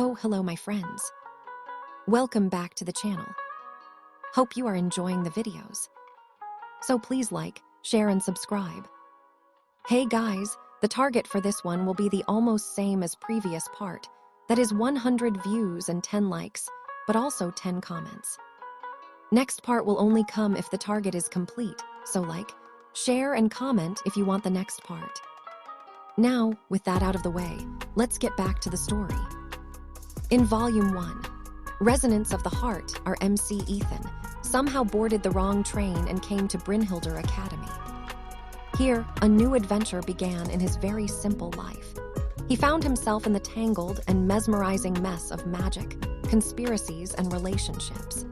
Oh, hello my friends. Welcome back to the channel. Hope you are enjoying the videos. So please like, share and subscribe. Hey guys, the target for this one will be the almost same as previous part. That is 100 views and 10 likes, but also 10 comments. Next part will only come if the target is complete, so like, share and comment if you want the next part. Now, with that out of the way, let's get back to the story. In Volume 1, Resonance of the Heart, our MC Ethan somehow boarded the wrong train and came to Brynhildr Academy. Here, a new adventure began in his very simple life. He found himself in the tangled and mesmerizing mess of magic, conspiracies, and relationships.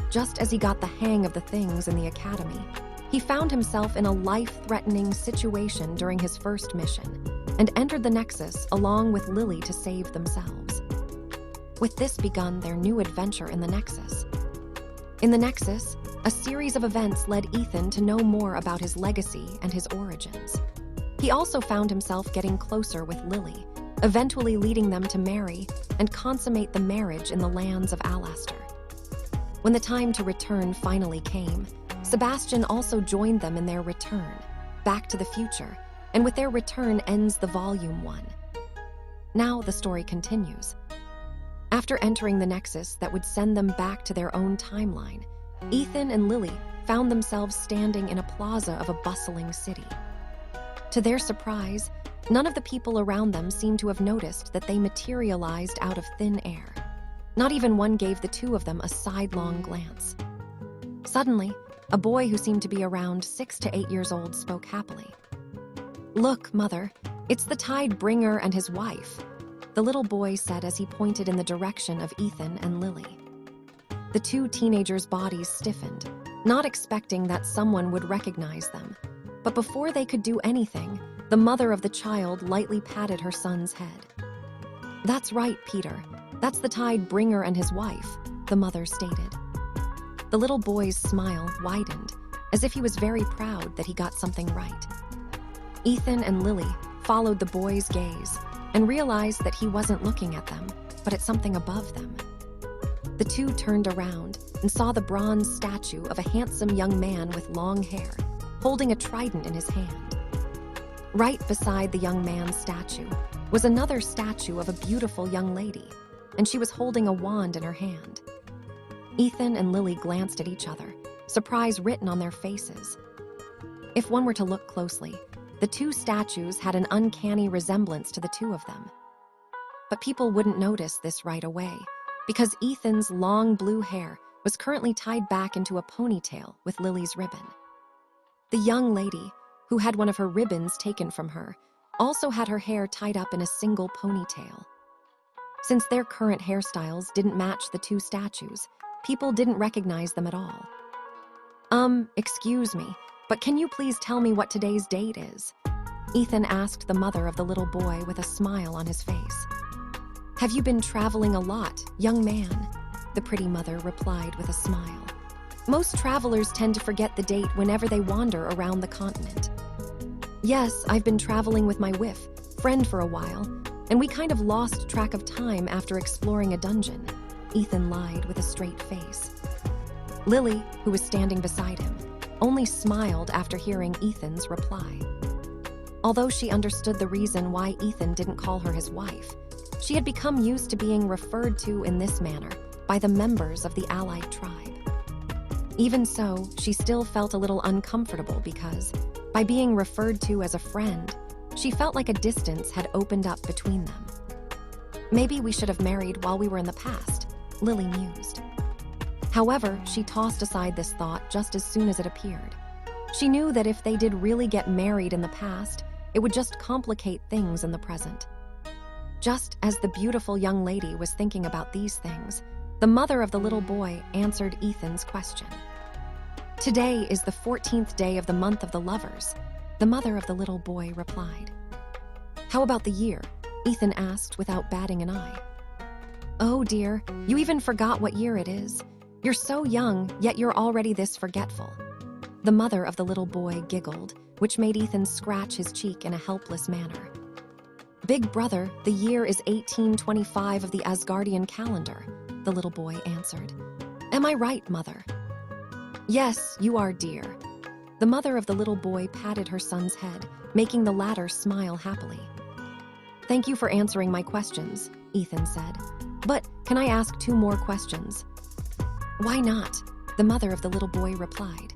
Just as he got the hang of the things in the academy, he found himself in a life-threatening situation during his first mission and entered the Nexus along with Lily to save themselves. With this begun their new adventure in the Nexus. In the Nexus, a series of events led Ethan to know more about his legacy and his origins. He also found himself getting closer with Lily, eventually leading them to marry and consummate the marriage in the lands of Alastair. When the time to return finally came, Sebastian also joined them in their return, back to the future, and with their return ends the Volume 1. Now the story continues. After entering the Nexus that would send them back to their own timeline, Ethan and Lily found themselves standing in a plaza of a bustling city. To their surprise, none of the people around them seemed to have noticed that they materialized out of thin air. Not even one gave the two of them a sidelong glance. Suddenly, a boy who seemed to be around 6 to 8 years old spoke happily. "Look, Mother, it's the Tide Bringer and his wife," the little boy said as he pointed in the direction of Ethan and Lily. The two teenagers' bodies stiffened, not expecting that someone would recognize them. But before they could do anything, the mother of the child lightly patted her son's head. "That's right, Peter. That's the Tide Bringer and his wife," the mother stated. The little boy's smile widened, as if he was very proud that he got something right. Ethan and Lily followed the boy's gaze and realized that he wasn't looking at them, but at something above them. The two turned around and saw the bronze statue of a handsome young man with long hair, holding a trident in his hand. Right beside the young man's statue was another statue of a beautiful young lady, and she was holding a wand in her hand. Ethan and Lily glanced at each other, surprise written on their faces. If one were to look closely, the two statues had an uncanny resemblance to the two of them. But people wouldn't notice this right away, because Ethan's long blue hair was currently tied back into a ponytail with Lily's ribbon. The young lady, who had one of her ribbons taken from her, also had her hair tied up in a single ponytail. Since their current hairstyles didn't match the two statues, people didn't recognize them at all. Excuse me, but can you please tell me what today's date is?" Ethan asked the mother of the little boy with a smile on his face. "Have you been traveling a lot, young man?" the pretty mother replied with a smile. "Most travelers tend to forget the date whenever they wander around the continent." "Yes, I've been traveling with my friend for a while, and we kind of lost track of time after exploring a dungeon," Ethan lied with a straight face. Lily, who was standing beside him, only smiled after hearing Ethan's reply. Although she understood the reason why Ethan didn't call her his wife, she had become used to being referred to in this manner by the members of the allied tribe. Even so, she still felt a little uncomfortable because, by being referred to as a friend, she felt like a distance had opened up between them. "Maybe we should have married while we were in the past," Lily mused. However, she tossed aside this thought just as soon as it appeared. She knew that if they did really get married in the past, it would just complicate things in the present. Just as the beautiful young lady was thinking about these things, the mother of the little boy answered Ethan's question. "Today is the 14th day of the month of the lovers," the mother of the little boy replied. "How about the year?" Ethan asked without batting an eye. "Oh dear, you even forgot what year it is. You're so young, yet you're already this forgetful." The mother of the little boy giggled, which made Ethan scratch his cheek in a helpless manner. Big brother, the year is 1825 of the Asgardian calendar, the little boy answered. Am I right, mother? Yes, you are, dear. The mother of the little boy patted her son's head, making the latter smile happily. Thank you for answering my questions, Ethan said. But can I ask 2 more questions? Why not? The mother of the little boy replied.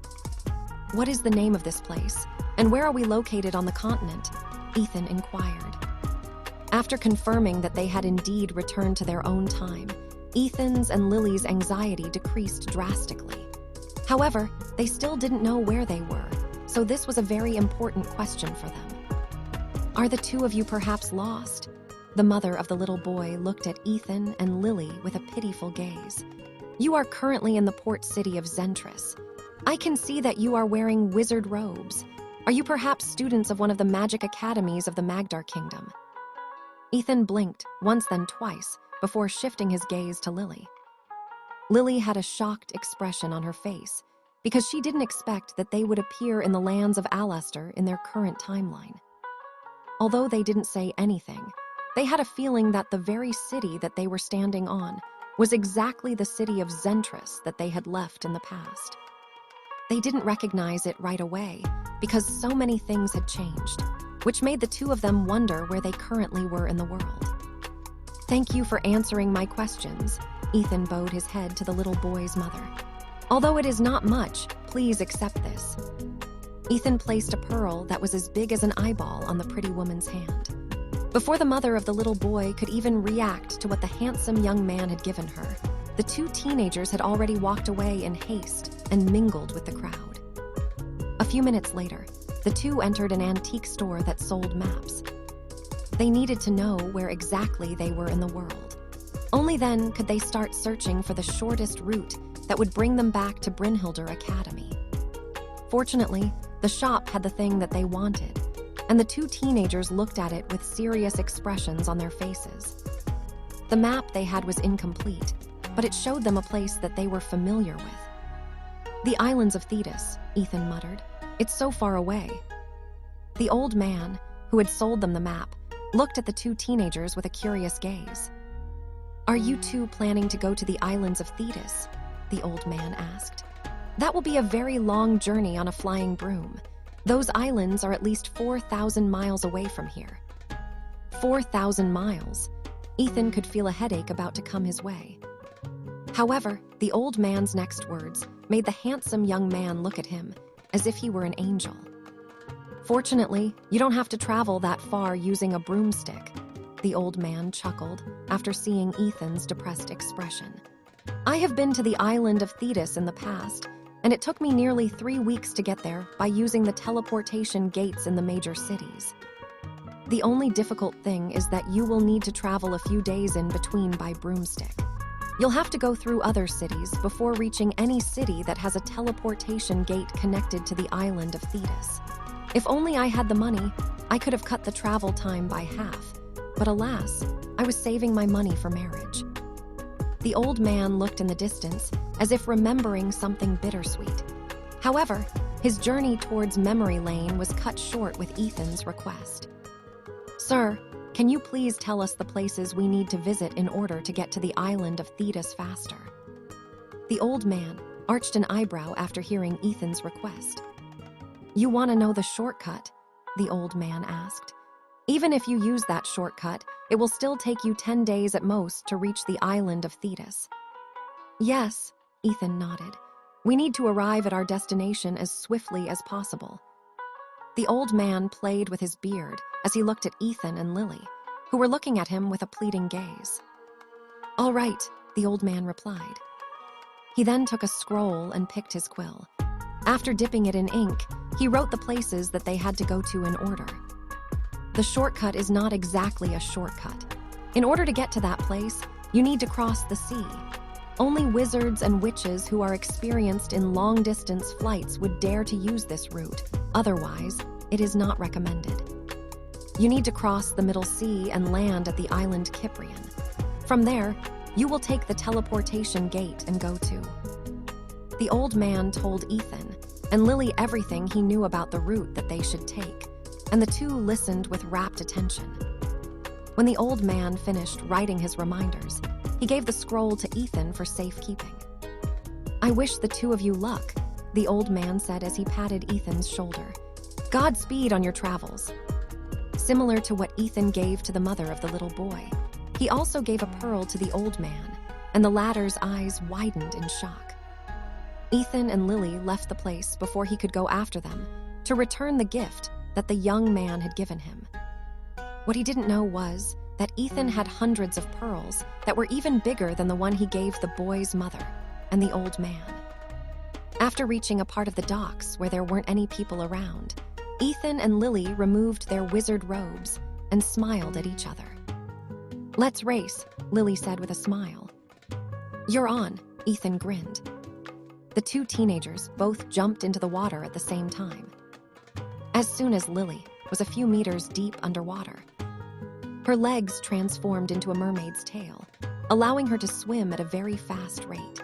What is the name of this place, and where are we located on the continent? Ethan inquired. After confirming that they had indeed returned to their own time, Ethan's and Lily's anxiety decreased drastically. However, they still didn't know where they were, so this was a very important question for them. Are the 2 of you perhaps lost? The mother of the little boy looked at Ethan and Lily with a pitiful gaze. You are currently in the port city of Zentris. I can see that you are wearing wizard robes. Are you perhaps students of one of the magic academies of the Magdar Kingdom? Ethan blinked once then twice before shifting his gaze to Lily. Lily had a shocked expression on her face because she didn't expect that they would appear in the lands of Alastair in their current timeline. Although they didn't say anything, they had a feeling that the very city that they were standing on was exactly the city of Zentris that they had left in the past. They didn't recognize it right away because so many things had changed, which made the 2 of them wonder where they currently were in the world. Thank you for answering my questions. Ethan bowed his head to the little boy's mother. Although it is not much, please accept this. Ethan placed a pearl that was as big as an eyeball on the pretty woman's hand. Before the mother of the little boy could even react to what the handsome young man had given her, the 2 teenagers had already walked away in haste and mingled with the crowd. A few minutes later, the 2 entered an antique store that sold maps. They needed to know where exactly they were in the world. Only then could they start searching for the shortest route that would bring them back to Brynhildr Academy. Fortunately, the shop had the thing that they wanted, and the 2 teenagers looked at it with serious expressions on their faces. The map they had was incomplete, but it showed them a place that they were familiar with. The islands of Thetis, Ethan muttered. It's so far away. The old man, who had sold them the map, looked at the 2 teenagers with a curious gaze. Are you 2 planning to go to the islands of Thetis? The old man asked. That will be a very long journey on a flying broom. Those islands are at least 4,000 miles away from here. 4,000 miles. Ethan could feel a headache about to come his way. However, the old man's next words made the handsome young man look at him as if he were an angel. Fortunately, you don't have to travel that far using a broomstick, the old man chuckled after seeing Ethan's depressed expression. I have been to the island of Thetis in the past, and it took me nearly 3 weeks to get there by using the teleportation gates in the major cities. The only difficult thing is that you will need to travel a few days in between by broomstick. You'll have to go through other cities before reaching any city that has a teleportation gate connected to the island of Thetis. If only I had the money, I could have cut the travel time by half, but alas, I was saving my money for marriage. The old man looked in the distance as if remembering something bittersweet. However, his journey towards memory lane was cut short with Ethan's request. Sir, can you please tell us the places we need to visit in order to get to the island of Thetis faster? The old man arched an eyebrow after hearing Ethan's request. You want to know the shortcut? The old man asked. Even if you use that shortcut, it will still take you 10 days at most to reach the island of Thetis. Yes, Ethan nodded. We need to arrive at our destination as swiftly as possible. The old man played with his beard as he looked at Ethan and Lily, who were looking at him with a pleading gaze. All right, the old man replied. He then took a scroll and picked his quill. After dipping it in ink, he wrote the places that they had to go to in order. The shortcut is not exactly a shortcut. In order to get to that place, you need to cross the sea. Only wizards and witches who are experienced in long-distance flights would dare to use this route. Otherwise, it is not recommended. You need to cross the Middle Sea and land at the island Cyprian. From there, you will take the teleportation gate and go to. The old man told Ethan and Lily everything he knew about the route that they should take, and the 2 listened with rapt attention. When the old man finished writing his reminders, he gave the scroll to Ethan for safekeeping. "I wish the two of you luck," the old man said as he patted Ethan's shoulder. "Godspeed on your travels." Similar to what Ethan gave to the mother of the little boy, he also gave a pearl to the old man, and the latter's eyes widened in shock. Ethan and Lily left the place before he could go after them to return the gift that the young man had given him. What he didn't know was that Ethan had hundreds of pearls that were even bigger than the one he gave the boy's mother and the old man. After reaching a part of the docks where there weren't any people around, Ethan and Lily removed their wizard robes and smiled at each other. "Let's race," Lily said with a smile. "You're on," Ethan grinned. The two teenagers both jumped into the water at the same time. As soon as Lily was a few meters deep underwater, her legs transformed into a mermaid's tail, allowing her to swim at a very fast rate.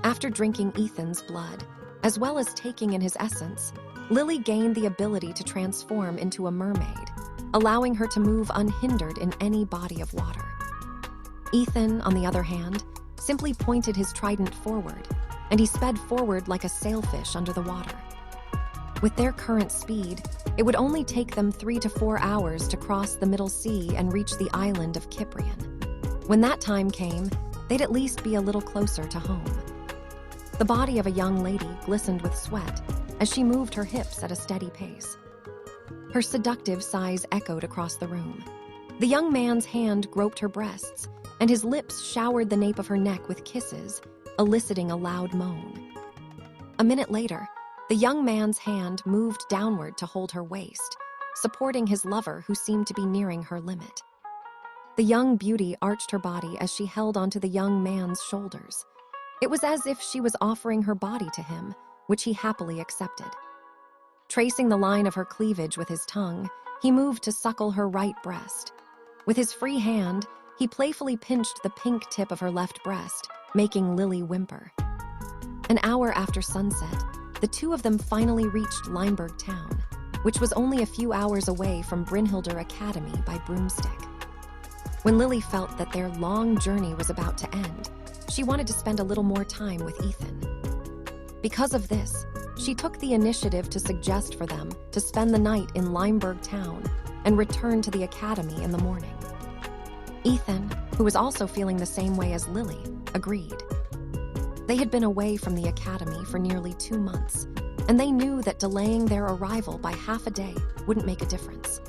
After drinking Ethan's blood, as well as taking in his essence, Lily gained the ability to transform into a mermaid, allowing her to move unhindered in any body of water. Ethan, on the other hand, simply pointed his trident forward, and he sped forward like a sailfish under the water. With their current speed, it would only take them 3 to 4 hours to cross the Middle Sea and reach the island of Cyprian. When that time came, they'd at least be a little closer to home. The body of a young lady glistened with sweat as she moved her hips at a steady pace. Her seductive sighs echoed across the room. The young man's hand groped her breasts, and his lips showered the nape of her neck with kisses, eliciting a loud moan. A minute later, the young man's hand moved downward to hold her waist, supporting his lover who seemed to be nearing her limit. The young beauty arched her body as she held onto the young man's shoulders. It was as if she was offering her body to him, which he happily accepted. Tracing the line of her cleavage with his tongue, he moved to suckle her right breast. With his free hand, he playfully pinched the pink tip of her left breast, making Lily whimper. An hour after sunset, the two of them finally reached Limburg town, which was only a few hours away from Brynhildr Academy by broomstick. When Lily felt that their long journey was about to end, she wanted to spend a little more time with Ethan. Because of this, she took the initiative to suggest for them to spend the night in Limburg town and return to the academy in the morning. Ethan, who was also feeling the same way as Lily, agreed. They had been away from the academy for nearly 2 months, and they knew that delaying their arrival by half a day wouldn't make a difference.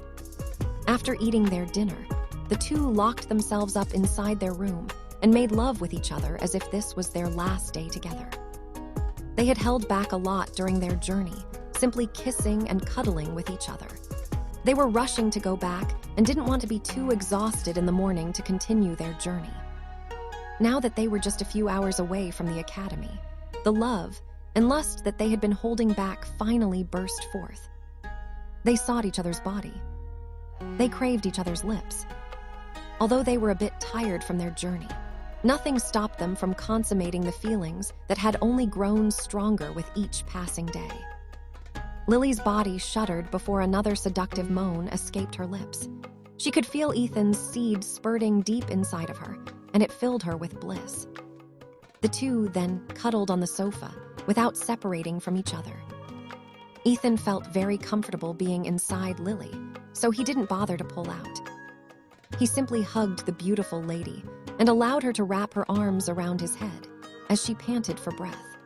After eating their dinner, the two locked themselves up inside their room and made love with each other as if this was their last day together. They had held back a lot during their journey, simply kissing and cuddling with each other. They were rushing to go back and didn't want to be too exhausted in the morning to continue their journey. Now that they were just a few hours away from the academy, the love and lust that they had been holding back finally burst forth. They sought each other's body. They craved each other's lips. Although they were a bit tired from their journey, nothing stopped them from consummating the feelings that had only grown stronger with each passing day. Lily's body shuddered before another seductive moan escaped her lips. She could feel Ethan's seed spurting deep inside of her, and it filled her with bliss. The two then cuddled on the sofa without separating from each other. Ethan felt very comfortable being inside Lily, so he didn't bother to pull out. He simply hugged the beautiful lady and allowed her to wrap her arms around his head as she panted for breath.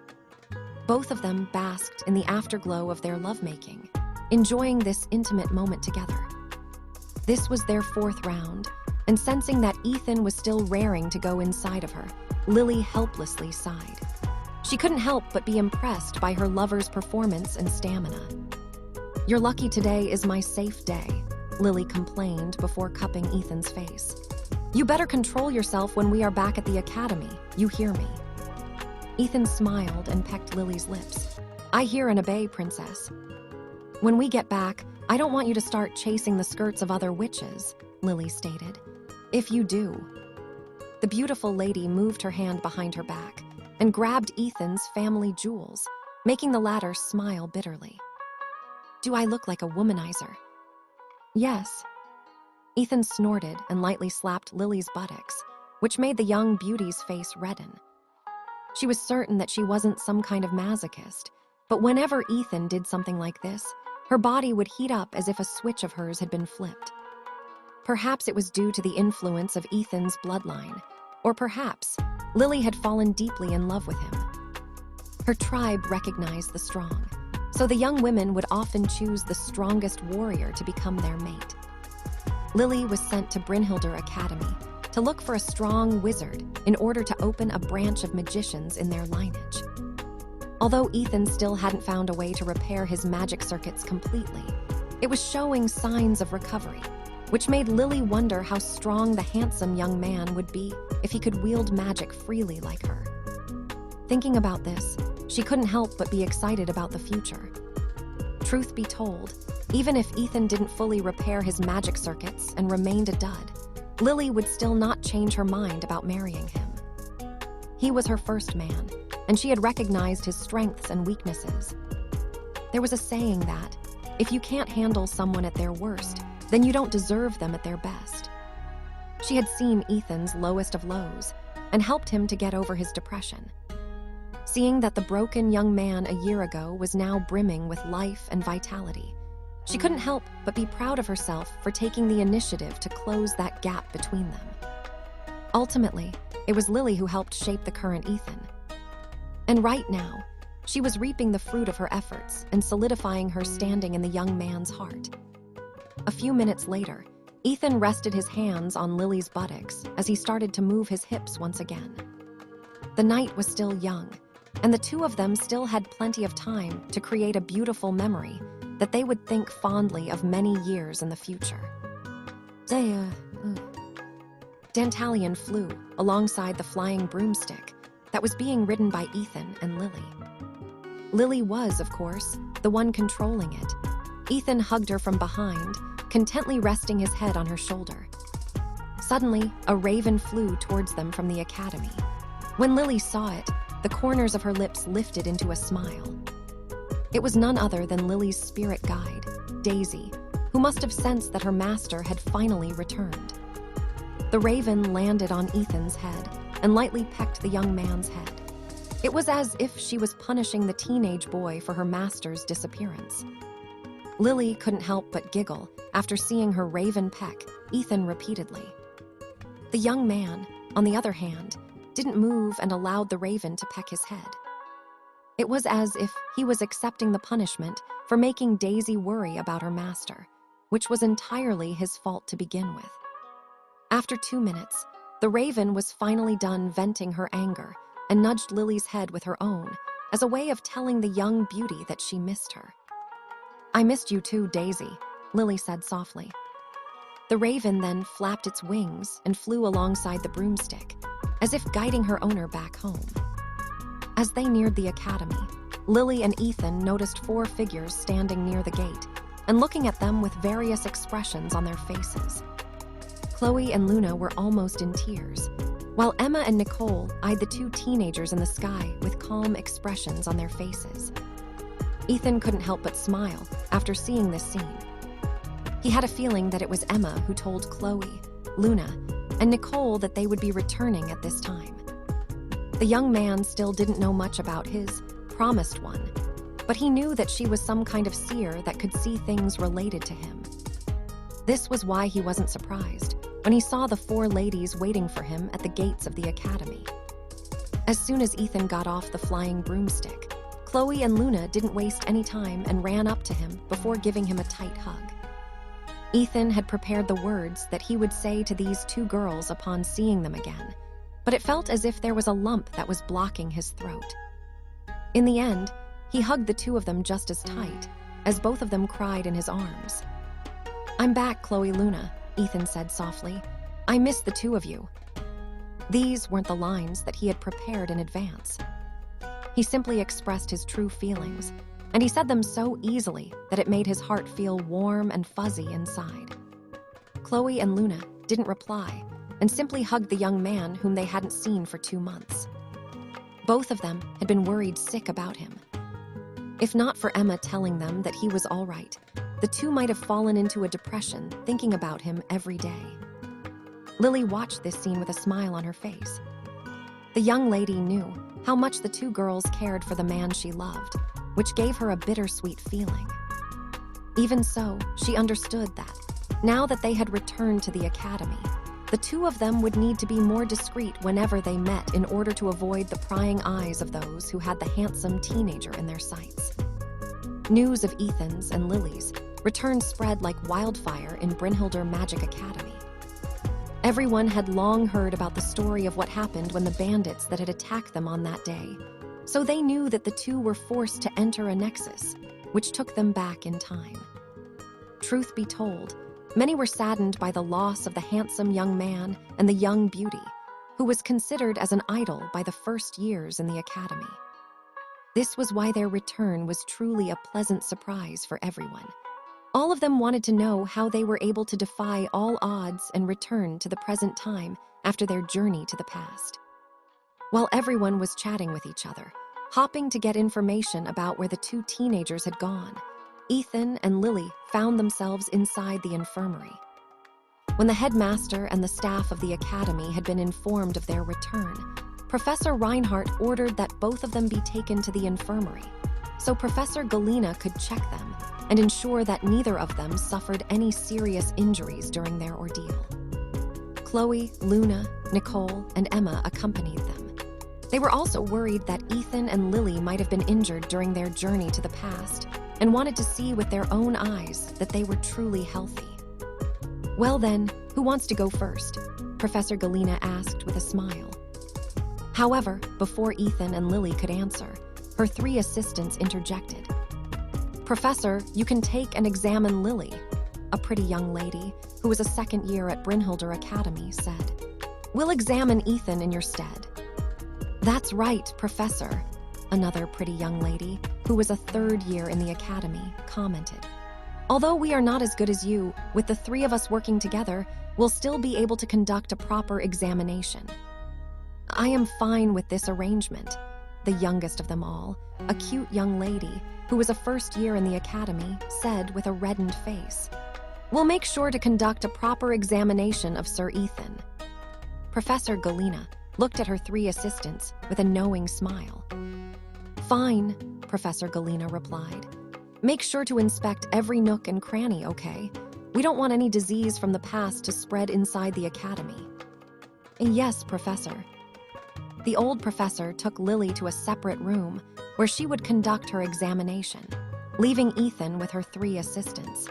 Both of them basked in the afterglow of their lovemaking, enjoying this intimate moment together. This was their 4th round, and sensing that Ethan was still raring to go inside of her, Lily helplessly sighed. She couldn't help but be impressed by her lover's performance and stamina. "You're lucky today is my safe day," Lily complained before cupping Ethan's face. "You better control yourself when we are back at the academy, you hear me?" Ethan smiled and pecked Lily's lips. "I hear and obey, princess." "When we get back, I don't want you to start chasing the skirts of other witches," Lily stated. "If you do." The beautiful lady moved her hand behind her back and grabbed Ethan's family jewels, making the latter smile bitterly. "Do I look like a womanizer?" "Yes." Ethan snorted and lightly slapped Lily's buttocks, which made the young beauty's face redden. She was certain that she wasn't some kind of masochist, but whenever Ethan did something like this, her body would heat up as if a switch of hers had been flipped. Perhaps it was due to the influence of Ethan's bloodline, or perhaps Lily had fallen deeply in love with him. Her tribe recognized the strong, so the young women would often choose the strongest warrior to become their mate. Lily was sent to Brynhildr Academy to look for a strong wizard in order to open a branch of magicians in their lineage. Although Ethan still hadn't found a way to repair his magic circuits completely, it was showing signs of recovery, which made Lily wonder how strong the handsome young man would be if he could wield magic freely like her. Thinking about this, she couldn't help but be excited about the future. Truth be told, even if Ethan didn't fully repair his magic circuits and remained a dud, Lily would still not change her mind about marrying him. He was her first man, and she had recognized his strengths and weaknesses. There was a saying that, if you can't handle someone at their worst, then you don't deserve them at their best. She had seen Ethan's lowest of lows and helped him to get over his depression. Seeing that the broken young man a year ago was now brimming with life and vitality, she couldn't help but be proud of herself for taking the initiative to close that gap between them. Ultimately, it was Lily who helped shape the current Ethan. And right now, she was reaping the fruit of her efforts and solidifying her standing in the young man's heart. A few minutes later, Ethan rested his hands on Lily's buttocks as he started to move his hips once again. The night was still young, and the two of them still had plenty of time to create a beautiful memory that they would think fondly of many years in the future. Dantalion flew alongside the flying broomstick that was being ridden by Ethan and Lily. Lily was, of course, the one controlling it. Ethan hugged her from behind, contently resting his head on her shoulder. Suddenly, a raven flew towards them from the academy. When Lily saw it, the corners of her lips lifted into a smile. It was none other than Lily's spirit guide, Daisy, who must have sensed that her master had finally returned. The raven landed on Ethan's head and lightly pecked the young man's head. It was as if she was punishing the teenage boy for her master's disappearance. Lily couldn't help but giggle after seeing her raven peck Ethan repeatedly. The young man, on the other hand, didn't move and allowed the raven to peck his head. It was as if he was accepting the punishment for making Daisy worry about her master, which was entirely his fault to begin with. After 2 minutes, the raven was finally done venting her anger and nudged Lily's head with her own as a way of telling the young beauty that she missed her. "I missed you too, Daisy," Lily said softly. The raven then flapped its wings and flew alongside the broomstick, as if guiding her owner back home. As they neared the academy, Lily and Ethan noticed 4 figures standing near the gate and looking at them with various expressions on their faces. Chloe and Luna were almost in tears, while Emma and Nicole eyed the 2 teenagers in the sky with calm expressions on their faces. Ethan couldn't help but smile after seeing this scene. He had a feeling that it was Emma who told Chloe, Luna, and Nicole that they would be returning at this time. The young man still didn't know much about his promised one, but he knew that she was some kind of seer that could see things related to him. This was why he wasn't surprised when he saw the 4 ladies waiting for him at the gates of the academy. As soon as Ethan got off the flying broomstick, Chloe and Luna didn't waste any time and ran up to him before giving him a tight hug. Ethan had prepared the words that he would say to these 2 girls upon seeing them again, but it felt as if there was a lump that was blocking his throat. In the end, he hugged the 2 of them just as tight, as both of them cried in his arms. "I'm back, Chloe, Luna," Ethan said softly. "I miss the 2 of you." These weren't the lines that he had prepared in advance. He simply expressed his true feelings, and he said them so easily that it made his heart feel warm and fuzzy inside. Chloe and Luna didn't reply and simply hugged the young man whom they hadn't seen for 2 months. Both of them had been worried sick about him. If not for Emma telling them that he was all right, the two might have fallen into a depression thinking about him every day. Lily watched this scene with a smile on her face. The young lady knew how much the two girls cared for the man she loved, which gave her a bittersweet feeling. Even so, she understood that, now that they had returned to the academy, the two of them would need to be more discreet whenever they met in order to avoid the prying eyes of those who had the handsome teenager in their sights. News of Ethan's and Lily's return spread like wildfire in Brynhildr Magic Academy. Everyone had long heard about the story of what happened when the bandits that had attacked them on that day, so they knew that the two were forced to enter a nexus, which took them back in time. Truth be told, many were saddened by the loss of the handsome young man and the young beauty, who was considered as an idol by the first years in the academy. This was why their return was truly a pleasant surprise for everyone. All of them wanted to know how they were able to defy all odds and return to the present time after their journey to the past. While everyone was chatting with each other, hopping to get information about where the two teenagers had gone, Ethan and Lily found themselves inside the infirmary. When the headmaster and the staff of the academy had been informed of their return, Professor Reinhardt ordered that both of them be taken to the infirmary, so Professor Galena could check them and ensure that neither of them suffered any serious injuries during their ordeal. Chloe, Luna, Nicole, and Emma accompanied them. They were also worried that Ethan and Lily might have been injured during their journey to the past and wanted to see with their own eyes that they were truly healthy. Well then, who wants to go first? Professor Galena asked with a smile. However, before Ethan and Lily could answer, her three assistants interjected. Professor, you can take and examine Lily, a pretty young lady who was a second year at Brynhildr Academy said. We'll examine Ethan in your stead. That's right, Professor, another pretty young lady who was a third year in the academy commented. Although we are not as good as you, with the three of us working together, we'll still be able to conduct a proper examination. I am fine with this arrangement, the youngest of them all, a cute young lady who was a first year in the academy, said with a reddened face. We'll make sure to conduct a proper examination of Sir Ethan. Professor Galena looked at her three assistants with a knowing smile. Fine, Professor Galena replied. Make sure to inspect every nook and cranny, okay? We don't want any disease from the past to spread inside the academy. Yes, Professor. The old professor took Lily to a separate room where she would conduct her examination, leaving Ethan with her three assistants.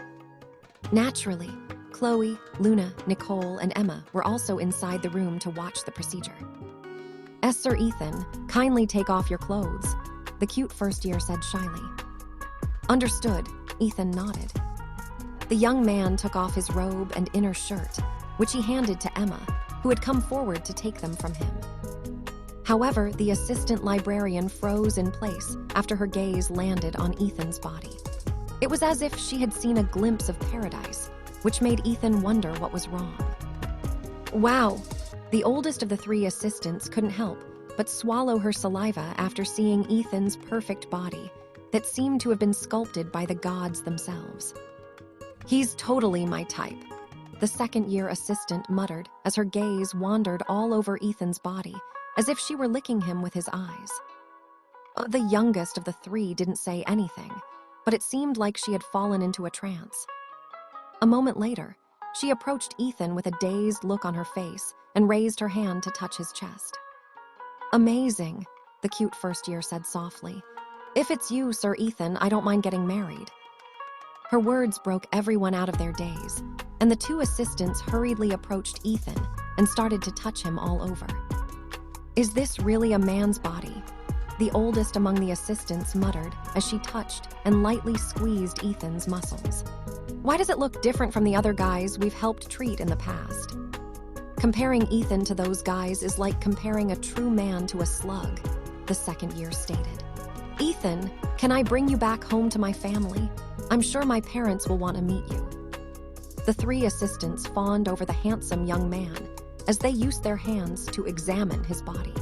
Naturally, Chloe, Luna, Nicole, and Emma were also inside the room to watch the procedure. Sir Ethan, kindly take off your clothes, the cute first year said shyly. Understood, Ethan nodded. The young man took off his robe and inner shirt, which he handed to Emma, who had come forward to take them from him. However, the assistant librarian froze in place after her gaze landed on Ethan's body. It was as if she had seen a glimpse of paradise, which made Ethan wonder what was wrong. Wow! The oldest of the three assistants couldn't help but swallow her saliva after seeing Ethan's perfect body that seemed to have been sculpted by the gods themselves. He's totally my type, the second-year assistant muttered as her gaze wandered all over Ethan's body, as if she were licking him with his eyes. The youngest of the three didn't say anything, but it seemed like she had fallen into a trance. A moment later, she approached Ethan with a dazed look on her face and raised her hand to touch his chest. Amazing, the cute first year said softly. If it's you, Sir Ethan, I don't mind getting married. Her words broke everyone out of their daze, and the two assistants hurriedly approached Ethan and started to touch him all over. Is this really a man's body? The oldest among the assistants muttered as she touched and lightly squeezed Ethan's muscles. Why does it look different from the other guys we've helped treat in the past? Comparing Ethan to those guys is like comparing a true man to a slug, the second year stated. Ethan, can I bring you back home to my family? I'm sure my parents will want to meet you. The three assistants fawned over the handsome young man as they used their hands to examine his body.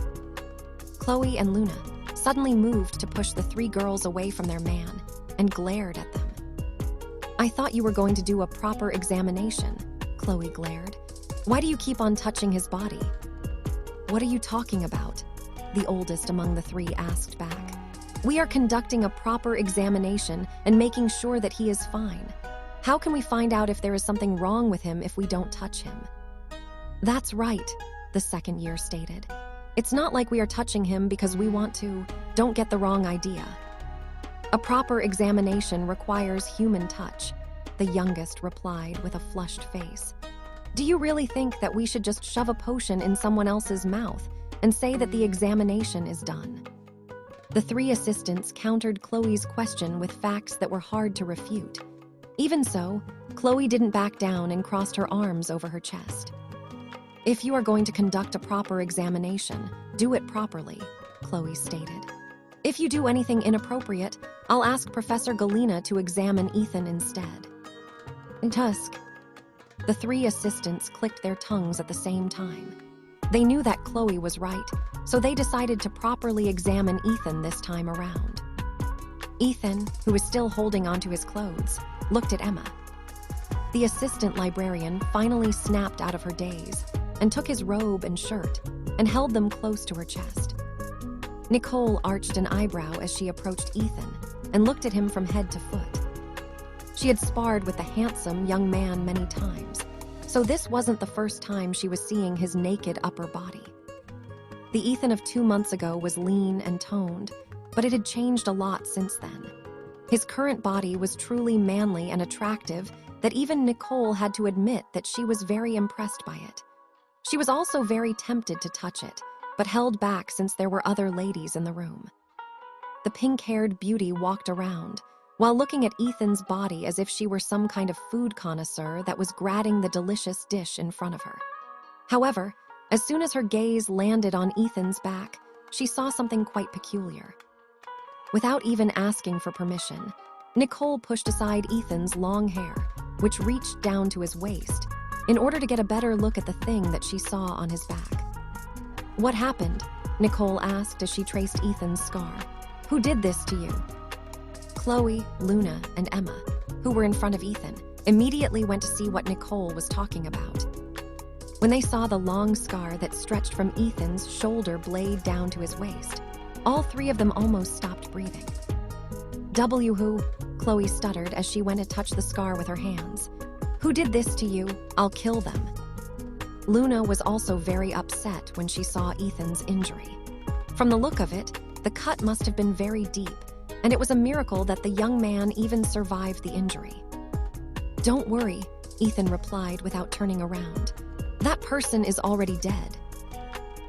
Chloe and Luna, suddenly moved to push the three girls away from their man and glared at them. "I thought you were going to do a proper examination," Chloe glared. "Why do you keep on touching his body?" "What are you talking about?" the oldest among the three asked back. "We are conducting a proper examination and making sure that he is fine. How can we find out if there is something wrong with him if we don't touch him?" "That's right," the second year stated. "It's not like we are touching him because we want to. Don't get the wrong idea. A proper examination requires human touch," the youngest replied with a flushed face. "Do you really think that we should just shove a potion in someone else's mouth and say that the examination is done?" The three assistants countered Chloe's question with facts that were hard to refute. Even so, Chloe didn't back down and crossed her arms over her chest. "If you are going to conduct a proper examination, do it properly," Chloe stated. "If you do anything inappropriate, I'll ask Professor Galena to examine Ethan instead." "Tusk." The three assistants clicked their tongues at the same time. They knew that Chloe was right, so they decided to properly examine Ethan this time around. Ethan, who was still holding onto his clothes, looked at Emma. The assistant librarian finally snapped out of her daze and took his robe and shirt and held them close to her chest. Nicole arched an eyebrow as she approached Ethan and looked at him from head to foot. She had sparred with the handsome young man many times, so this wasn't the first time she was seeing his naked upper body. The Ethan of 2 months ago was lean and toned, but it had changed a lot since then. His current body was truly manly and attractive that even Nicole had to admit that she was very impressed by it. She was also very tempted to touch it, but held back since there were other ladies in the room. The pink-haired beauty walked around, while looking at Ethan's body as if she were some kind of food connoisseur that was grabbing the delicious dish in front of her. However, as soon as her gaze landed on Ethan's back, she saw something quite peculiar. Without even asking for permission, Nicole pushed aside Ethan's long hair, which reached down to his waist, in order to get a better look at the thing that she saw on his back. "What happened?" Nicole asked as she traced Ethan's scar. "Who did this to you?" Chloe, Luna, and Emma, who were in front of Ethan, immediately went to see what Nicole was talking about. When they saw the long scar that stretched from Ethan's shoulder blade down to his waist, all three of them almost stopped breathing. Who? Chloe stuttered as she went to touch the scar with her hands. "Who did this to you? I'll kill them." Luna was also very upset when she saw Ethan's injury. From the look of it, the cut must have been very deep, and it was a miracle that the young man even survived the injury. "Don't worry," Ethan replied without turning around. "That person is already dead."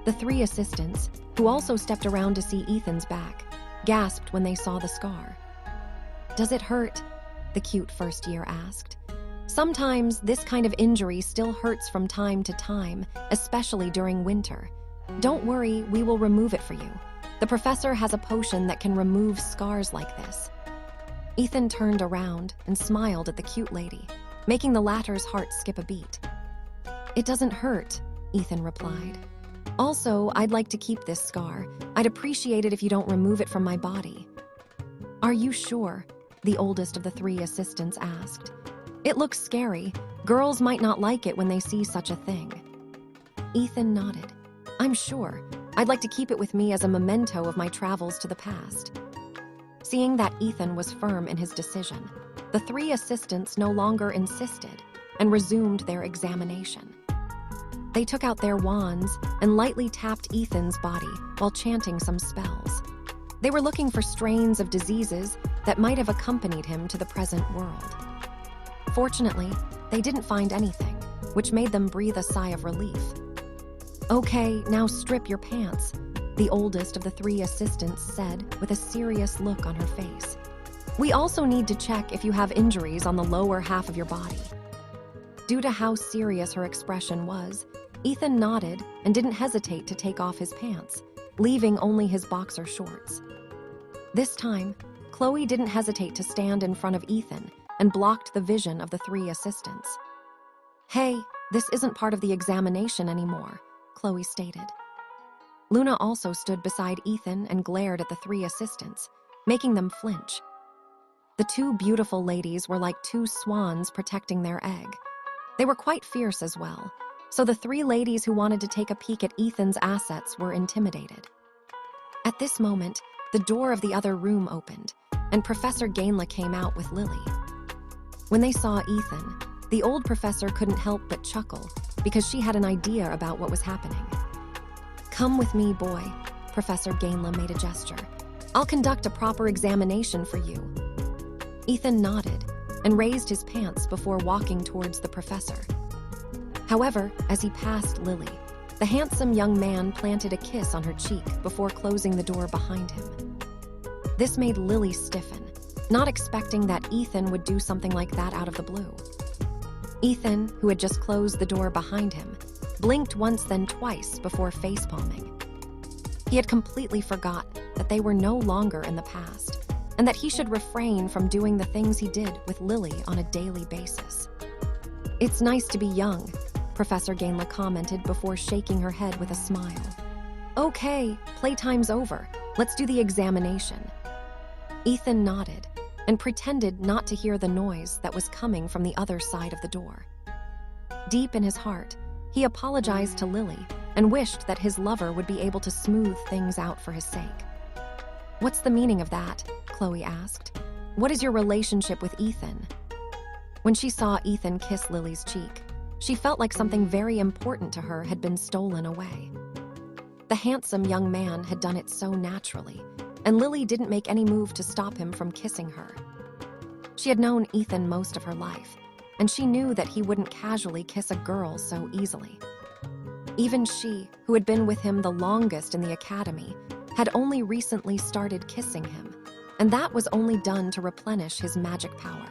The three assistants, who also stepped around to see Ethan's back, gasped when they saw the scar. "Does it hurt?" the cute first year asked. "Sometimes this kind of injury still hurts from time to time, especially during winter. Don't worry, we will remove it for you. The professor has a potion that can remove scars like this." Ethan turned around and smiled at the cute lady, making the latter's heart skip a beat. "It doesn't hurt," Ethan replied. "Also, I'd like to keep this scar. I'd appreciate it if you don't remove it from my body." "Are you sure?" the oldest of the three assistants asked. "It looks scary. Girls might not like it when they see such a thing." Ethan nodded. "I'm sure. I'd like to keep it with me as a memento of my travels to the past." Seeing that Ethan was firm in his decision, the three assistants no longer insisted and resumed their examination. They took out their wands and lightly tapped Ethan's body while chanting some spells. They were looking for strains of diseases that might have accompanied him to the present world. Fortunately, they didn't find anything, which made them breathe a sigh of relief. "Okay, now strip your pants," the oldest of the three assistants said with a serious look on her face. "We also need to check if you have injuries on the lower half of your body." Due to how serious her expression was, Ethan nodded and didn't hesitate to take off his pants, leaving only his boxer shorts. This time, Chloe didn't hesitate to stand in front of Ethan and blocked the vision of the three assistants. "Hey, this isn't part of the examination anymore," Chloe stated. Luna also stood beside Ethan and glared at the three assistants, making them flinch. The two beautiful ladies were like two swans protecting their egg. They were quite fierce as well, so the three ladies who wanted to take a peek at Ethan's assets were intimidated. At this moment, the door of the other room opened, and Professor Gainla came out with Lily. When they saw Ethan, the old professor couldn't help but chuckle because she had an idea about what was happening. "Come with me, boy," Professor Gainla made a gesture. "I'll conduct a proper examination for you." Ethan nodded and raised his pants before walking towards the professor. However, as he passed Lily, the handsome young man planted a kiss on her cheek before closing the door behind him. This made Lily stiffen, not expecting that Ethan would do something like that out of the blue. Ethan, who had just closed the door behind him, blinked once then twice before facepalming. He had completely forgot that they were no longer in the past, and that he should refrain from doing the things he did with Lily on a daily basis. "It's nice to be young," Professor Gainla commented before shaking her head with a smile. "Okay, playtime's over. Let's do the examination." Ethan nodded and pretended not to hear the noise that was coming from the other side of the door. Deep in his heart, he apologized to Lily and wished that his lover would be able to smooth things out for his sake. "What's the meaning of that?" Chloe asked. "What is your relationship with Ethan?" When she saw Ethan kiss Lily's cheek, she felt like something very important to her had been stolen away. The handsome young man had done it so naturally, and Lily didn't make any move to stop him from kissing her. She had known Ethan most of her life, and she knew that he wouldn't casually kiss a girl so easily. Even she, who had been with him the longest in the academy, had only recently started kissing him, and that was only done to replenish his magic power.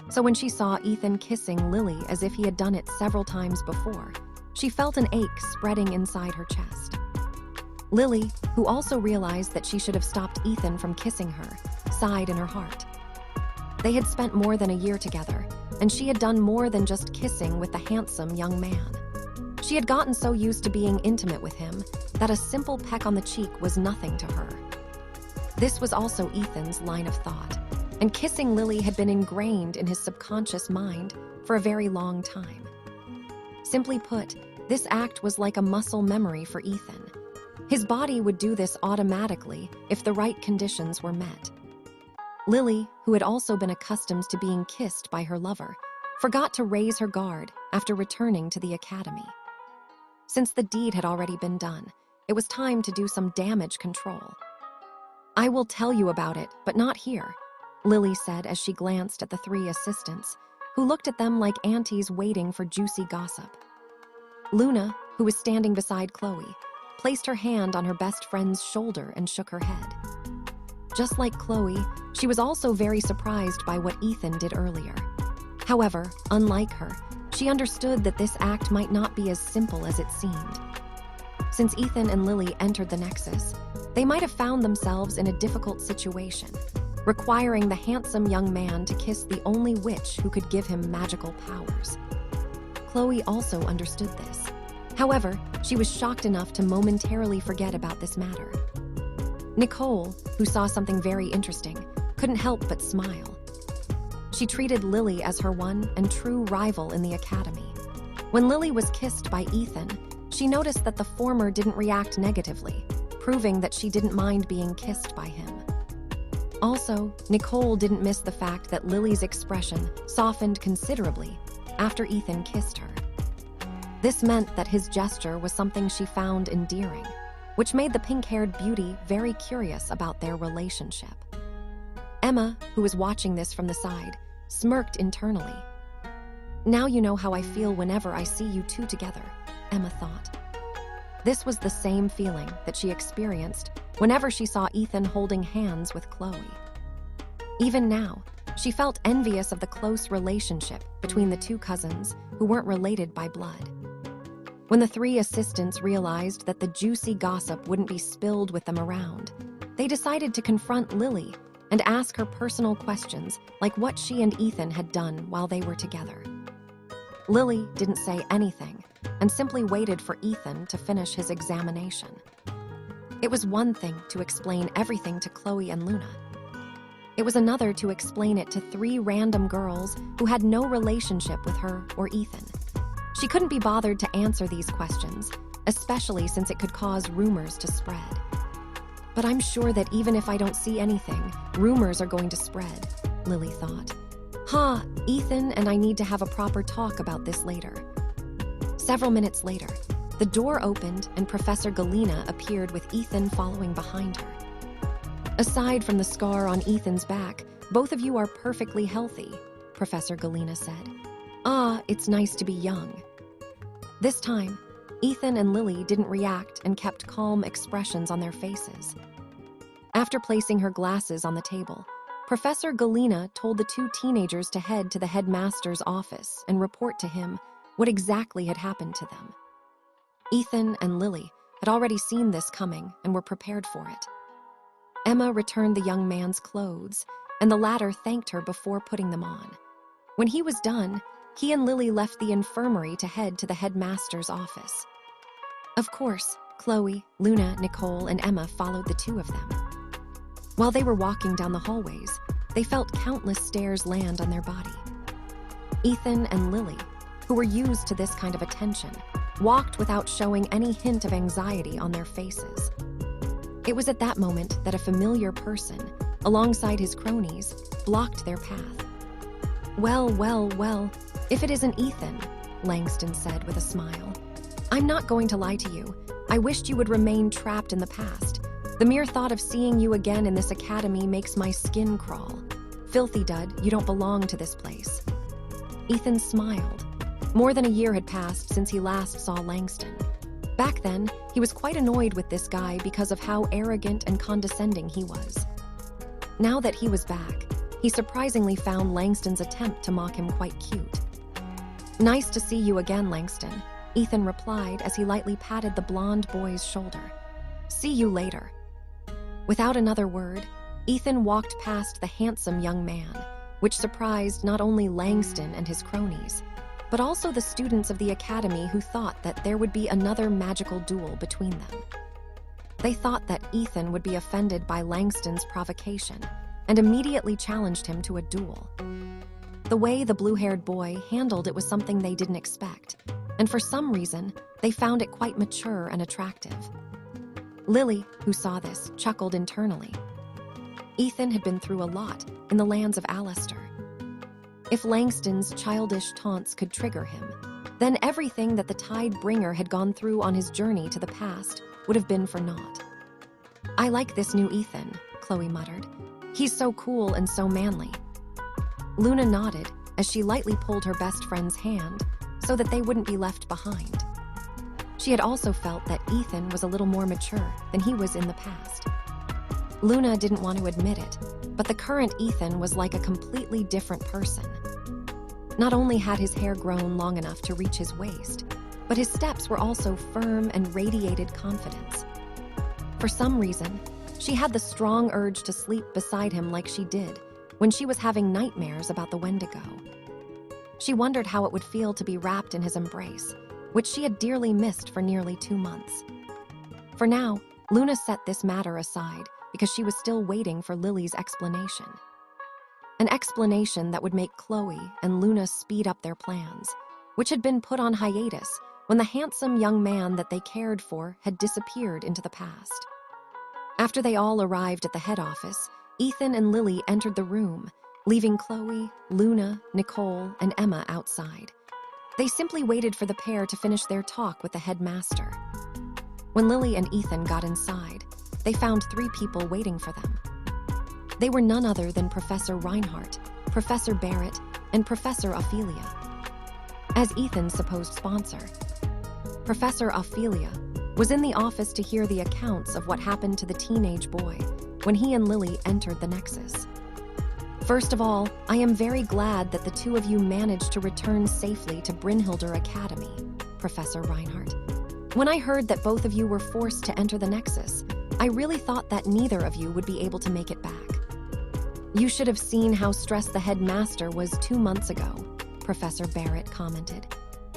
So when she saw Ethan kissing Lily as if he had done it several times before, she felt an ache spreading inside her chest. Lily, who also realized that she should have stopped Ethan from kissing her, sighed in her heart. They had spent more than a year together, and she had done more than just kissing with the handsome young man. She had gotten so used to being intimate with him that a simple peck on the cheek was nothing to her. This was also Ethan's line of thought, and kissing Lily had been ingrained in his subconscious mind for a very long time. Simply put, this act was like a muscle memory for Ethan. His body would do this automatically if the right conditions were met. Lily, who had also been accustomed to being kissed by her lover, forgot to raise her guard after returning to the academy. Since the deed had already been done, it was time to do some damage control. "I will tell you about it, but not here," Lily said as she glanced at the three assistants, who looked at them like aunties waiting for juicy gossip. Luna, who was standing beside Chloe, placed her hand on her best friend's shoulder and shook her head. Just like Chloe, she was also very surprised by what Ethan did earlier. However, unlike her, she understood that this act might not be as simple as it seemed. Since Ethan and Lily entered the Nexus, they might have found themselves in a difficult situation, requiring the handsome young man to kiss the only witch who could give him magical powers. Chloe also understood this. However, she was shocked enough to momentarily forget about this matter. Nicole, who saw something very interesting, couldn't help but smile. She treated Lily as her one and true rival in the academy. When Lily was kissed by Ethan, she noticed that the former didn't react negatively, proving that she didn't mind being kissed by him. Also, Nicole didn't miss the fact that Lily's expression softened considerably after Ethan kissed her. This meant that his gesture was something she found endearing, which made the pink-haired beauty very curious about their relationship. Emma, who was watching this from the side, smirked internally. "Now you know how I feel whenever I see you two together," Emma thought. This was the same feeling that she experienced whenever she saw Ethan holding hands with Chloe. Even now, she felt envious of the close relationship between the two cousins who weren't related by blood. When the three assistants realized that the juicy gossip wouldn't be spilled with them around, they decided to confront Lily and ask her personal questions like what she and Ethan had done while they were together. Lily didn't say anything, and simply waited for Ethan to finish his examination. It was one thing to explain everything to Chloe and Luna. It was another to explain it to 3 random girls who had no relationship with her or Ethan. She couldn't be bothered to answer these questions, especially since it could cause rumors to spread. But I'm sure that even if I don't see anything, rumors are going to spread, Lily thought. Ethan and I need to have a proper talk about this later. Several minutes later, the door opened and Professor Galena appeared with Ethan following behind her. Aside from the scar on Ethan's back, both of you are perfectly healthy, Professor Galena said. It's nice to be young. This time, Ethan and Lily didn't react and kept calm expressions on their faces. After placing her glasses on the table, Professor Galena told the 2 teenagers to head to the headmaster's office and report to him what exactly had happened to them. Ethan and Lily had already seen this coming and were prepared for it. Emma returned the young man's clothes, and the latter thanked her before putting them on. When he was done, he and Lily left the infirmary to head to the headmaster's office. Of course, Chloe, Luna, Nicole, and Emma followed the 2 of them. While they were walking down the hallways, they felt countless stares land on their body. Ethan and Lily, who were used to this kind of attention, walked without showing any hint of anxiety on their faces. It was at that moment that a familiar person, alongside his cronies, blocked their path. Well, if it isn't Ethan, Langston said with a smile. I'm not going to lie to you. I wished you would remain trapped in the past. The mere thought of seeing you again in this academy makes my skin crawl. Filthy dud, you don't belong to this place. Ethan smiled. More than a year had passed since he last saw Langston. Back then, he was quite annoyed with this guy because of how arrogant and condescending he was. Now that he was back, he surprisingly found Langston's attempt to mock him quite cute. Nice to see you again, Langston, Ethan replied as he lightly patted the blonde boy's shoulder. See you later. Without another word, Ethan walked past the handsome young man, which surprised not only Langston and his cronies, but also the students of the academy who thought that there would be another magical duel between them. They thought that Ethan would be offended by Langston's provocation and immediately challenged him to a duel. The way the blue-haired boy handled it was something they didn't expect, and for some reason, they found it quite mature and attractive. Lily, who saw this, chuckled internally. Ethan had been through a lot in the lands of Alistair. If Langston's childish taunts could trigger him, then everything that the Tidebringer had gone through on his journey to the past would have been for naught. I like this new Ethan, Chloe muttered. He's so cool and so manly. Luna nodded as she lightly pulled her best friend's hand so that they wouldn't be left behind. She had also felt that Ethan was a little more mature than he was in the past. Luna didn't want to admit it, but the current Ethan was like a completely different person. Not only had his hair grown long enough to reach his waist, but his steps were also firm and radiated confidence. For some reason, she had the strong urge to sleep beside him like she did when she was having nightmares about the Wendigo. She wondered how it would feel to be wrapped in his embrace, which she had dearly missed for nearly 2 months. For now, Luna set this matter aside because she was still waiting for Lily's explanation. An explanation that would make Chloe and Luna speed up their plans, which had been put on hiatus when the handsome young man that they cared for had disappeared into the past. After they all arrived at the head office, Ethan and Lily entered the room, leaving Chloe, Luna, Nicole, and Emma outside. They simply waited for the pair to finish their talk with the headmaster. When Lily and Ethan got inside, they found 3 people waiting for them. They were none other than Professor Reinhardt, Professor Barrett, and Professor Ophelia. As Ethan's supposed sponsor, Professor Ophelia was in the office to hear the accounts of what happened to the teenage boy when he and Lily entered the Nexus. First of all, I am very glad that the 2 of you managed to return safely to Brynhilder Academy, Professor Reinhardt. When I heard that both of you were forced to enter the Nexus, I really thought that neither of you would be able to make it back. You should have seen how stressed the headmaster was 2 months ago, Professor Barrett commented.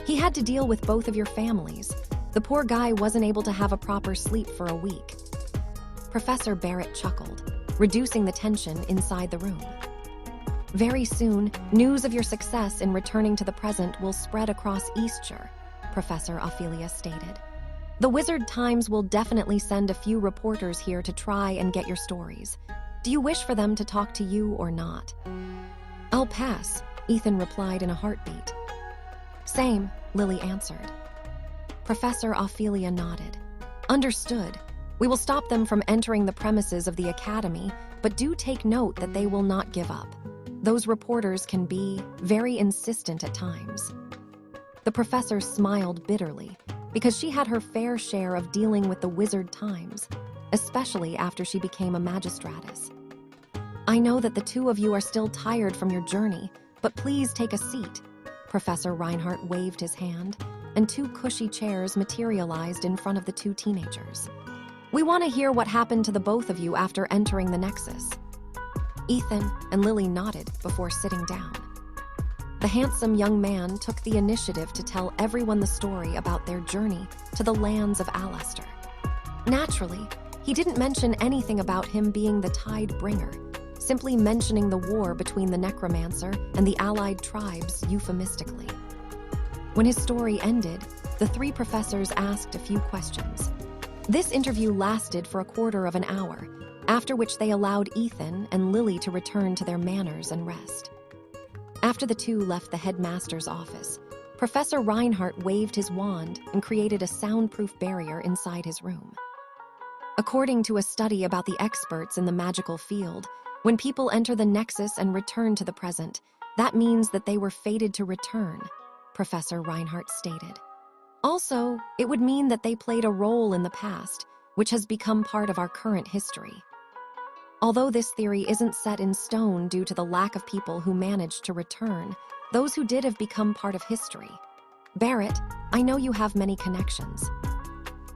He had to deal with both of your families. The poor guy wasn't able to have a proper sleep for a week. Professor Barrett chuckled, reducing the tension inside the room. Very soon, news of your success in returning to the present will spread across Eastshire, Professor Ophelia stated. The Wizard Times will definitely send a few reporters here to try and get your stories. Do you wish for them to talk to you or not? I'll pass, Ethan replied in a heartbeat. Same, Lily answered. Professor Ophelia nodded. Understood. We will stop them from entering the premises of the Academy, but do take note that they will not give up. Those reporters can be very insistent at times. The professor smiled bitterly because she had her fair share of dealing with the Wizard Times, especially after she became a magistratus. I know that the two of you are still tired from your journey, but please take a seat. Professor Reinhardt waved his hand, and two cushy chairs materialized in front of the two teenagers. We want to hear what happened to the both of you after entering the Nexus. Ethan and Lily nodded before sitting down. The handsome young man took the initiative to tell everyone the story about their journey to the lands of Alastair. Naturally, he didn't mention anything about him being the Tide Bringer, simply mentioning the war between the Necromancer and the allied tribes euphemistically. When his story ended, the three professors asked a few questions. This interview lasted for a quarter of an hour, after which they allowed Ethan and Lily to return to their manors and rest. After the two left the headmaster's office, Professor Reinhardt waved his wand and created a soundproof barrier inside his room. According to a study about the experts in the magical field, when people enter the Nexus and return to the present, that means that they were fated to return, Professor Reinhardt stated. Also, it would mean that they played a role in the past, which has become part of our current history. Although this theory isn't set in stone due to the lack of people who managed to return, those who did have become part of history. Barrett, I know you have many connections.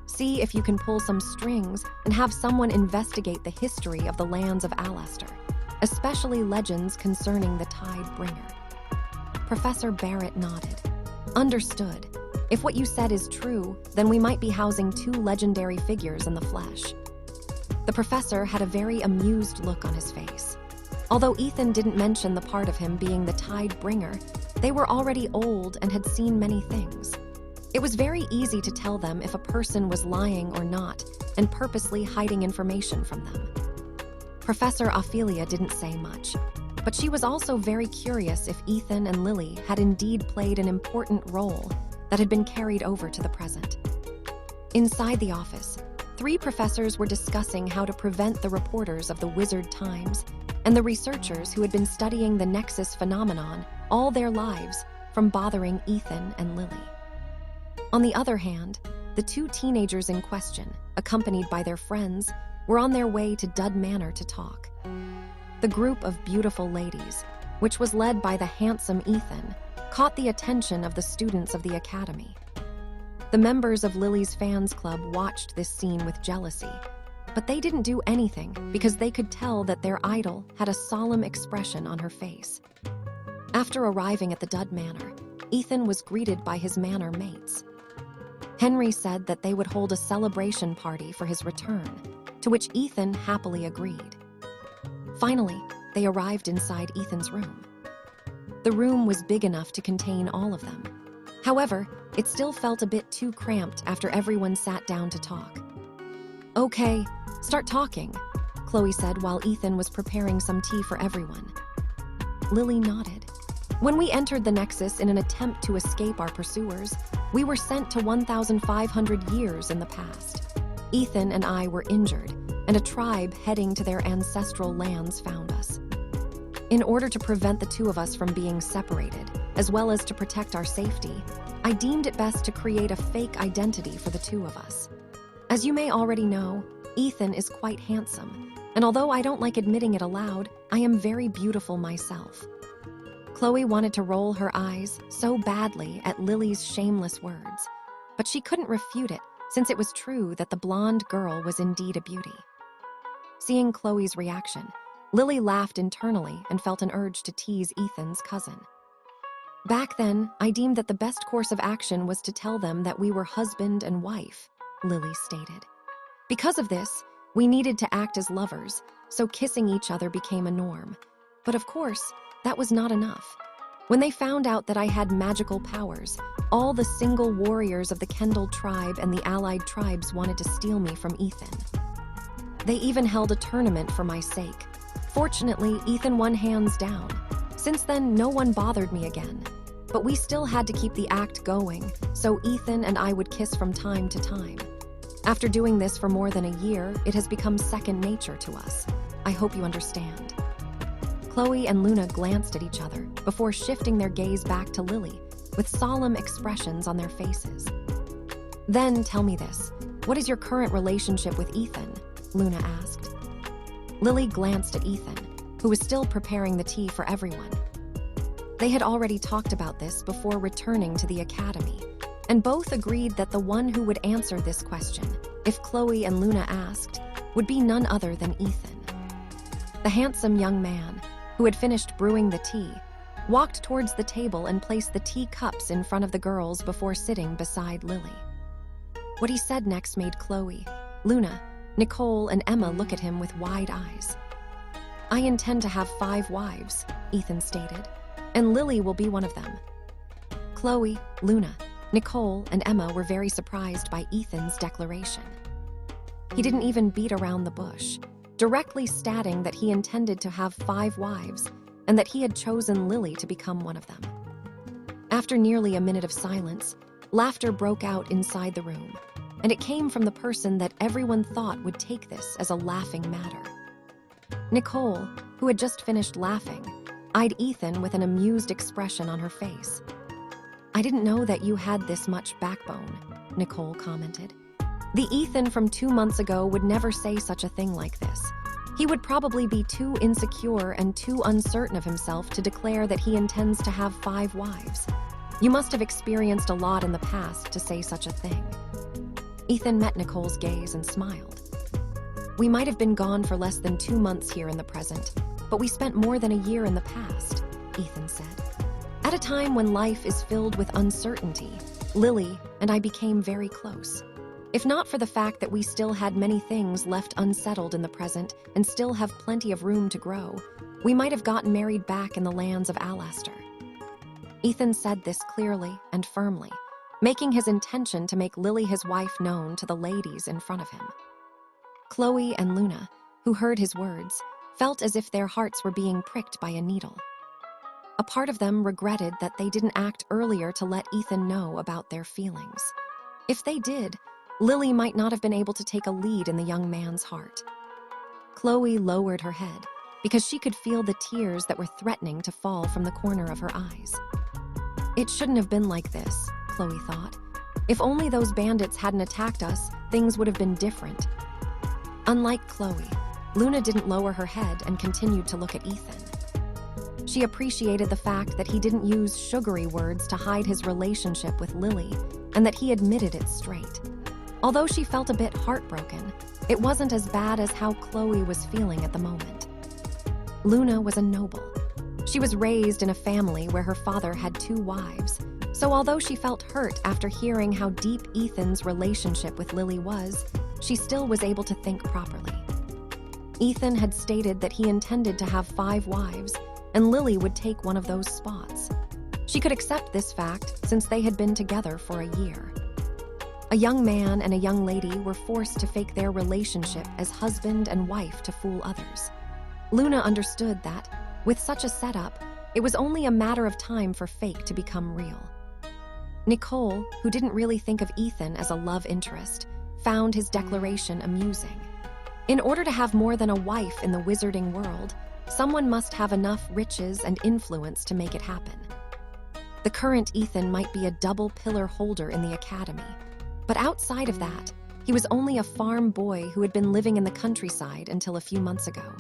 See if you can pull some strings and have someone investigate the history of the lands of Alastair, especially legends concerning the Tide Bringer. Professor Barrett nodded. Understood. If what you said is true, then we might be housing two legendary figures in the flesh. The professor had a very amused look on his face. Although Ethan didn't mention the part of him being the Tide Bringer, they were already old and had seen many things. It was very easy to tell them if a person was lying or not and purposely hiding information from them. Professor Ophelia didn't say much, but she was also very curious if Ethan and Lily had indeed played an important role that had been carried over to the present. Inside the office, three professors were discussing how to prevent the reporters of the Wizard Times and the researchers who had been studying the Nexus phenomenon all their lives from bothering Ethan and Lily. On the other hand, the two teenagers in question, accompanied by their friends, were on their way to Dud Manor to talk. The group of beautiful ladies, which was led by the handsome Ethan, caught the attention of the students of the Academy. The members of Lily's fans club watched this scene with jealousy, but they didn't do anything because they could tell that their idol had a solemn expression on her face. After arriving at the Dud Manor, Ethan was greeted by his manor mates. Henry said that they would hold a celebration party for his return, to which Ethan happily agreed. Finally, they arrived inside Ethan's room. The room was big enough to contain all of them. However, it still felt a bit too cramped after everyone sat down to talk. Okay, start talking, Chloe said while Ethan was preparing some tea for everyone. Lily nodded. When we entered the Nexus in an attempt to escape our pursuers, we were sent to 1,500 years in the past. Ethan and I were injured, and a tribe heading to their ancestral lands found us. In order to prevent the two of us from being separated, as well as to protect our safety, I deemed it best to create a fake identity for the two of us. As you may already know, Ethan is quite handsome, and although I don't like admitting it aloud, I am very beautiful myself. Chloe wanted to roll her eyes so badly at Lily's shameless words, but she couldn't refute it since it was true that the blonde girl was indeed a beauty. Seeing Chloe's reaction, Lily laughed internally and felt an urge to tease Ethan's cousin. Back then, I deemed that the best course of action was to tell them that we were husband and wife, Lily stated. Because of this, we needed to act as lovers, so kissing each other became a norm. But of course, that was not enough. When they found out that I had magical powers, all the single warriors of the Kendall tribe and the allied tribes wanted to steal me from Ethan. They even held a tournament for my sake. Fortunately, Ethan won hands down. Since then, no one bothered me again. But we still had to keep the act going, so Ethan and I would kiss from time to time. After doing this for more than a year, it has become second nature to us. I hope you understand. Chloe and Luna glanced at each other before shifting their gaze back to Lily, with solemn expressions on their faces. Then tell me this, what is your current relationship with Ethan? Luna asked. Lily glanced at Ethan, who was still preparing the tea for everyone. They had already talked about this before returning to the academy, and both agreed that the one who would answer this question, if Chloe and Luna asked, would be none other than Ethan. The handsome young man, who had finished brewing the tea, walked towards the table and placed the tea cups in front of the girls before sitting beside Lily. What he said next made Chloe, Luna, Nicole, and Emma look at him with wide eyes. I intend to have 5 wives, Ethan stated, and Lily will be one of them. Chloe, Luna, Nicole, and Emma were very surprised by Ethan's declaration. He didn't even beat around the bush, directly stating that he intended to have 5 wives and that he had chosen Lily to become one of them. After nearly a minute of silence, laughter broke out inside the room, and it came from the person that everyone thought would take this as a laughing matter. Nicole, who had just finished laughing, eyed Ethan with an amused expression on her face. I didn't know that you had this much backbone, Nicole commented. The Ethan from 2 months ago would never say such a thing like this. He would probably be too insecure and too uncertain of himself to declare that he intends to have 5 wives. You must have experienced a lot in the past to say such a thing. Ethan met Nicole's gaze and smiled. We might have been gone for less than 2 months here in the present, but we spent more than a year in the past, Ethan said. At a time when life is filled with uncertainty, Lily and I became very close. If not for the fact that we still had many things left unsettled in the present and still have plenty of room to grow, we might have gotten married back in the lands of Alastair. Ethan said this clearly and firmly, making his intention to make Lily his wife known to the ladies in front of him. Chloe and Luna, who heard his words, felt as if their hearts were being pricked by a needle. A part of them regretted that they didn't act earlier to let Ethan know about their feelings. If they did, Lily might not have been able to take a lead in the young man's heart. Chloe lowered her head because she could feel the tears that were threatening to fall from the corner of her eyes. It shouldn't have been like this, Chloe thought. If only those bandits hadn't attacked us, things would have been different. Unlike Chloe, Luna didn't lower her head and continued to look at Ethan. She appreciated the fact that he didn't use sugary words to hide his relationship with Lily and that he admitted it straight. Although she felt a bit heartbroken, it wasn't as bad as how Chloe was feeling at the moment. Luna was a noble. She was raised in a family where her father had 2 wives, so although she felt hurt after hearing how deep Ethan's relationship with Lily was, she still was able to think properly. Ethan had stated that he intended to have 5 wives, and Lily would take one of those spots. She could accept this fact since they had been together for a year. A young man and a young lady were forced to fake their relationship as husband and wife to fool others. Luna understood that, with such a setup, it was only a matter of time for fake to become real. Nicole, who didn't really think of Ethan as a love interest, found his declaration amusing. In order to have more than a wife in the wizarding world, someone must have enough riches and influence to make it happen. The current Ethan might be a double pillar holder in the academy, but outside of that, he was only a farm boy who had been living in the countryside until a few months ago.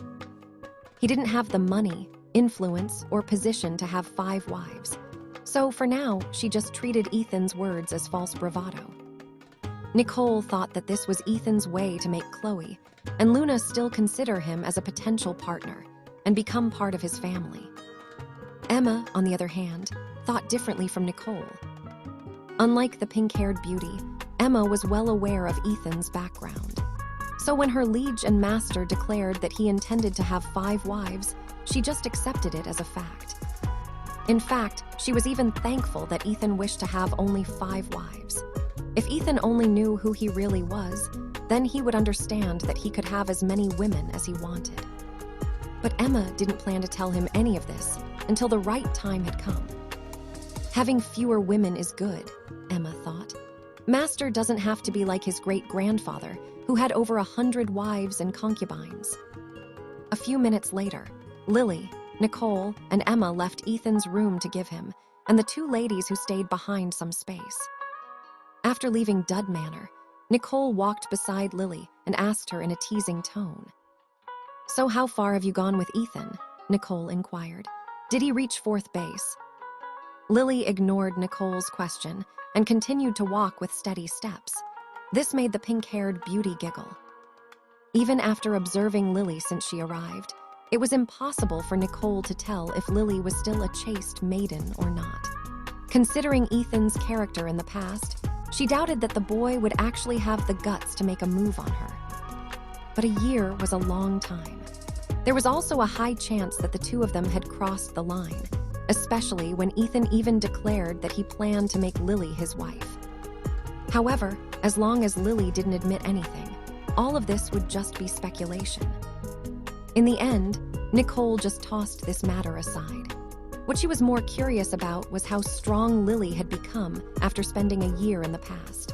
He didn't have the money, influence, or position to have 5 wives, so for now, she just treated Ethan's words as false bravado. Nicole thought that this was Ethan's way to make Chloe and Luna still consider him as a potential partner and become part of his family. Emma, on the other hand, thought differently from Nicole. Unlike the pink-haired beauty, Emma was well aware of Ethan's background. So when her liege and master declared that he intended to have 5 wives, she just accepted it as a fact. In fact, she was even thankful that Ethan wished to have only 5 wives. If Ethan only knew who he really was, then he would understand that he could have as many women as he wanted. But Emma didn't plan to tell him any of this until the right time had come. Having fewer women is good, Emma thought. Master doesn't have to be like his great-grandfather, who had over 100 wives and concubines. A few minutes later, Lily, Nicole, and Emma left Ethan's room to give him, and the 2 ladies who stayed behind some space. After leaving Dud Manor, Nicole walked beside Lily and asked her in a teasing tone. "So how far have you gone with Ethan?" Nicole inquired. "Did he reach 4th base?" Lily ignored Nicole's question and continued to walk with steady steps. This made the pink-haired beauty giggle. Even after observing Lily since she arrived, it was impossible for Nicole to tell if Lily was still a chaste maiden or not. Considering Ethan's character in the past, she doubted that the boy would actually have the guts to make a move on her. But a year was a long time. There was also a high chance that the 2 of them had crossed the line, especially when Ethan even declared that he planned to make Lily his wife. However, as long as Lily didn't admit anything, all of this would just be speculation. In the end, Nicole just tossed this matter aside. What she was more curious about was how strong Lily had become after spending a year in the past.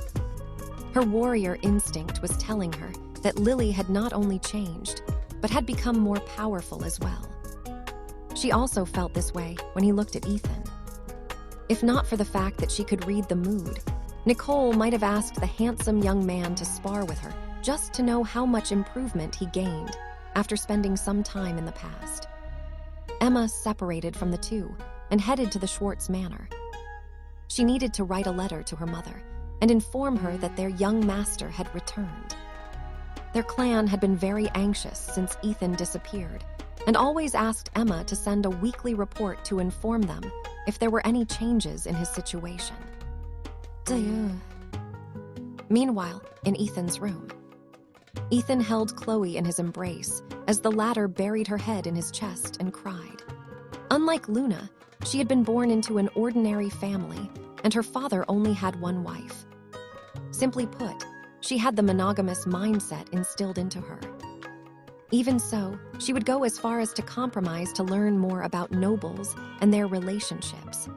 Her warrior instinct was telling her that Lily had not only changed, but had become more powerful as well. She also felt this way when he looked at Ethan. If not for the fact that she could read the mood, Nicole might have asked the handsome young man to spar with her just to know how much improvement he gained after spending some time in the past. Emma separated from the 2 and headed to the Schwartz Manor. She needed to write a letter to her mother and inform her that their young master had returned. Their clan had been very anxious since Ethan disappeared and always asked Emma to send a weekly report to inform them if there were any changes in his situation. Meanwhile, in Ethan's room, Ethan held Chloe in his embrace as the latter buried her head in his chest and cried. Unlike Luna, she had been born into an ordinary family, and her father only had 1 wife. Simply put, she had the monogamous mindset instilled into her. Even so, she would go as far as to compromise to learn more about nobles and their relationships.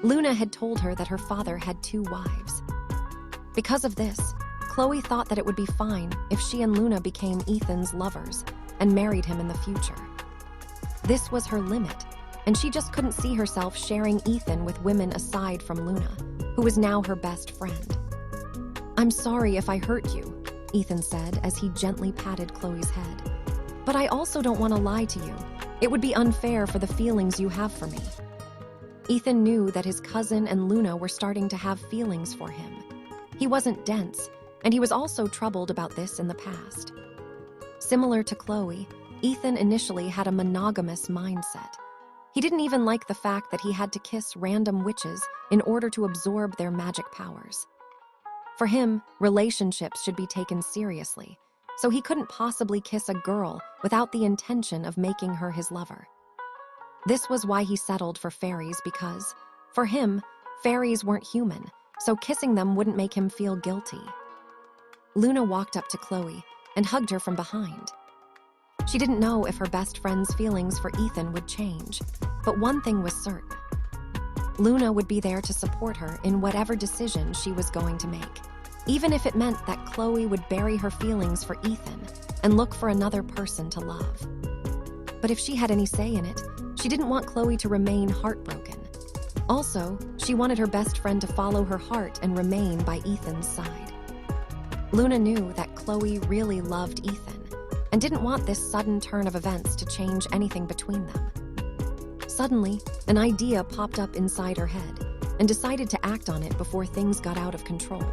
Luna had told her that her father had 2 wives. Because of this, Chloe thought that it would be fine if she and Luna became Ethan's lovers and married him in the future. This was her limit, and she just couldn't see herself sharing Ethan with women aside from Luna, who was now her best friend. "I'm sorry if I hurt you," Ethan said as he gently patted Chloe's head. "But I also don't want to lie to you. It would be unfair for the feelings you have for me." Ethan knew that his cousin and Luna were starting to have feelings for him. He wasn't dense, and he was also troubled about this in the past. Similar to Chloe, Ethan initially had a monogamous mindset. He didn't even like the fact that he had to kiss random witches in order to absorb their magic powers. For him, relationships should be taken seriously, so he couldn't possibly kiss a girl without the intention of making her his lover. This was why he settled for fairies because, for him, fairies weren't human, so kissing them wouldn't make him feel guilty. Luna walked up to Chloe and hugged her from behind. She didn't know if her best friend's feelings for Ethan would change, but one thing was certain. Luna would be there to support her in whatever decision she was going to make, even if it meant that Chloe would bury her feelings for Ethan and look for another person to love. But if she had any say in it, she didn't want Chloe to remain heartbroken. Also, she wanted her best friend to follow her heart and remain by Ethan's side. Luna knew that Chloe really loved Ethan and didn't want this sudden turn of events to change anything between them. Suddenly, an idea popped up inside her head and decided to act on it before things got out of control.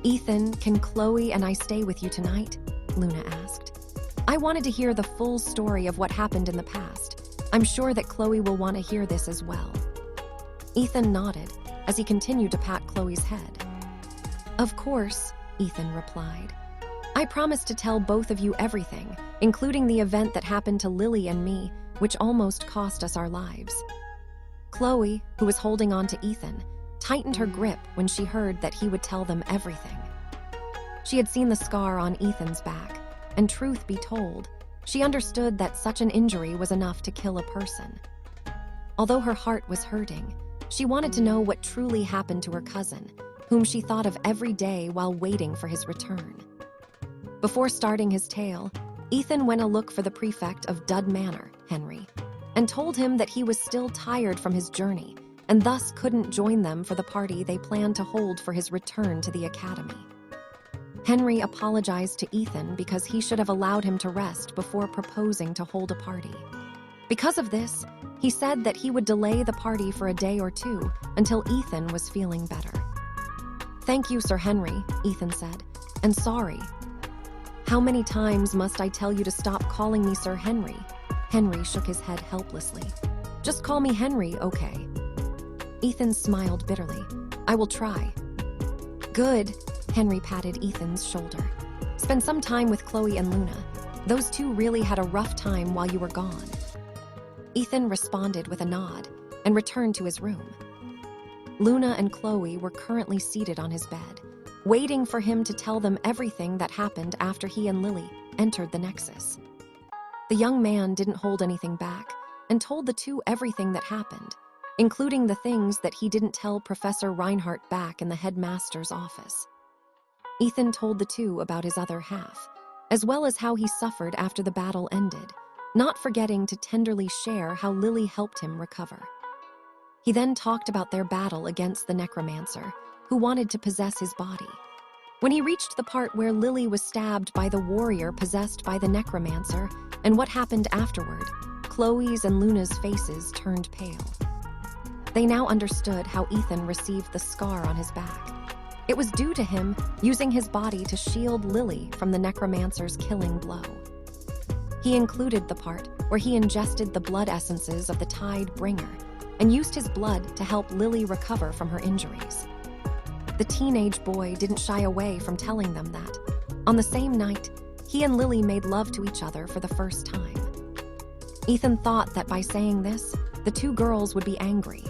"Ethan, can Chloe and I stay with you tonight?" Luna asked. "I wanted to hear the full story of what happened in the past. I'm sure that Chloe will want to hear this as well." Ethan nodded as he continued to pat Chloe's head. "Of course," Ethan replied. "I promise to tell both of you everything, including the event that happened to Lily and me, which almost cost us our lives." Chloe, who was holding on to Ethan, tightened her grip when she heard that he would tell them everything. She had seen the scar on Ethan's back, and truth be told, she understood that such an injury was enough to kill a person. Although her heart was hurting, she wanted to know what truly happened to her cousin, whom she thought of every day while waiting for his return. Before starting his tale, Ethan went a look for the prefect of Dud Manor, Henry, and told him that he was still tired from his journey and thus couldn't join them for the party they planned to hold for his return to the academy. Henry apologized to Ethan because he should have allowed him to rest before proposing to hold a party. Because of this, he said that he would delay the party for a day or two until Ethan was feeling better. "Thank you, Sir Henry," Ethan said, "and sorry." "How many times must I tell you to stop calling me Sir Henry?" Henry shook his head helplessly. "Just call me Henry, okay?" Ethan smiled bitterly. "I will try." "Good," Henry patted Ethan's shoulder. "Spend some time with Chloe and Luna. Those two really had a rough time while you were gone." Ethan responded with a nod and returned to his room. Luna and Chloe were currently seated on his bed, waiting for him to tell them everything that happened after he and Lily entered the Nexus. The young man didn't hold anything back and told the two everything that happened, including the things that he didn't tell Professor Reinhardt back in the headmaster's office. Ethan told the two about his other half, as well as how he suffered after the battle ended, not forgetting to tenderly share how Lily helped him recover. He then talked about their battle against the necromancer, who wanted to possess his body. When he reached the part where Lily was stabbed by the warrior possessed by the necromancer and what happened afterward, Chloe's and Luna's faces turned pale. They now understood how Ethan received the scar on his back. It was due to him using his body to shield Lily from the necromancer's killing blow. He included the part where he ingested the blood essences of the Tide Bringer and used his blood to help Lily recover from her injuries. The teenage boy didn't shy away from telling them that, on the same night, he and Lily made love to each other for the first time. Ethan thought that by saying this, the two girls would be angry.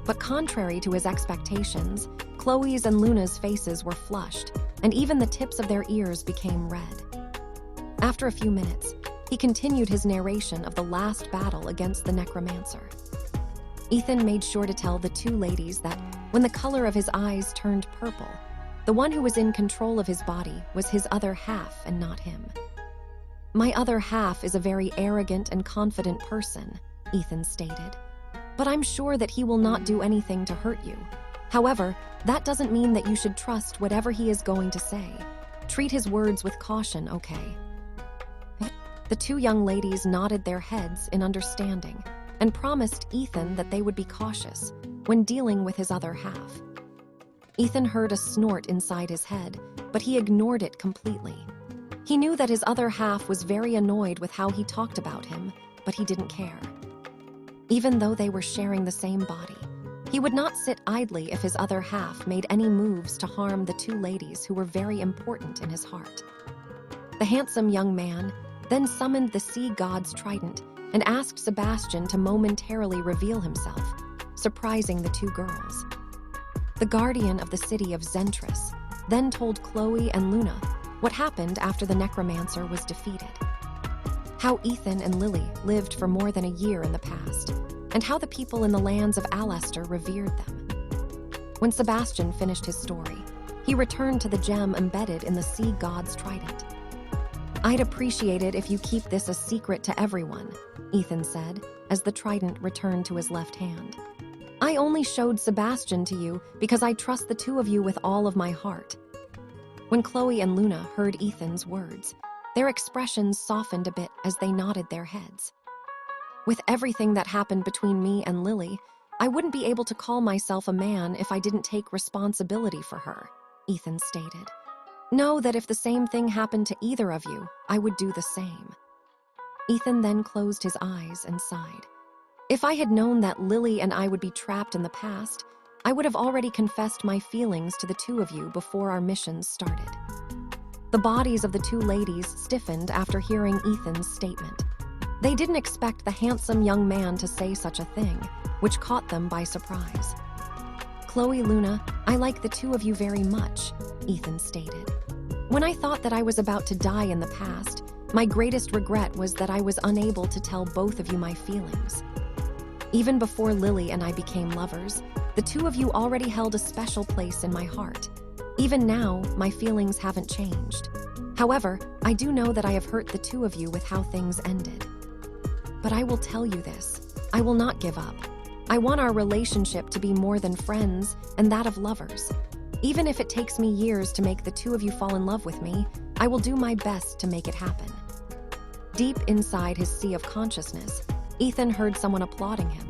But contrary to his expectations, Chloe's and Luna's faces were flushed, and even the tips of their ears became red. After a few minutes, he continued his narration of the last battle against the necromancer. Ethan made sure to tell the two ladies that when the color of his eyes turned purple, the one who was in control of his body was his other half and not him. "My other half is a very arrogant and confident person," Ethan stated, "but I'm sure that he will not do anything to hurt you. However, that doesn't mean that you should trust whatever he is going to say. Treat his words with caution, okay?" The two young ladies nodded their heads in understanding and promised Ethan that they would be cautious when dealing with his other half. Ethan heard a snort inside his head, but he ignored it completely. He knew that his other half was very annoyed with how he talked about him, but he didn't care. Even though they were sharing the same body, he would not sit idly if his other half made any moves to harm the two ladies who were very important in his heart. The handsome young man then summoned the sea god's trident and asked Sebastian to momentarily reveal himself, surprising the two girls. The guardian of the city of Zentris then told Chloe and Luna what happened after the necromancer was defeated, how Ethan and Lily lived for more than a year in the past, and how the people in the lands of Alester revered them. When Sebastian finished his story, he returned to the gem embedded in the sea god's trident. "I'd appreciate it if you keep this a secret to everyone," Ethan said, as the trident returned to his left hand. "I only showed Sebastian to you because I trust the two of you with all of my heart." When Chloe and Luna heard Ethan's words, their expressions softened a bit as they nodded their heads. "With everything that happened between me and Lily, I wouldn't be able to call myself a man if I didn't take responsibility for her," Ethan stated. "Know that if the same thing happened to either of you, I would do the same." Ethan then closed his eyes and sighed. If I had known that Lily and I would be trapped in the past, I would have already confessed my feelings to the two of you before our missions started. The bodies of the two ladies stiffened after hearing Ethan's statement. They didn't expect the handsome young man to say such a thing, which caught them by surprise. "Chloe, Luna, I like the two of you very much," Ethan stated. "When I thought that I was about to die in the past, my greatest regret was that I was unable to tell both of you my feelings. Even before Lily and I became lovers, the two of you already held a special place in my heart. Even now, my feelings haven't changed. However, I do know that I have hurt the two of you with how things ended. But I will tell you this, I will not give up. I want our relationship to be more than friends and that of lovers. Even if it takes me years to make the two of you fall in love with me, I will do my best to make it happen." Deep inside his sea of consciousness, Ethan heard someone applauding him.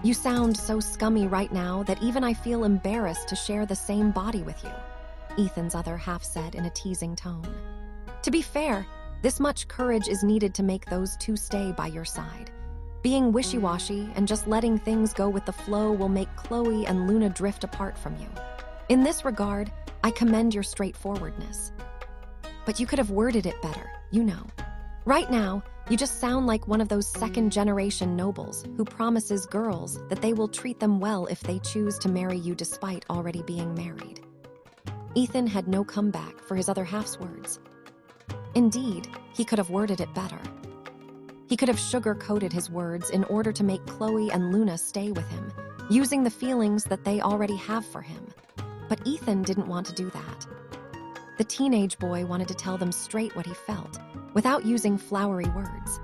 "You sound so scummy right now that even I feel embarrassed to share the same body with you," Ethan's other half said in a teasing tone. "To be fair, this much courage is needed to make those two stay by your side. Being wishy-washy and just letting things go with the flow will make Chloe and Luna drift apart from you. In this regard, I commend your straightforwardness. But you could have worded it better, you know. Right now, you just sound like one of those second-generation nobles who promises girls that they will treat them well if they choose to marry you despite already being married." Ethan had no comeback for his other half's words. Indeed, he could have worded it better. He could have sugar-coated his words in order to make Chloe and Luna stay with him, using the feelings that they already have for him. But Ethan didn't want to do that. The teenage boy wanted to tell them straight what he felt, without using flowery words.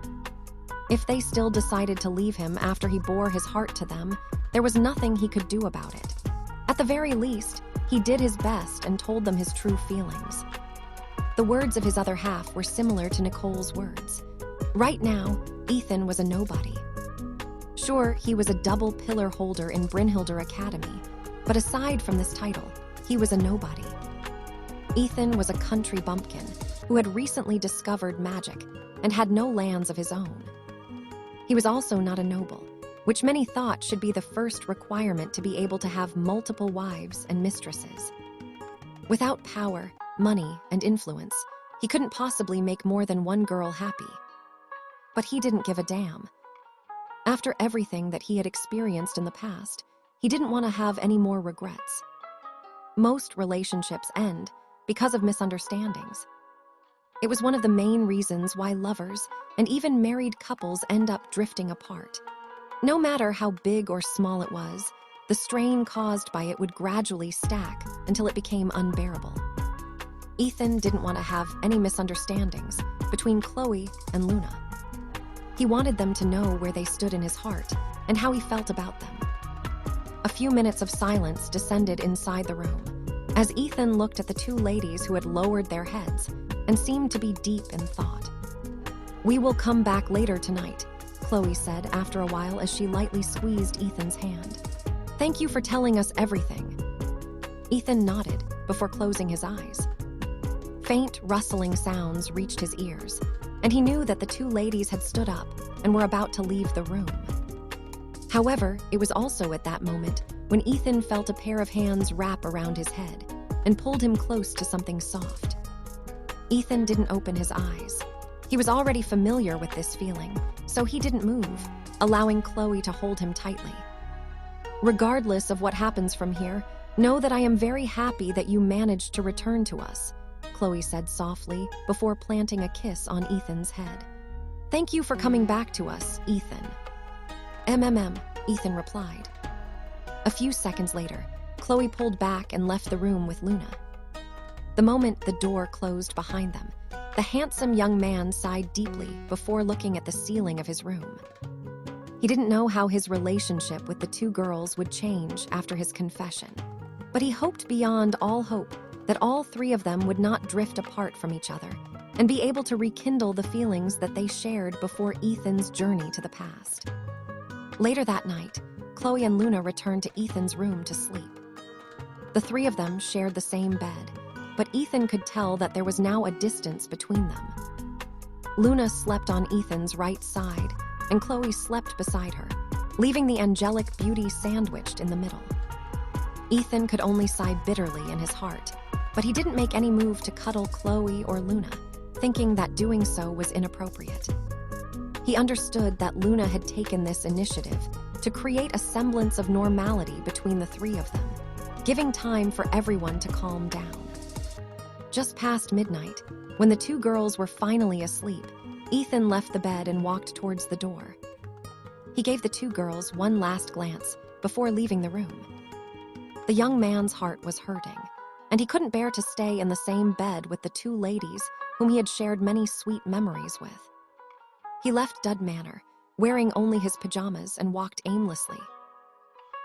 If they still decided to leave him after he bore his heart to them, there was nothing he could do about it. At the very least, he did his best and told them his true feelings. The words of his other half were similar to Nicole's words. Right now, Ethan was a nobody. Sure, he was a double pillar holder in Brynhildr Academy, but aside from this title, he was a nobody. Ethan was a country bumpkin who had recently discovered magic and had no lands of his own. He was also not a noble, which many thought should be the first requirement to be able to have multiple wives and mistresses. Without power, money, and influence, he couldn't possibly make more than one girl happy. But he didn't give a damn. After everything that he had experienced in the past, he didn't want to have any more regrets. Most relationships end because of misunderstandings. It was one of the main reasons why lovers and even married couples end up drifting apart. No matter how big or small it was, the strain caused by it would gradually stack until it became unbearable. Ethan didn't want to have any misunderstandings between Chloe and Luna. He wanted them to know where they stood in his heart and how he felt about them. A few minutes of silence descended inside the room as Ethan looked at the two ladies who had lowered their heads and seemed to be deep in thought. "We will come back later tonight," Chloe said after a while as she lightly squeezed Ethan's hand. "Thank you for telling us everything." Ethan nodded before closing his eyes. Faint rustling sounds reached his ears, and he knew that the two ladies had stood up and were about to leave the room. However, it was also at that moment when Ethan felt a pair of hands wrap around his head and pulled him close to something soft. Ethan didn't open his eyes. He was already familiar with this feeling, so he didn't move, allowing Chloe to hold him tightly. "Regardless of what happens from here, know that I am very happy that you managed to return to us," Chloe said softly before planting a kiss on Ethan's head. "Thank you for coming back to us, Ethan." Ethan replied. A few seconds later, Chloe pulled back and left the room with Luna. The moment the door closed behind them, the handsome young man sighed deeply before looking at the ceiling of his room. He didn't know how his relationship with the two girls would change after his confession, but he hoped beyond all hope that all three of them would not drift apart from each other and be able to rekindle the feelings that they shared before Ethan's journey to the past. Later that night, Chloe and Luna returned to Ethan's room to sleep. The three of them shared the same bed, but Ethan could tell that there was now a distance between them. Luna slept on Ethan's right side, and Chloe slept beside her, leaving the angelic beauty sandwiched in the middle. Ethan could only sigh bitterly in his heart, but he didn't make any move to cuddle Chloe or Luna, thinking that doing so was inappropriate. He understood that Luna had taken this initiative to create a semblance of normality between the three of them, giving time for everyone to calm down. Just past midnight, when the two girls were finally asleep, Ethan left the bed and walked towards the door. He gave the two girls one last glance before leaving the room. The young man's heart was hurting, and he couldn't bear to stay in the same bed with the two ladies whom he had shared many sweet memories with. He left Dud Manor, wearing only his pajamas, and walked aimlessly.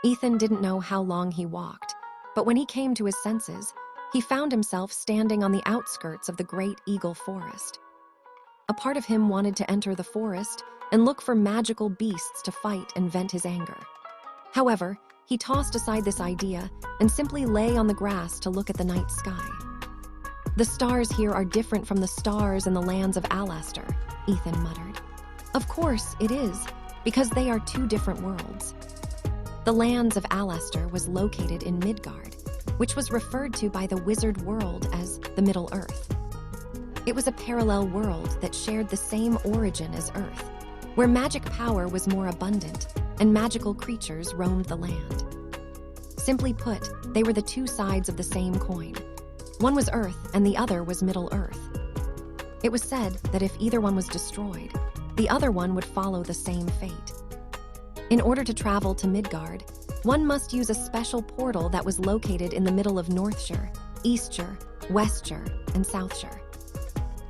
Ethan didn't know how long he walked, but when he came to his senses, he found himself standing on the outskirts of the Great Eagle Forest. A part of him wanted to enter the forest and look for magical beasts to fight and vent his anger. However, he tossed aside this idea and simply lay on the grass to look at the night sky. "The stars here are different from the stars in the lands of Alaster," Ethan muttered. "Of course it is, because they are two different worlds." The lands of Alaster was located in Midgard, which was referred to by the wizard world as the Middle Earth. It was a parallel world that shared the same origin as Earth, where magic power was more abundant and magical creatures roamed the land. Simply put, they were the two sides of the same coin. One was Earth and the other was Middle Earth. It was said that if either one was destroyed, the other one would follow the same fate. In order to travel to Midgard, one must use a special portal that was located in the middle of Northshire, Eastshire, Westshire, and Southshire.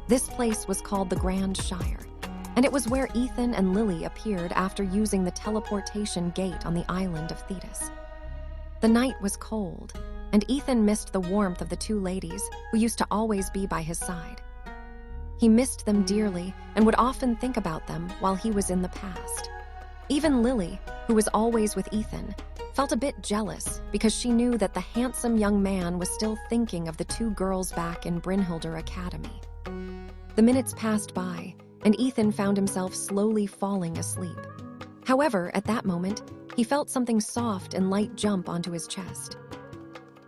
This place was called the Grand Shire, and it was where Ethan and Lily appeared after using the teleportation gate on the island of Thetis. The night was cold, and Ethan missed the warmth of the two ladies who used to always be by his side. He missed them dearly and would often think about them while he was in the past. Even Lily, who was always with Ethan, felt a bit jealous because she knew that the handsome young man was still thinking of the two girls back in Brynhildr Academy. The minutes passed by, and Ethan found himself slowly falling asleep. However, at that moment, he felt something soft and light jump onto his chest.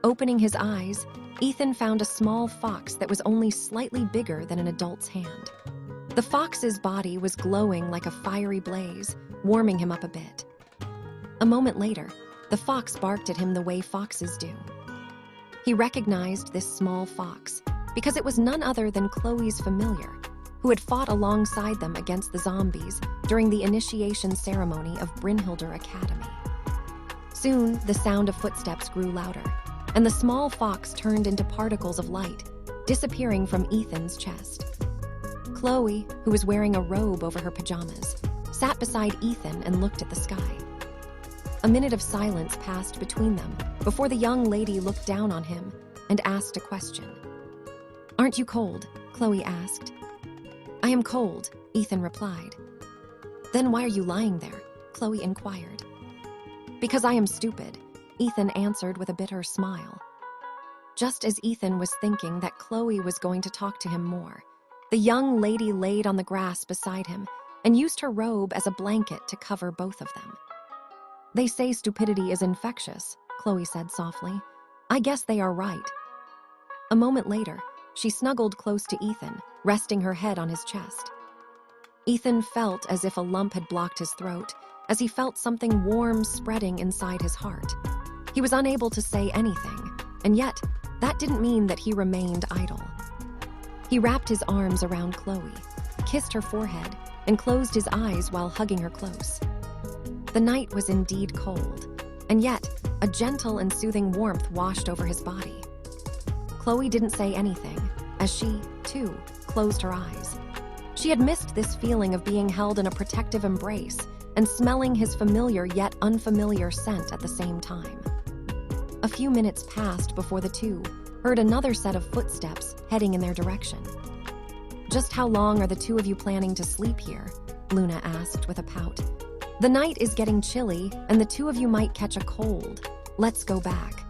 Opening his eyes, Ethan found a small fox that was only slightly bigger than an adult's hand. The fox's body was glowing like a fiery blaze, warming him up a bit. A moment later, the fox barked at him the way foxes do. He recognized this small fox because it was none other than Chloe's familiar, who had fought alongside them against the zombies during the initiation ceremony of Brynhildr Academy. Soon, the sound of footsteps grew louder, and the small fox turned into particles of light, disappearing from Ethan's chest. Chloe, who was wearing a robe over her pajamas, sat beside Ethan and looked at the sky. A minute of silence passed between them before the young lady looked down on him and asked a question. "Aren't you cold?" Chloe asked. "I am cold," Ethan replied. "Then why are you lying there?" Chloe inquired. "Because I am stupid," Ethan answered with a bitter smile. Just as Ethan was thinking that Chloe was going to talk to him more, the young lady laid on the grass beside him and used her robe as a blanket to cover both of them. "They say stupidity is infectious," Chloe said softly. "I guess they are right." A moment later, she snuggled close to Ethan, resting her head on his chest. Ethan felt as if a lump had blocked his throat, as he felt something warm spreading inside his heart. He was unable to say anything, and yet, that didn't mean that he remained idle. He wrapped his arms around Chloe, kissed her forehead, and closed his eyes while hugging her close. The night was indeed cold, and yet, a gentle and soothing warmth washed over his body. Chloe didn't say anything, as she, too, closed her eyes. She had missed this feeling of being held in a protective embrace and smelling his familiar yet unfamiliar scent at the same time. A few minutes passed before the two heard another set of footsteps heading in their direction. "Just how long are the two of you planning to sleep here?" Luna asked with a pout. "The night is getting chilly, and the two of you might catch a cold. Let's go back."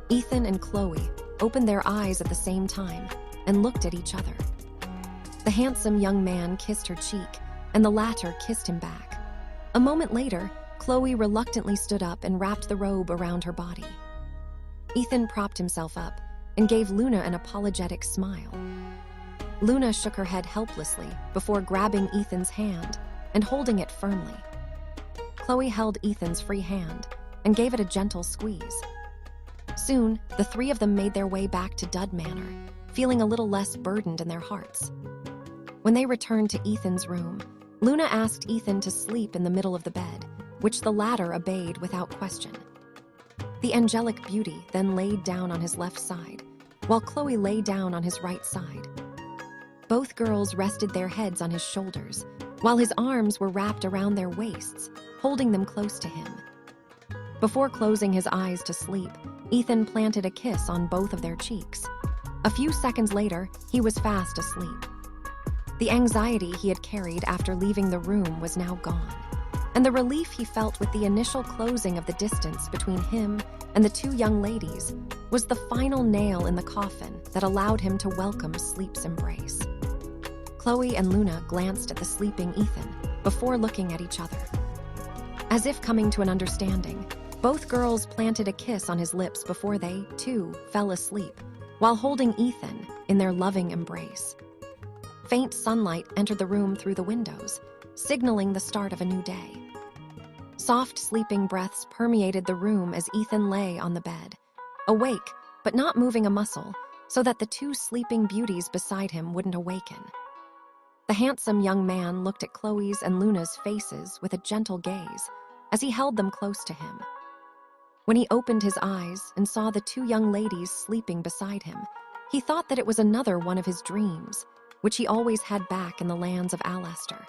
Ethan and Chloe opened their eyes at the same time and looked at each other. The handsome young man kissed her cheek, and the latter kissed him back. A moment later, Chloe reluctantly stood up and wrapped the robe around her body. Ethan propped himself up and gave Luna an apologetic smile. Luna shook her head helplessly before grabbing Ethan's hand and holding it firmly. Chloe held Ethan's free hand and gave it a gentle squeeze. Soon, the three of them made their way back to Dud Manor, feeling a little less burdened in their hearts. When they returned to Ethan's room, Luna asked Ethan to sleep in the middle of the bed, which the latter obeyed without question. The angelic beauty then laid down on his left side, while Chloe lay down on his right side. Both girls rested their heads on his shoulders, while his arms were wrapped around their waists, holding them close to him. Before closing his eyes to sleep, Ethan planted a kiss on both of their cheeks. A few seconds later, he was fast asleep. The anxiety he had carried after leaving the room was now gone, and the relief he felt with the initial closing of the distance between him and the two young ladies was the final nail in the coffin that allowed him to welcome sleep's embrace. Chloe and Luna glanced at the sleeping Ethan before looking at each other. As if coming to an understanding, both girls planted a kiss on his lips before they, too, fell asleep, while holding Ethan in their loving embrace. Faint sunlight entered the room through the windows, signaling the start of a new day. Soft sleeping breaths permeated the room as Ethan lay on the bed, awake but not moving a muscle, so that the two sleeping beauties beside him wouldn't awaken. The handsome young man looked at Chloe's and Luna's faces with a gentle gaze as he held them close to him. When he opened his eyes and saw the two young ladies sleeping beside him, he thought that it was another one of his dreams, which he always had back in the lands of Alastair.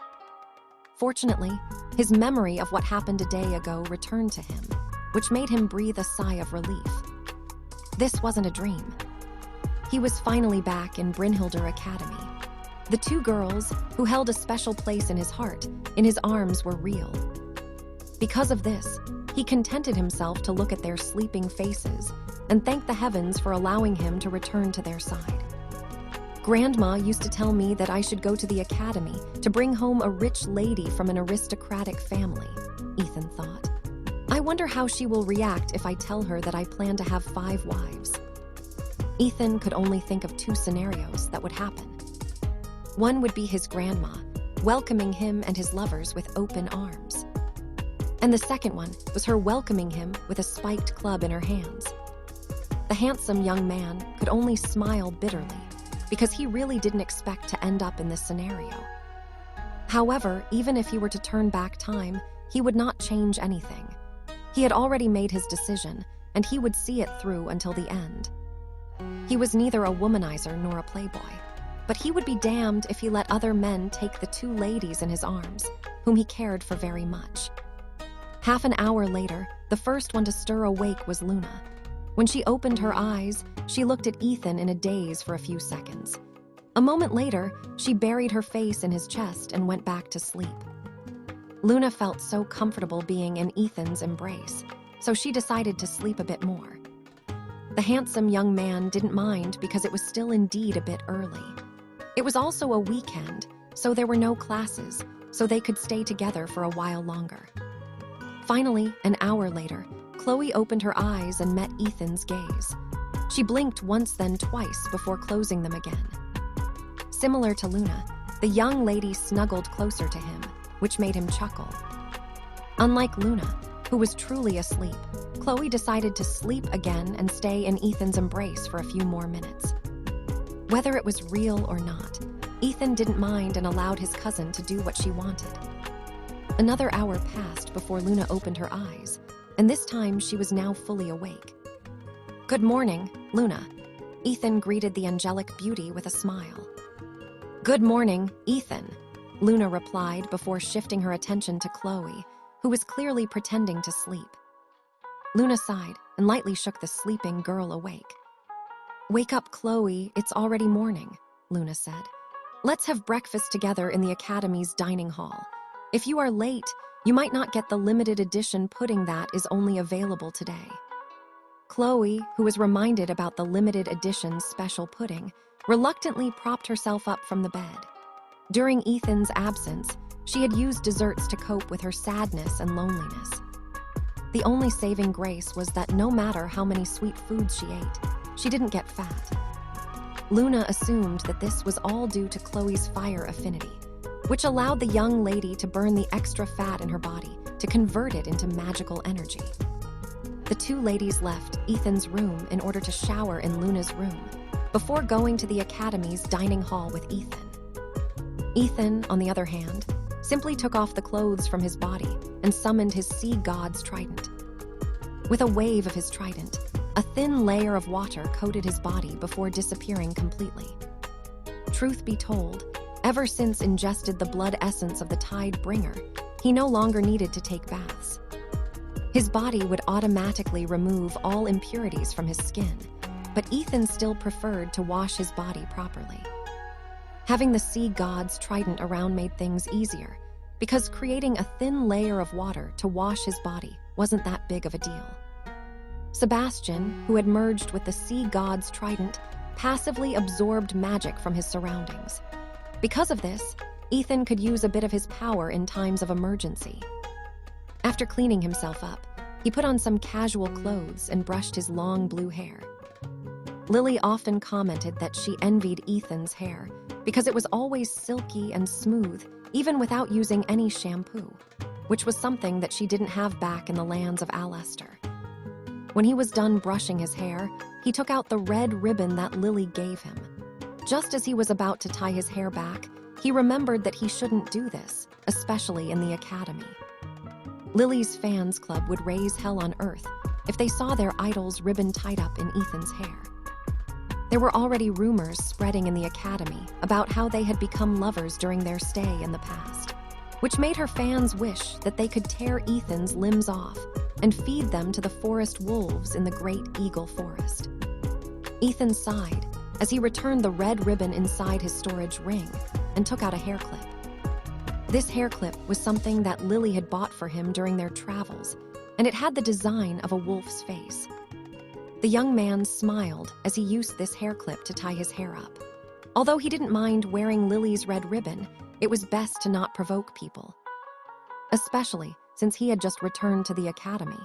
Fortunately, his memory of what happened a day ago returned to him, which made him breathe a sigh of relief. This wasn't a dream. He was finally back in Brynhildr Academy. The two girls, who held a special place in his heart, in his arms, were real. Because of this, he contented himself to look at their sleeping faces and thank the heavens for allowing him to return to their side. Grandma used to tell me that I should go to the academy to bring home a rich lady from an aristocratic family, Ethan thought. I wonder how she will react if I tell her that I plan to have 5 wives. Ethan could only think of 2 scenarios that would happen. One would be his grandma, welcoming him and his lovers with open arms. And the second one was her welcoming him with a spiked club in her hands. The handsome young man could only smile bitterly, because he really didn't expect to end up in this scenario. However, even if he were to turn back time, he would not change anything. He had already made his decision, and he would see it through until the end. He was neither a womanizer nor a playboy, but he would be damned if he let other men take the 2 ladies in his arms, whom he cared for very much. Half an hour later, the first one to stir awake was Luna. When she opened her eyes, she looked at Ethan in a daze for a few seconds. A moment later, she buried her face in his chest and went back to sleep. Luna felt so comfortable being in Ethan's embrace, so she decided to sleep a bit more. The handsome young man didn't mind because it was still indeed a bit early. It was also a weekend, so there were no classes, so they could stay together for a while longer. Finally, an hour later, Chloe opened her eyes and met Ethan's gaze. She blinked once then twice before closing them again. Similar to Luna, the young lady snuggled closer to him, which made him chuckle. Unlike Luna, who was truly asleep, Chloe decided to sleep again and stay in Ethan's embrace for a few more minutes. Whether it was real or not, Ethan didn't mind and allowed his cousin to do what she wanted. Another hour passed before Luna opened her eyes, and this time she was now fully awake. "Good morning, Luna," Ethan greeted the angelic beauty with a smile. "Good morning, Ethan," Luna replied before shifting her attention to Chloe, who was clearly pretending to sleep. Luna sighed and lightly shook the sleeping girl awake. "Wake up, Chloe, it's already morning," Luna said. "Let's have breakfast together in the Academy's dining hall. If you are late, you might not get the limited edition pudding that is only available today." Chloe, who was reminded about the limited edition special pudding, reluctantly propped herself up from the bed. During Ethan's absence, she had used desserts to cope with her sadness and loneliness. The only saving grace was that no matter how many sweet foods she ate, she didn't get fat. Luna assumed that this was all due to Chloe's fire affinity, which allowed the young lady to burn the extra fat in her body to convert it into magical energy. The two ladies left Ethan's room in order to shower in Luna's room before going to the academy's dining hall with Ethan. Ethan, on the other hand, simply took off the clothes from his body and summoned his sea god's trident. With a wave of his trident, a thin layer of water coated his body before disappearing completely. Truth be told, ever since ingested the blood essence of the Tide Bringer, he no longer needed to take baths. His body would automatically remove all impurities from his skin, but Ethan still preferred to wash his body properly. Having the sea god's trident around made things easier, because creating a thin layer of water to wash his body wasn't that big of a deal. Sebastian, who had merged with the sea god's trident, passively absorbed magic from his surroundings. Because of this, Ethan could use a bit of his power in times of emergency. After cleaning himself up, he put on some casual clothes and brushed his long blue hair. Lily often commented that she envied Ethan's hair because it was always silky and smooth, even without using any shampoo, which was something that she didn't have back in the lands of Alester. When he was done brushing his hair, he took out the red ribbon that Lily gave him. Just as he was about to tie his hair back, he remembered that he shouldn't do this, especially in the academy. Lily's fans club would raise hell on earth if they saw their idol's ribbon tied up in Ethan's hair. There were already rumors spreading in the academy about how they had become lovers during their stay in the past, which made her fans wish that they could tear Ethan's limbs off and feed them to the forest wolves in the Great Eagle Forest. Ethan sighed as he returned the red ribbon inside his storage ring and took out a hair clip. This hair clip was something that Lily had bought for him during their travels, and it had the design of a wolf's face. The young man smiled as he used this hair clip to tie his hair up. Although he didn't mind wearing Lily's red ribbon, it was best to not provoke people, especially since he had just returned to the academy.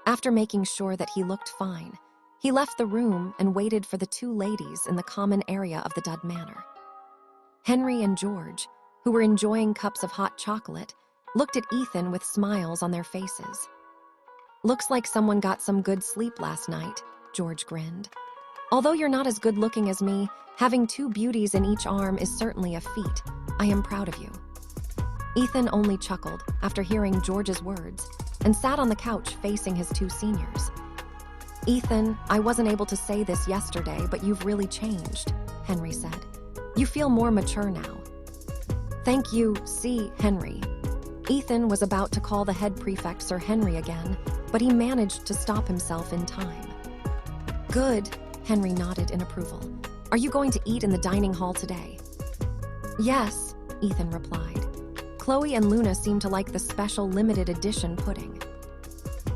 After making sure that he looked fine, he left the room and waited for the two ladies in the common area of the Dud Manor. Henry and George, who were enjoying cups of hot chocolate, looked at Ethan with smiles on their faces. "Looks like someone got some good sleep last night," George grinned. "Although you're not as good looking as me, having two beauties in each arm is certainly a feat. I am proud of you." Ethan only chuckled after hearing George's words and sat on the couch facing his two seniors. "Ethan, I wasn't able to say this yesterday, but you've really changed," Henry said. "You feel more mature now." "Thank you, see, Henry." Ethan was about to call the head prefect Sir Henry again, but he managed to stop himself in time. "Good," Henry nodded in approval. "Are you going to eat in the dining hall today?" "Yes," Ethan replied. Chloe and Luna seemed to like the special limited edition pudding.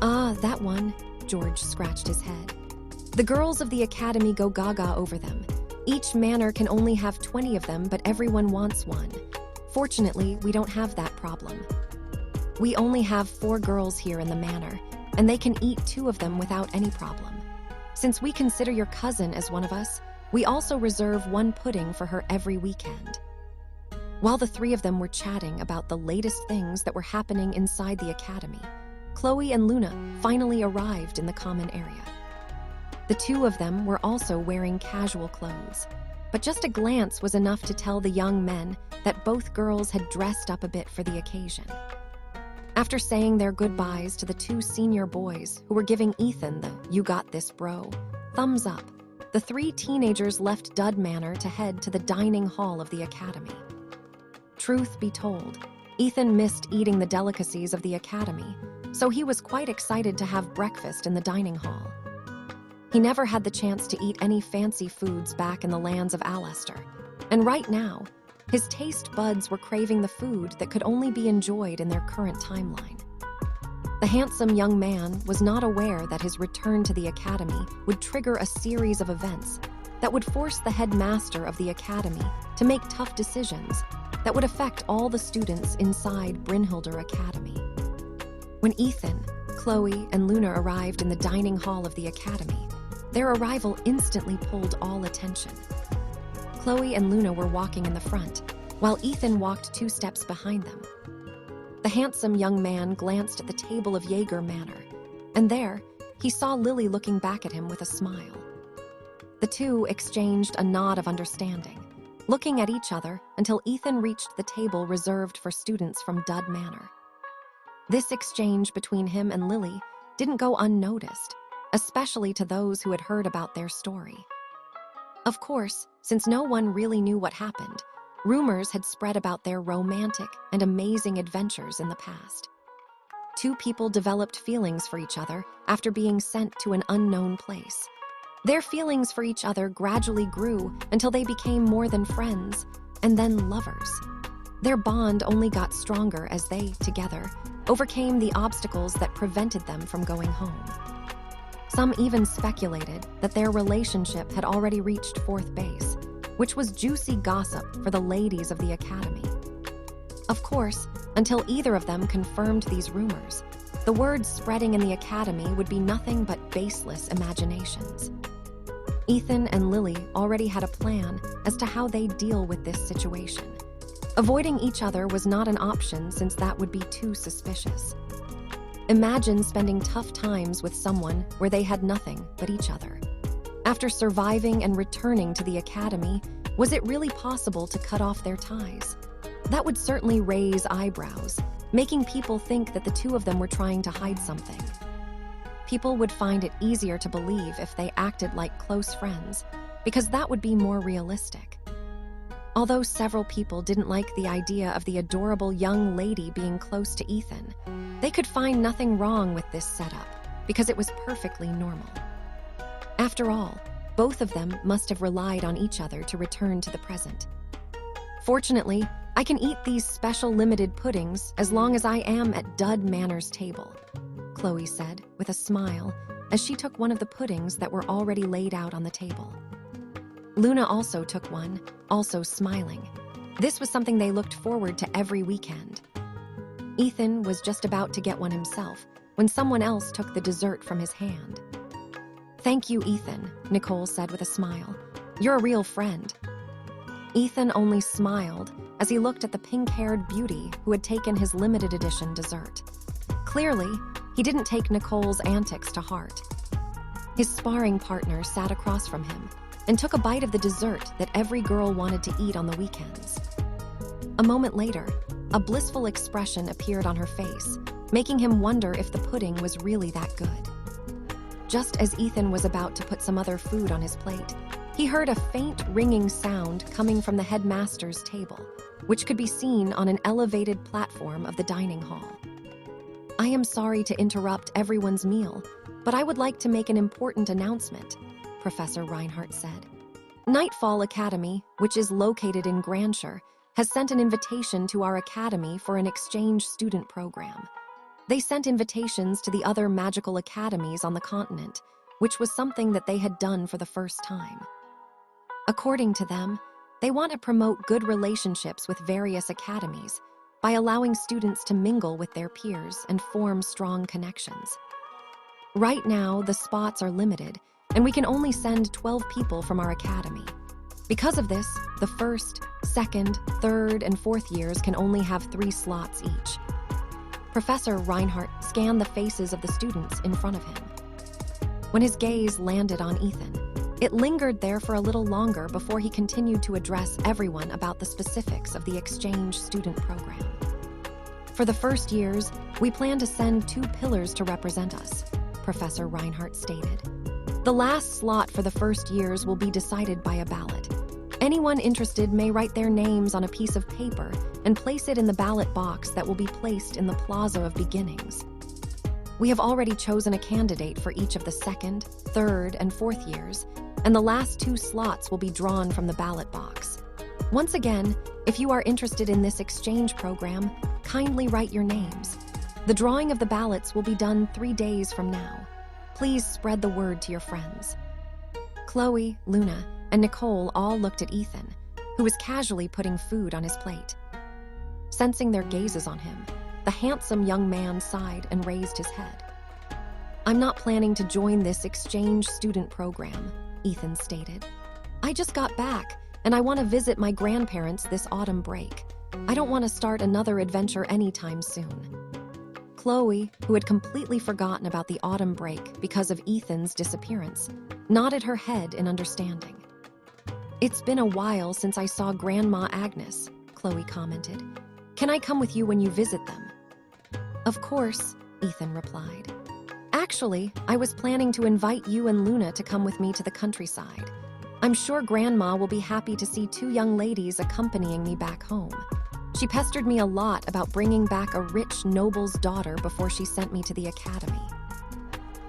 "Ah, that one," George scratched his head. "The girls of the academy go gaga over them. Each manor can only have 20 of them, but everyone wants one. Fortunately, we don't have that problem. We only have 4 girls here in the manor, and they can eat 2 of them without any problem. Since we consider your cousin as one of us, we also reserve 1 pudding for her every weekend." While the 3 of them were chatting about the latest things that were happening inside the academy, Chloe and Luna finally arrived in the common area. The 2 of them were also wearing casual clothes, but just a glance was enough to tell the young men that both girls had dressed up a bit for the occasion. After saying their goodbyes to the 2 senior boys who were giving Ethan the "you got this, bro" thumbs up, the 3 teenagers left Dud Manor to head to the dining hall of the academy. Truth be told, Ethan missed eating the delicacies of the academy, so he was quite excited to have breakfast in the dining hall. He never had the chance to eat any fancy foods back in the lands of Alester, and right now, his taste buds were craving the food that could only be enjoyed in their current timeline. The handsome young man was not aware that his return to the academy would trigger a series of events that would force the headmaster of the academy to make tough decisions that would affect all the students inside Brynhildr Academy. When Ethan, Chloe, and Luna arrived in the dining hall of the academy, their arrival instantly pulled all attention. Chloe and Luna were walking in the front, while Ethan walked 2 steps behind them. The handsome young man glanced at the table of Jaeger Manor, and there, he saw Lily looking back at him with a smile. The two exchanged a nod of understanding, looking at each other until Ethan reached the table reserved for students from Dud Manor. This exchange between him and Lily didn't go unnoticed, especially to those who had heard about their story. Of course, since no one really knew what happened, rumors had spread about their romantic and amazing adventures in the past. 2 people developed feelings for each other after being sent to an unknown place. Their feelings for each other gradually grew until they became more than friends, and then lovers. Their bond only got stronger as they, together, overcame the obstacles that prevented them from going home. Some even speculated that their relationship had already reached 4th base, which was juicy gossip for the ladies of the academy. Of course, until either of them confirmed these rumors, the word spreading in the academy would be nothing but baseless imaginations. Ethan and Lily already had a plan as to how they'd deal with this situation. Avoiding each other was not an option since that would be too suspicious. Imagine spending tough times with someone where they had nothing but each other. After surviving and returning to the academy, was it really possible to cut off their ties? That would certainly raise eyebrows, making people think that the 2 of them were trying to hide something. People would find it easier to believe if they acted like close friends, because that would be more realistic. Although several people didn't like the idea of the adorable young lady being close to Ethan, they could find nothing wrong with this setup, because it was perfectly normal. After all, both of them must have relied on each other to return to the present. Fortunately, I can eat these special limited puddings as long as I am at Dud Manor's table, Chloe said with a smile as she took one of the puddings that were already laid out on the table. Luna also took one, also smiling. This was something they looked forward to every weekend. Ethan was just about to get one himself when someone else took the dessert from his hand. "Thank you, Ethan," Nicole said with a smile. "You're a real friend." Ethan only smiled as he looked at the pink-haired beauty who had taken his limited edition dessert. Clearly, he didn't take Nicole's antics to heart. His sparring partner sat across from him and took a bite of the dessert that every girl wanted to eat on the weekends. A moment later, a blissful expression appeared on her face, making him wonder if the pudding was really that good. Just as Ethan was about to put some other food on his plate, he heard a faint ringing sound coming from the headmaster's table, which could be seen on an elevated platform of the dining hall. "I am sorry to interrupt everyone's meal, but I would like to make an important announcement," Professor Reinhardt said. "Nightfall Academy, which is located in Grandshire, has sent an invitation to our academy for an exchange student program. They sent invitations to the other magical academies on the continent, which was something that they had done for the first time. According to them, they want to promote good relationships with various academies by allowing students to mingle with their peers and form strong connections. Right now, the spots are limited, and we can only send 12 people from our academy. Because of this, the 1st, 2nd, 3rd, and 4th years can only have 3 slots each." Professor Reinhardt scanned the faces of the students in front of him. When his gaze landed on Ethan, it lingered there for a little longer before he continued to address everyone about the specifics of the exchange student program. "For the 1st years, we plan to send 2 pillars to represent us," Professor Reinhardt stated. "The last slot for the 1st years will be decided by a ballot. Anyone interested may write their names on a piece of paper and place it in the ballot box that will be placed in the Plaza of Beginnings. We have already chosen a candidate for each of the 2nd, 3rd, and 4th years, and the last 2 slots will be drawn from the ballot box. Once again, if you are interested in this exchange program, kindly write your names. The drawing of the ballots will be done 3 days from now. Please spread the word to your friends." Chloe, Luna, and Nicole all looked at Ethan, who was casually putting food on his plate. Sensing their gazes on him, the handsome young man sighed and raised his head. "I'm not planning to join this exchange student program," Ethan stated. "I just got back, and I want to visit my grandparents this autumn break. I don't want to start another adventure anytime soon." Chloe, who had completely forgotten about the autumn break because of Ethan's disappearance, nodded her head in understanding. "It's been a while since I saw Grandma Agnes," Chloe commented. "Can I come with you when you visit them?" "Of course," Ethan replied. "Actually, I was planning to invite you and Luna to come with me to the countryside. I'm sure Grandma will be happy to see two young ladies accompanying me back home. She pestered me a lot about bringing back a rich noble's daughter before she sent me to the academy."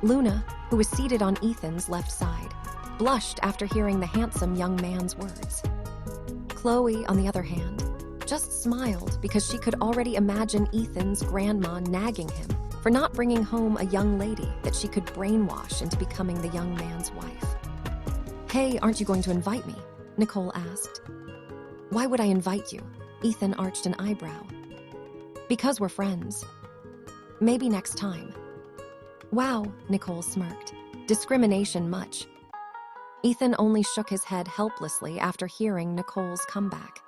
Luna, who was seated on Ethan's left side, blushed after hearing the handsome young man's words. Chloe, on the other hand, just smiled because she could already imagine Ethan's grandma nagging him for not bringing home a young lady that she could brainwash into becoming the young man's wife. "Hey, aren't you going to invite me?" Nicole asked. "Why would I invite you?" Ethan arched an eyebrow. "Because we're friends. Maybe next time." "Wow," Nicole smirked. "Discrimination much?" Ethan only shook his head helplessly after hearing Nicole's comeback.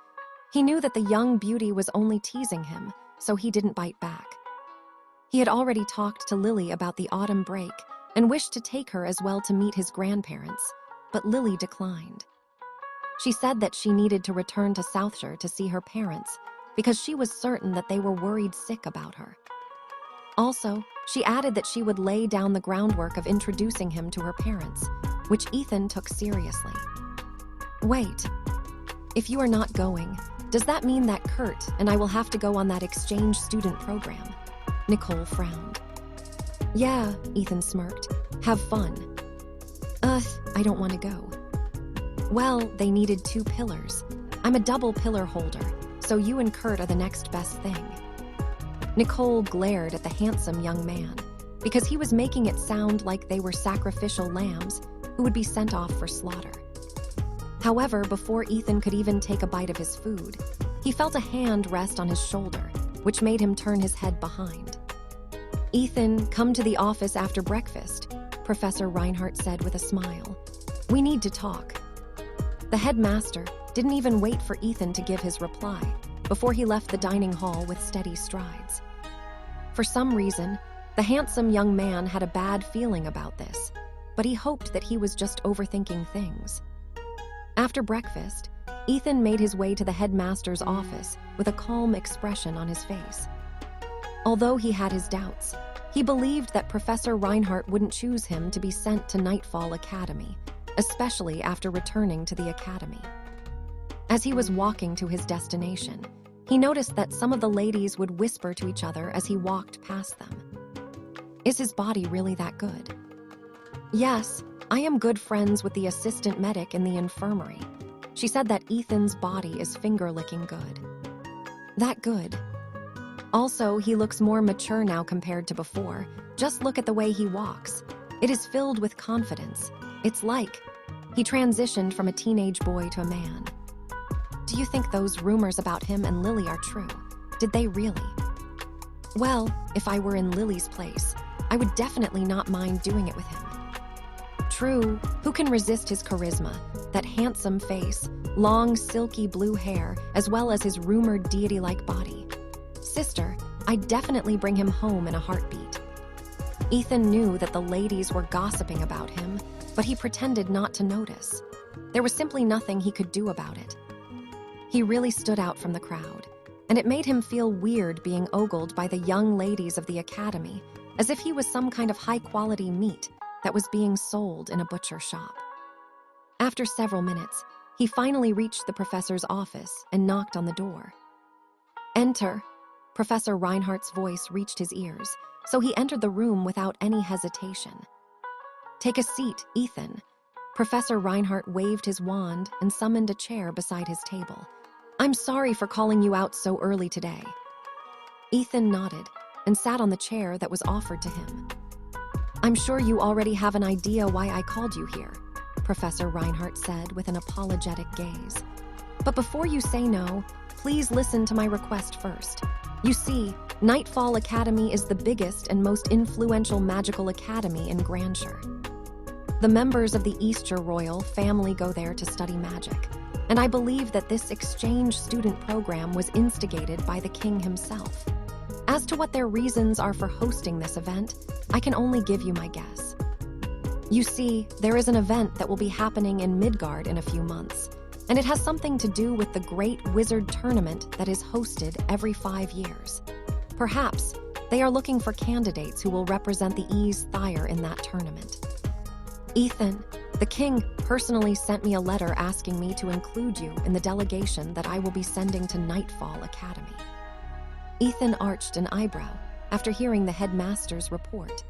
He knew that the young beauty was only teasing him, so he didn't bite back. He had already talked to Lily about the autumn break and wished to take her as well to meet his grandparents, but Lily declined. She said that she needed to return to Southshire to see her parents because she was certain that they were worried sick about her. Also, she added that she would lay down the groundwork of introducing him to her parents, which Ethan took seriously. "Wait, if you are not going, does that mean that Kurt and I will have to go on that exchange student program?" Nicole frowned. "Yeah," Ethan smirked. "Have fun." I don't want to go." "Well, they needed 2 pillars. I'm a double pillar holder, so you and Kurt are the next best thing." Nicole glared at the handsome young man because he was making it sound like they were sacrificial lambs who would be sent off for slaughter. However, before Ethan could even take a bite of his food, he felt a hand rest on his shoulder, which made him turn his head behind. "Ethan, come to the office after breakfast," Professor Reinhardt said with a smile. "We need to talk." The headmaster didn't even wait for Ethan to give his reply before he left the dining hall with steady strides. For some reason, the handsome young man had a bad feeling about this, but he hoped that he was just overthinking things. After breakfast, Ethan made his way to the headmaster's office with a calm expression on his face. Although he had his doubts, he believed that Professor Reinhardt wouldn't choose him to be sent to Nightfall Academy, especially after returning to the academy. As he was walking to his destination, he noticed that some of the ladies would whisper to each other as he walked past them. Is his body really that good? "Yes, I am good friends with the assistant medic in the infirmary. She said that Ethan's body is finger-licking good." "That good?" "Also, he looks more mature now compared to before. Just look at the way he walks. It is filled with confidence. It's like he transitioned from a teenage boy to a man." "Do you think those rumors about him and Lily are true? Did they really?" "Well, if I were in Lily's place, I would definitely not mind doing it with him." "True, who can resist his charisma, that handsome face, long silky blue hair, as well as his rumored deity-like body? Sister, I'd definitely bring him home in a heartbeat." Ethan knew that the ladies were gossiping about him, but he pretended not to notice. There was simply nothing he could do about it. He really stood out from the crowd, and it made him feel weird being ogled by the young ladies of the academy, as if he was some kind of high-quality meat that was being sold in a butcher shop. After several minutes, he finally reached the professor's office and knocked on the door. "Enter." Professor Reinhardt's voice reached his ears, so he entered the room without any hesitation. "Take a seat, Ethan." Professor Reinhardt waved his wand and summoned a chair beside his table. "I'm sorry for calling you out so early today." Ethan nodded and sat on the chair that was offered to him. "I'm sure you already have an idea why I called you here," Professor Reinhardt said with an apologetic gaze. "But before you say no, please listen to my request first. You see, Nightfall Academy is the biggest and most influential magical academy in Grandshire. The members of the Eastshire royal family go there to study magic, and I believe that this exchange student program was instigated by the king himself. As to what their reasons are for hosting this event, I can only give you my guess. You see, there is an event that will be happening in Midgard in a few months, and it has something to do with the Great Wizard Tournament that is hosted every 5 years. Perhaps they are looking for candidates who will represent the Ease Thyre in that tournament. Ethan, the king personally sent me a letter asking me to include you in the delegation that I will be sending to Nightfall Academy. Ethan arched an eyebrow after hearing the headmaster's report.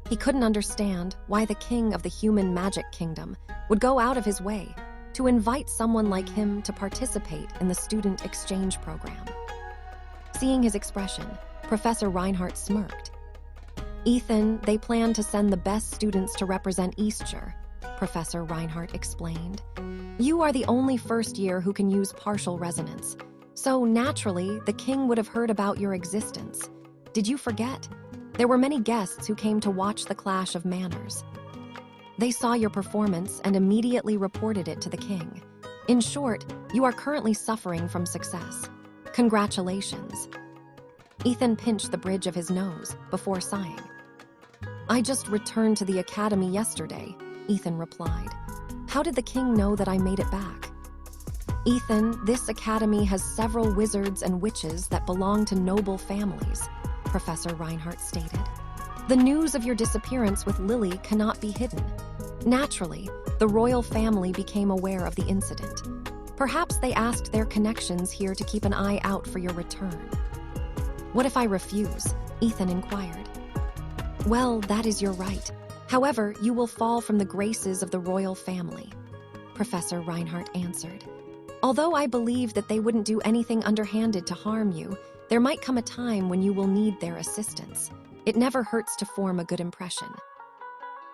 He couldn't understand why the king of the human magic kingdom would go out of his way to invite someone like him to participate in the student exchange program. Seeing his expression, Professor Reinhardt smirked. Ethan, they plan to send the best students to represent Eastshire, Professor Reinhardt explained. You are the only first year who can use partial resonance, so naturally, the king would have heard about your existence. Did you forget? There were many guests who came to watch the clash of manners. They saw your performance and immediately reported it to the king. In short, you are currently suffering from success. Congratulations. Ethan pinched the bridge of his nose before sighing. I just returned to the academy yesterday, Ethan replied. How did the king know that I made it back? Ethan, this academy has several wizards and witches that belong to noble families, Professor Reinhardt stated. The news of your disappearance with Lily cannot be hidden. Naturally, the royal family became aware of the incident. Perhaps they asked their connections here to keep an eye out for your return. What if I refuse? Ethan inquired. Well, that is your right. However, you will fall from the graces of the royal family, Professor Reinhardt answered. Although I believe that they wouldn't do anything underhanded to harm you, there might come a time when you will need their assistance. It never hurts to form a good impression.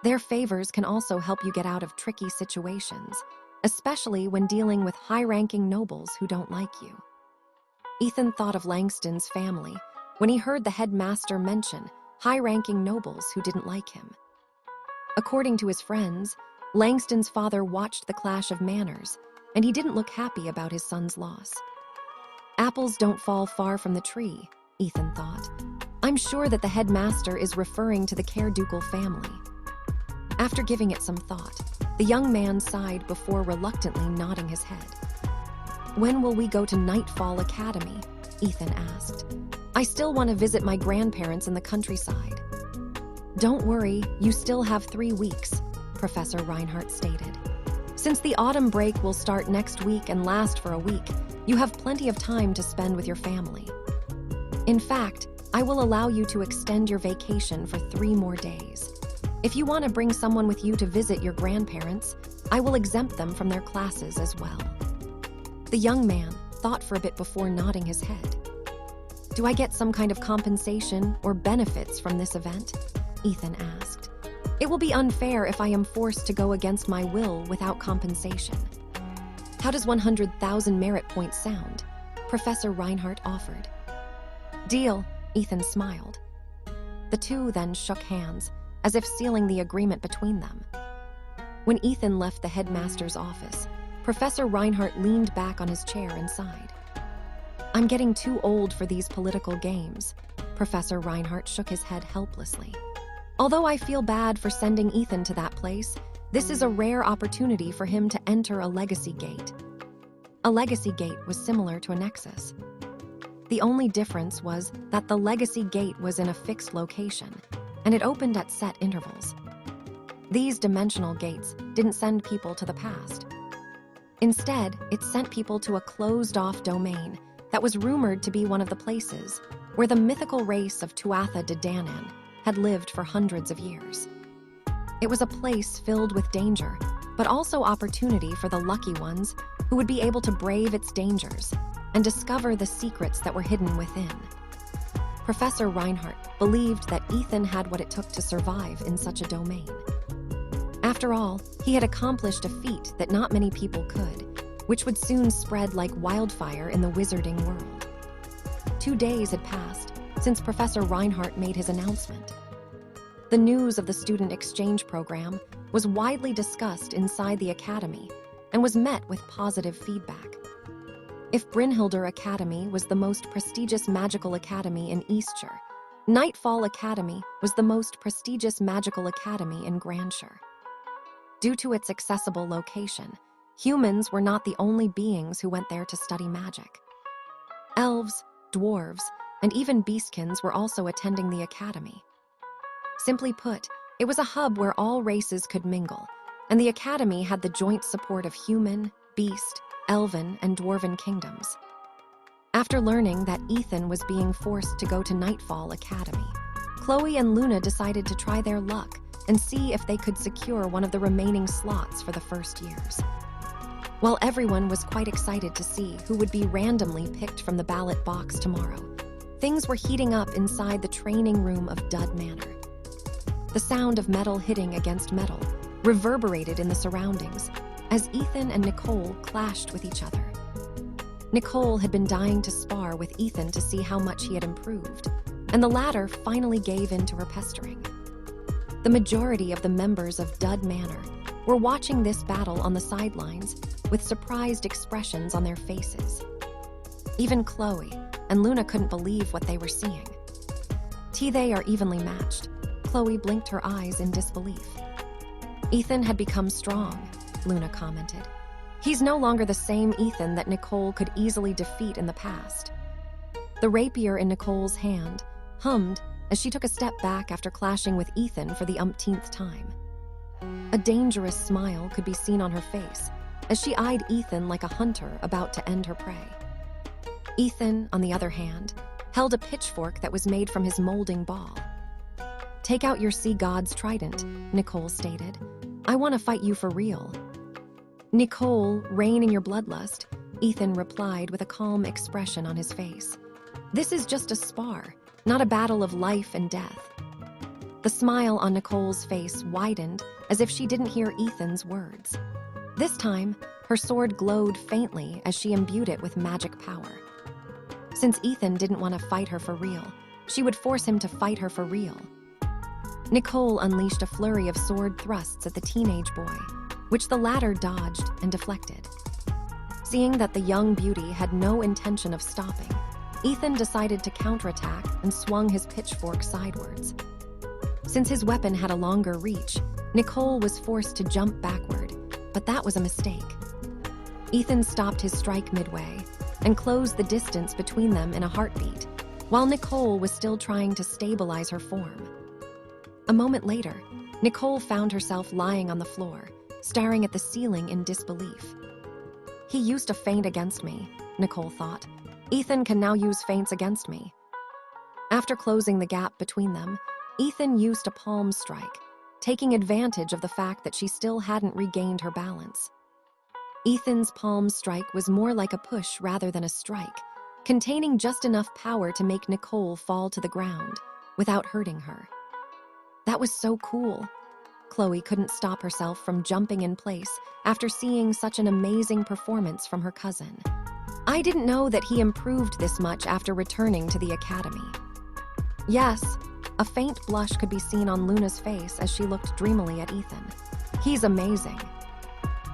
Their favors can also help you get out of tricky situations, especially when dealing with high-ranking nobles who don't like you. Ethan thought of Langston's family when he heard the headmaster mention high-ranking nobles who didn't like him. According to his friends, Langston's father watched the clash of manners, and he didn't look happy about his son's loss. Apples don't fall far from the tree, Ethan thought. I'm sure that the headmaster is referring to the Careducal family. After giving it some thought, the young man sighed before reluctantly nodding his head. When will we go to Nightfall Academy? Ethan asked. I still want to visit my grandparents in the countryside. Don't worry, you still have 3 weeks, Professor Reinhardt stated. Since the autumn break will start next week and last for a week, you have plenty of time to spend with your family. In fact, I will allow you to extend your vacation for 3 more days. If you want to bring someone with you to visit your grandparents, I will exempt them from their classes as well. The young man thought for a bit before nodding his head. Do I get some kind of compensation or benefits from this event? Ethan asked. It will be unfair if I am forced to go against my will without compensation. How does 100,000 merit points sound? Professor Reinhardt offered. Deal, Ethan smiled. The two then shook hands, as if sealing the agreement between them. When Ethan left the headmaster's office, Professor Reinhardt leaned back on his chair and sighed. I'm getting too old for these political games. Professor Reinhardt shook his head helplessly. Although I feel bad for sending Ethan to that place, this is a rare opportunity for him to enter a legacy gate. A legacy gate was similar to a nexus. The only difference was that the legacy gate was in a fixed location, and it opened at set intervals. These dimensional gates didn't send people to the past. Instead, it sent people to a closed-off domain that was rumored to be one of the places where the mythical race of Tuatha De Danann had lived for hundreds of years. It was a place filled with danger, but also opportunity for the lucky ones who would be able to brave its dangers and discover the secrets that were hidden within. Professor Reinhardt believed that Ethan had what it took to survive in such a domain. After all, he had accomplished a feat that not many people could, which would soon spread like wildfire in the wizarding world. 2 days had passed since Professor Reinhardt made his announcement. The news of the student exchange program was widely discussed inside the academy and was met with positive feedback. If Brynhildr Academy was the most prestigious magical academy in Eastshire, Nightfall Academy was the most prestigious magical academy in Grandshire. Due to its accessible location, humans were not the only beings who went there to study magic. Elves, dwarves, and even beastkins were also attending the academy. Simply put, it was a hub where all races could mingle, and the academy had the joint support of human, beast, elven, and dwarven kingdoms. After learning that Ethan was being forced to go to Nightfall Academy, Chloe and Luna decided to try their luck and see if they could secure one of the remaining slots for the first years. While everyone was quite excited to see who would be randomly picked from the ballot box tomorrow, things were heating up inside the training room of Dud Manor. The sound of metal hitting against metal reverberated in the surroundings as Ethan and Nicole clashed with each other. Nicole had been dying to spar with Ethan to see how much he had improved, and the latter finally gave in to her pestering. The majority of the members of Dud Manor were watching this battle on the sidelines with surprised expressions on their faces. Even Chloe and Luna couldn't believe what they were seeing. They are evenly matched. Chloe blinked her eyes in disbelief. Ethan had become strong, Luna commented. He's no longer the same Ethan that Nicole could easily defeat in the past. The rapier in Nicole's hand hummed as she took a step back after clashing with Ethan for the umpteenth time. A dangerous smile could be seen on her face as she eyed Ethan like a hunter about to end her prey. Ethan, on the other hand, held a pitchfork that was made from his molding ball. "Take out your sea god's trident," Nicole stated. "I want to fight you for real." "Nicole, rein in your bloodlust," Ethan replied with a calm expression on his face. "This is just a spar, not a battle of life and death." The smile on Nicole's face widened as if she didn't hear Ethan's words. This time, her sword glowed faintly as she imbued it with magic power. Since Ethan didn't want to fight her for real, she would force him to fight her for real. Nicole unleashed a flurry of sword thrusts at the teenage boy, which the latter dodged and deflected. Seeing that the young beauty had no intention of stopping, Ethan decided to counterattack and swung his pitchfork sidewards. Since his weapon had a longer reach, Nicole was forced to jump backward, but that was a mistake. Ethan stopped his strike midway and closed the distance between them in a heartbeat, while Nicole was still trying to stabilize her form. A moment later, Nicole found herself lying on the floor, staring at the ceiling in disbelief. "He used a feint against me," Nicole thought. "Ethan can now use feints against me." After closing the gap between them, Ethan used a palm strike, taking advantage of the fact that she still hadn't regained her balance. Ethan's palm strike was more like a push rather than a strike, containing just enough power to make Nicole fall to the ground without hurting her. That was so cool. Chloe couldn't stop herself from jumping in place after seeing such an amazing performance from her cousin. "I didn't know that he improved this much after returning to the academy." Yes, a faint blush could be seen on Luna's face as she looked dreamily at Ethan. "He's amazing."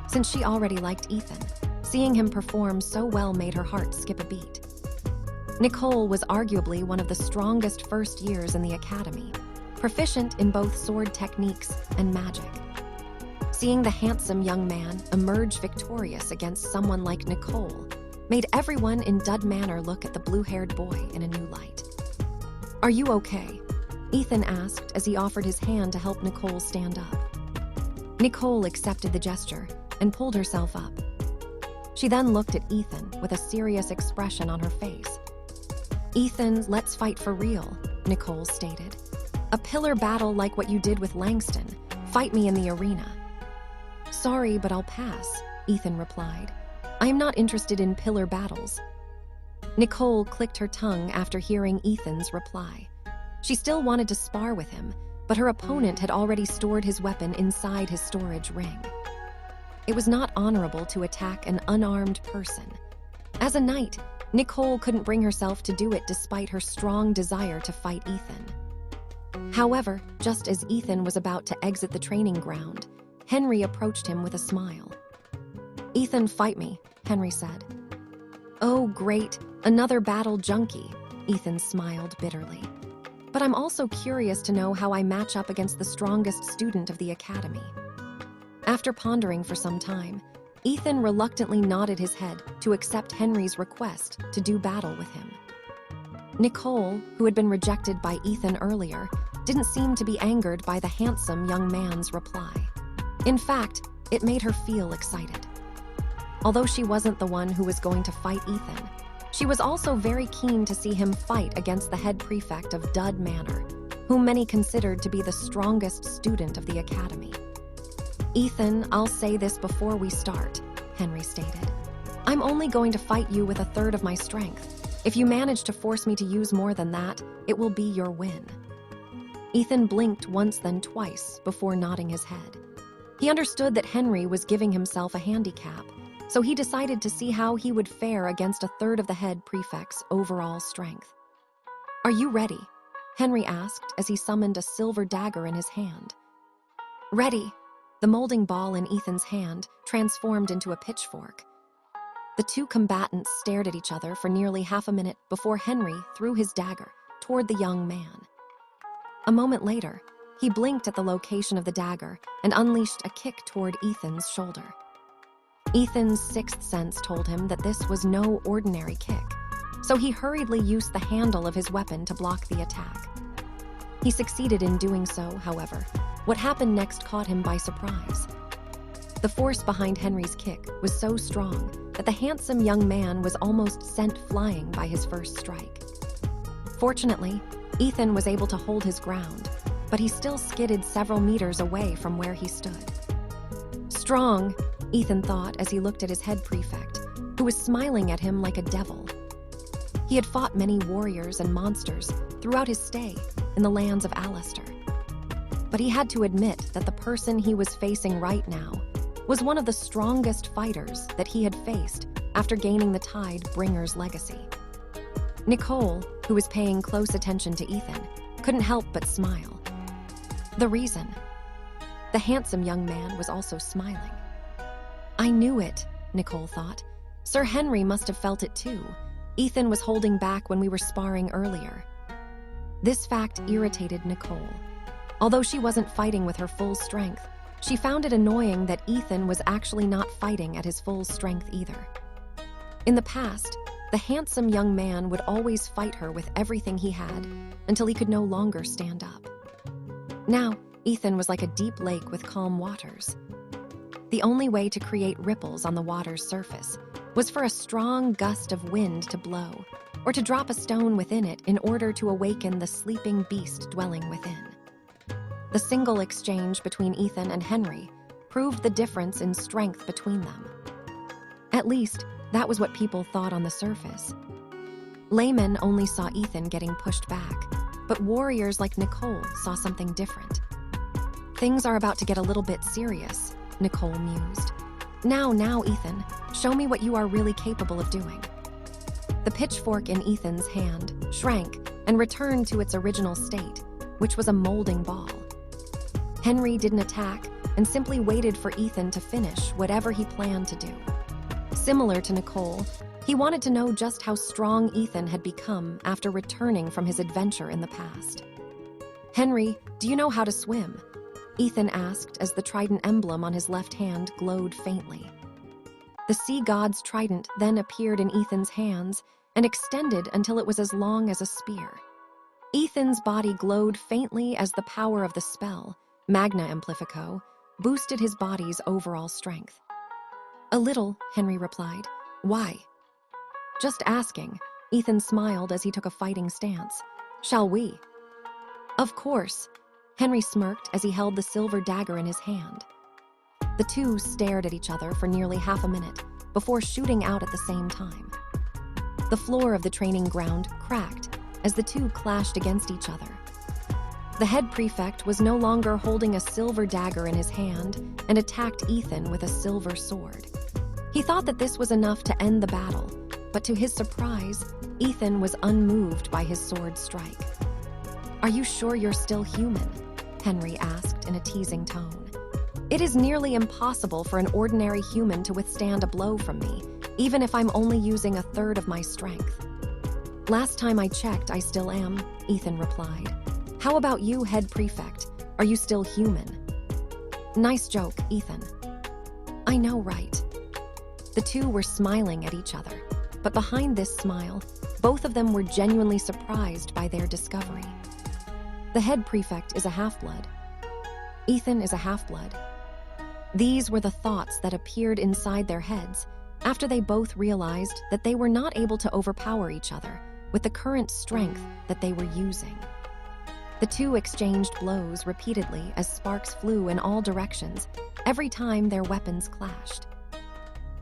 Since she already liked Ethan, seeing him perform so well made her heart skip a beat. Nicole was arguably one of the strongest first years in the academy, proficient in both sword techniques and magic. Seeing the handsome young man emerge victorious against someone like Nicole made everyone in Dud Manor look at the blue-haired boy in a new light. "Are you okay?" Ethan asked as he offered his hand to help Nicole stand up. Nicole accepted the gesture and pulled herself up. She then looked at Ethan with a serious expression on her face. "Ethan, let's fight for real," Nicole stated. "A pillar battle like what you did with Langston. Fight me in the arena." "Sorry, but I'll pass," Ethan replied. "I am not interested in pillar battles." Nicole clicked her tongue after hearing Ethan's reply. She still wanted to spar with him, but her opponent had already stored his weapon inside his storage ring. It was not honorable to attack an unarmed person. As a knight, Nicole couldn't bring herself to do it despite her strong desire to fight Ethan. However, just as Ethan was about to exit the training ground, Henry approached him with a smile. "Ethan, fight me," Henry said. "Oh, great, another battle junkie," Ethan smiled bitterly. "But I'm also curious to know how I match up against the strongest student of the academy." After pondering for some time, Ethan reluctantly nodded his head to accept Henry's request to do battle with him. Nicole, who had been rejected by Ethan earlier, didn't seem to be angered by the handsome young man's reply. In fact, it made her feel excited. Although she wasn't the one who was going to fight Ethan, she was also very keen to see him fight against the head prefect of Dud Manor, whom many considered to be the strongest student of the academy. "Ethan, I'll say this before we start," Henry stated. "I'm only going to fight you with a third of my strength. If you manage to force me to use more than that, it will be your win." Ethan blinked once then twice before nodding his head. He understood that Henry was giving himself a handicap, so he decided to see how he would fare against a third of the head prefect's overall strength. "Are you ready?" Henry asked as he summoned a silver dagger in his hand. "Ready." The molding ball in Ethan's hand transformed into a pitchfork. The two combatants stared at each other for nearly half a minute before Henry threw his dagger toward the young man. A moment later, he blinked at the location of the dagger and unleashed a kick toward Ethan's shoulder. Ethan's sixth sense told him that this was no ordinary kick, so he hurriedly used the handle of his weapon to block the attack. He succeeded in doing so, however. What happened next caught him by surprise. The force behind Henry's kick was so strong that the handsome young man was almost sent flying by his first strike. Fortunately, Ethan was able to hold his ground, but he still skidded several meters away from where he stood. "Strong," Ethan thought as he looked at his head prefect, who was smiling at him like a devil. He had fought many warriors and monsters throughout his stay in the lands of Alistair. But he had to admit that the person he was facing right now was one of the strongest fighters that he had faced after gaining the Tide Bringer's legacy. Nicole, who was paying close attention to Ethan, couldn't help but smile. The reason? The handsome young man was also smiling. "I knew it," Nicole thought. "Sir Henry must have felt it too. Ethan was holding back when we were sparring earlier." This fact irritated Nicole. Although she wasn't fighting with her full strength, she found it annoying that Ethan was actually not fighting at his full strength either. In the past, the handsome young man would always fight her with everything he had until he could no longer stand up. Now, Ethan was like a deep lake with calm waters. The only way to create ripples on the water's surface was for a strong gust of wind to blow, or to drop a stone within it in order to awaken the sleeping beast dwelling within. The single exchange between Ethan and Henry proved the difference in strength between them. At least, that was what people thought on the surface. Laymen only saw Ethan getting pushed back, but warriors like Nicole saw something different. "Things are about to get a little bit serious," Nicole mused. Now, Ethan, show me what you are really capable of doing." The pitchfork in Ethan's hand shrank and returned to its original state, which was a molding ball. Henry didn't attack and simply waited for Ethan to finish whatever he planned to do. Similar to Nicole, he wanted to know just how strong Ethan had become after returning from his adventure in the past. "Henry, do you know how to swim?" Ethan asked as the trident emblem on his left hand glowed faintly. The sea god's trident then appeared in Ethan's hands and extended until it was as long as a spear. Ethan's body glowed faintly as the power of the spell, Magna Amplifico, boosted his body's overall strength. "A little," Henry replied. "Why?" "Just asking." Ethan smiled as he took a fighting stance. "Shall we?" "Of course." Henry smirked as he held the silver dagger in his hand. The two stared at each other for nearly half a minute before shooting out at the same time. The floor of the training ground cracked as the two clashed against each other. The head prefect was no longer holding a silver dagger in his hand and attacked Ethan with a silver sword. He thought that this was enough to end the battle, but to his surprise, Ethan was unmoved by his sword strike. "Are you sure you're still human?" Henry asked in a teasing tone. "It is nearly impossible for an ordinary human to withstand a blow from me, even if I'm only using a third of my strength." "Last time I checked, I still am," Ethan replied. "How about you, head prefect? Are you still human?" "Nice joke, Ethan." "I know, right?" The two were smiling at each other, but behind this smile, both of them were genuinely surprised by their discovery. The head prefect is a half-blood. Ethan is a half-blood. These were the thoughts that appeared inside their heads after they both realized that they were not able to overpower each other with the current strength that they were using. The two exchanged blows repeatedly as sparks flew in all directions every time their weapons clashed.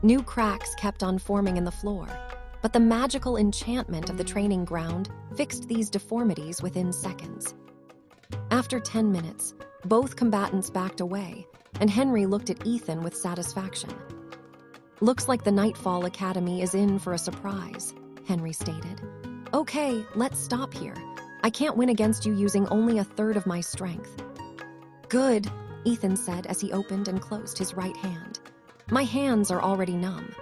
New cracks kept on forming in the floor, but the magical enchantment of the training ground fixed these deformities within seconds. After 10 minutes, both combatants backed away, and Henry looked at Ethan with satisfaction. "Looks like the Nightfall Academy is in for a surprise," Henry stated. "Okay, let's stop here. I can't win against you using only a third of my strength." "Good," Ethan said as he opened and closed his right hand. "My hands are already numb."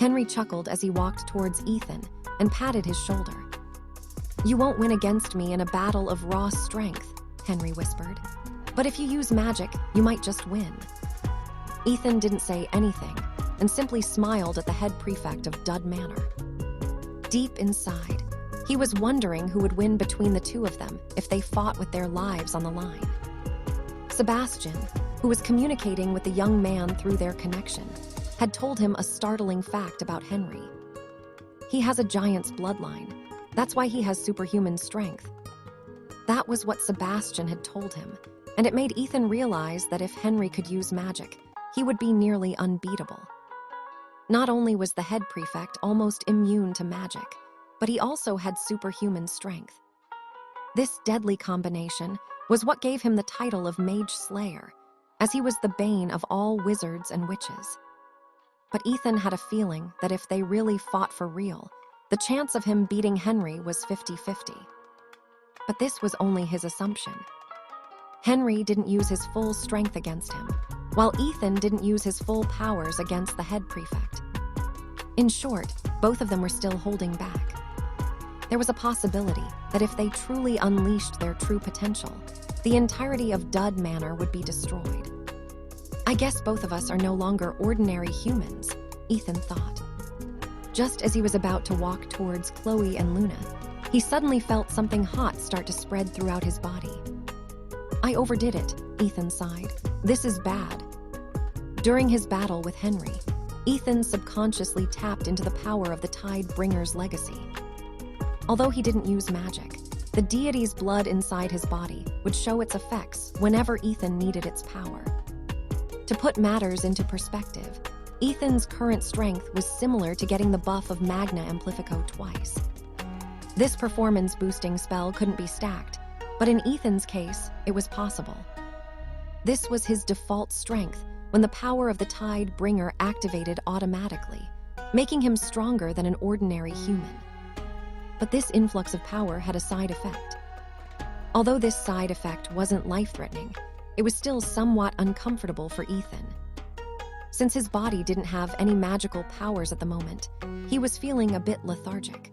Henry chuckled as he walked towards Ethan and patted his shoulder. "You won't win against me in a battle of raw strength," Henry whispered. "But if you use magic, you might just win." Ethan didn't say anything and simply smiled at the head prefect of Dud Manor. Deep inside, he was wondering who would win between the two of them if they fought with their lives on the line. Sebastian, who was communicating with the young man through their connection, had told him a startling fact about Henry. He has a giant's bloodline. That's why he has superhuman strength. That was what Sebastian had told him, and it made Ethan realize that if Henry could use magic, he would be nearly unbeatable. Not only was the head prefect almost immune to magic, but he also had superhuman strength. This deadly combination was what gave him the title of Mage Slayer, as he was the bane of all wizards and witches. But Ethan had a feeling that if they really fought for real, the chance of him beating Henry was 50-50. But this was only his assumption. Henry didn't use his full strength against him, while Ethan didn't use his full powers against the head prefect. In short, both of them were still holding back. There was a possibility that if they truly unleashed their true potential, the entirety of Dud Manor would be destroyed. "I guess both of us are no longer ordinary humans," Ethan thought. Just as he was about to walk towards Chloe and Luna, he suddenly felt something hot start to spread throughout his body. "I overdid it," Ethan sighed. "This is bad." During his battle with Henry, Ethan subconsciously tapped into the power of the Tidebringer's legacy. Although he didn't use magic, the deity's blood inside his body would show its effects whenever Ethan needed its power. To put matters into perspective, Ethan's current strength was similar to getting the buff of Magna Amplifico twice. This performance-boosting spell couldn't be stacked, but in Ethan's case, it was possible. This was his default strength when the power of the Tidebringer activated automatically, making him stronger than an ordinary human. But this influx of power had a side effect. Although this side effect wasn't life-threatening, it was still somewhat uncomfortable for Ethan. Since his body didn't have any magical powers at the moment, he was feeling a bit lethargic.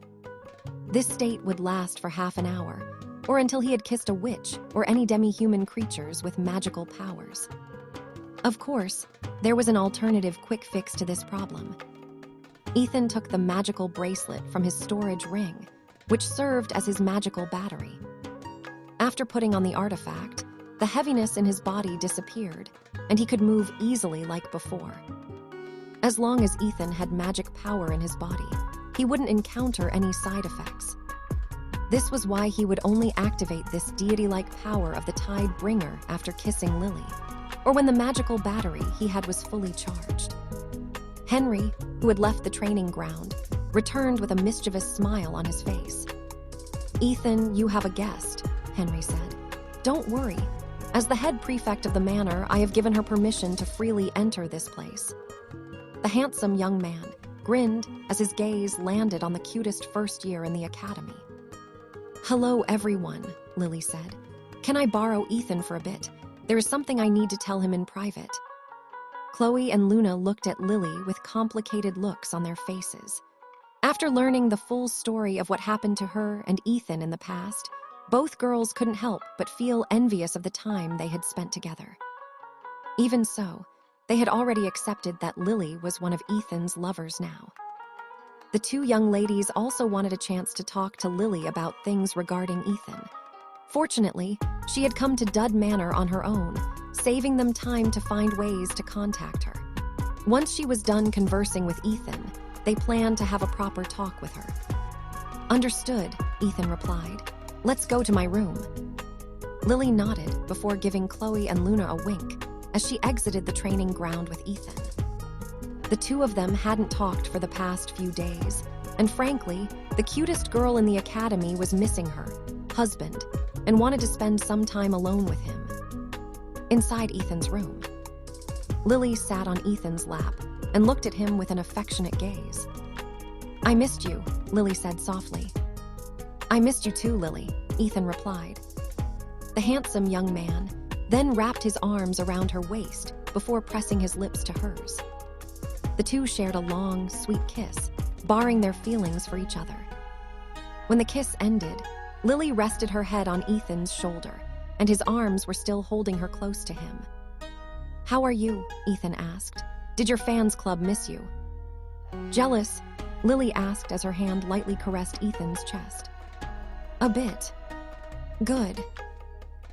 This state would last for half an hour, or until he had kissed a witch or any demi-human creatures with magical powers. Of course, there was an alternative quick fix to this problem. Ethan took the magical bracelet from his storage ring, which served as his magical battery. After putting on the artifact, the heaviness in his body disappeared, and he could move easily like before. As long as Ethan had magic power in his body, he wouldn't encounter any side effects. This was why he would only activate this deity-like power of the Tidebringer after kissing Lily, or when the magical battery he had was fully charged. Henry, who had left the training ground, returned with a mischievous smile on his face. "Ethan, you have a guest," Henry said. Don't worry. As the head prefect of the manor, I have given her permission to freely enter this place. The handsome young man grinned as his gaze landed on the cutest first year in the academy. Hello, everyone, Lily said. Can I borrow Ethan for a bit? There is something I need to tell him in private. Chloe and Luna looked at Lily with complicated looks on their faces. After learning the full story of what happened to her and Ethan in the past, both girls couldn't help but feel envious of the time they had spent together. Even so, they had already accepted that Lily was one of Ethan's lovers now. The two young ladies also wanted a chance to talk to Lily about things regarding Ethan. Fortunately, she had come to Dud Manor on her own, saving them time to find ways to contact her. Once she was done conversing with Ethan, they planned to have a proper talk with her. Understood, Ethan replied. Let's go to my room. Lily nodded before giving Chloe and Luna a wink as she exited the training ground with Ethan. The two of them hadn't talked for the past few days, and frankly, the cutest girl in the academy was missing her husband and wanted to spend some time alone with him. Inside Ethan's room, Lily sat on Ethan's lap and looked at him with an affectionate gaze. I missed you, Lily said softly. I missed you too, Lily, Ethan replied. The handsome young man then wrapped his arms around her waist before pressing his lips to hers. The two shared a long, sweet kiss, baring their feelings for each other. When the kiss ended, Lily rested her head on Ethan's shoulder, and his arms were still holding her close to him. How are you? Ethan asked. Did your fans club miss you? Jealous? Lily asked as her hand lightly caressed Ethan's chest. A bit. Good.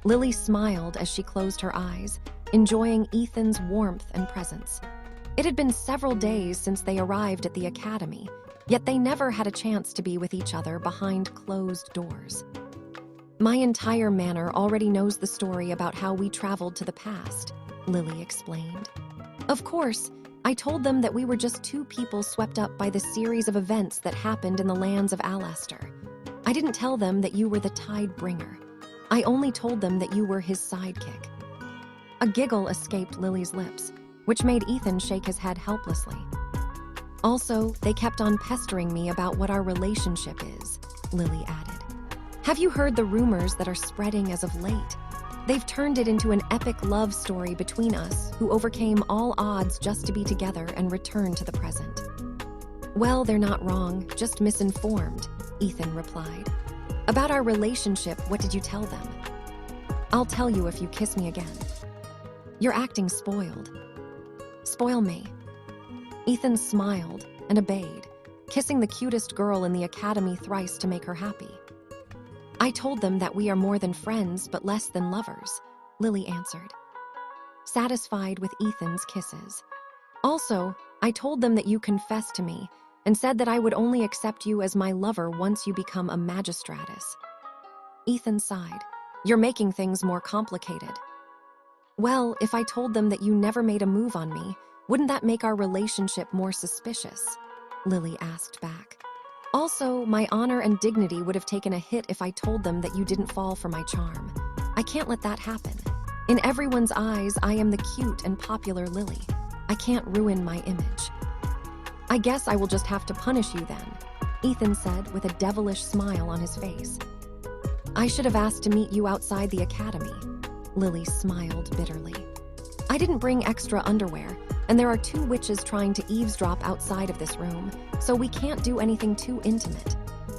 Lily smiled as she closed her eyes, enjoying Ethan's warmth and presence. It had been several days since they arrived at the academy, yet they never had a chance to be with each other behind closed doors. My entire manor already knows the story about how we traveled to the past, Lily explained. Of course, I told them that we were just two people swept up by the series of events that happened in the lands of Alastair. I didn't tell them that you were the tide bringer. I only told them that you were his sidekick. A giggle escaped Lily's lips, which made Ethan shake his head helplessly. Also, they kept on pestering me about what our relationship is, Lily added. Have you heard the rumors that are spreading as of late? They've turned it into an epic love story between us who overcame all odds just to be together and return to the present. Well, they're not wrong, just misinformed, Ethan replied. About our relationship, what did you tell them? I'll tell you if you kiss me again. You're acting spoiled. Spoil me. Ethan smiled and obeyed, kissing the cutest girl in the academy thrice to make her happy. I told them that we are more than friends but less than lovers, Lily answered, satisfied with Ethan's kisses. Also, I told them that you confessed to me and said that I would only accept you as my lover once you become a magistratus. Ethan sighed. You're making things more complicated. Well, if I told them that you never made a move on me, wouldn't that make our relationship more suspicious? Lily asked back. Also, my honor and dignity would have taken a hit if I told them that you didn't fall for my charm. I can't let that happen. In everyone's eyes, I am the cute and popular Lily. I can't ruin my image. I guess I will just have to punish you then, Ethan said with a devilish smile on his face. I should have asked to meet you outside the academy. Lily smiled bitterly. I didn't bring extra underwear, and there are two witches trying to eavesdrop outside of this room, so we can't do anything too intimate.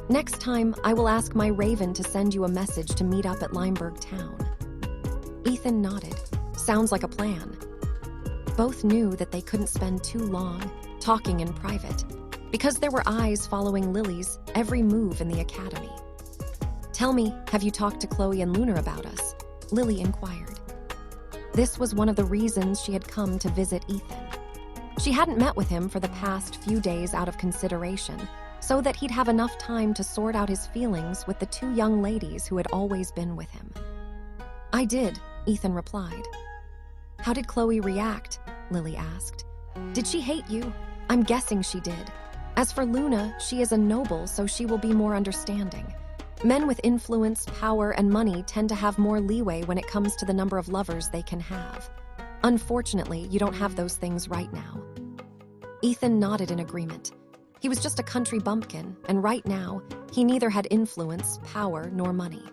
Next time, I will ask my raven to send you a message to meet up at Limeburg town. Ethan nodded. Sounds like a plan. Both knew that they couldn't spend too long talking in private, because there were eyes following Lily's every move in the academy. Tell me, have you talked to Chloe and Luna about us? Lily inquired. This was one of the reasons she had come to visit Ethan. She hadn't met with him for the past few days out of consideration, so that he'd have enough time to sort out his feelings with the two young ladies who had always been with him. I did, Ethan replied. How did Chloe react? Lily asked. Did she hate you? I'm guessing she did. As for Luna, she is a noble, so she will be more understanding. Men with influence, power, and money tend to have more leeway when it comes to the number of lovers they can have. Unfortunately, you don't have those things right now. Ethan nodded in agreement. He was just a country bumpkin, and right now, he neither had influence, power, nor money.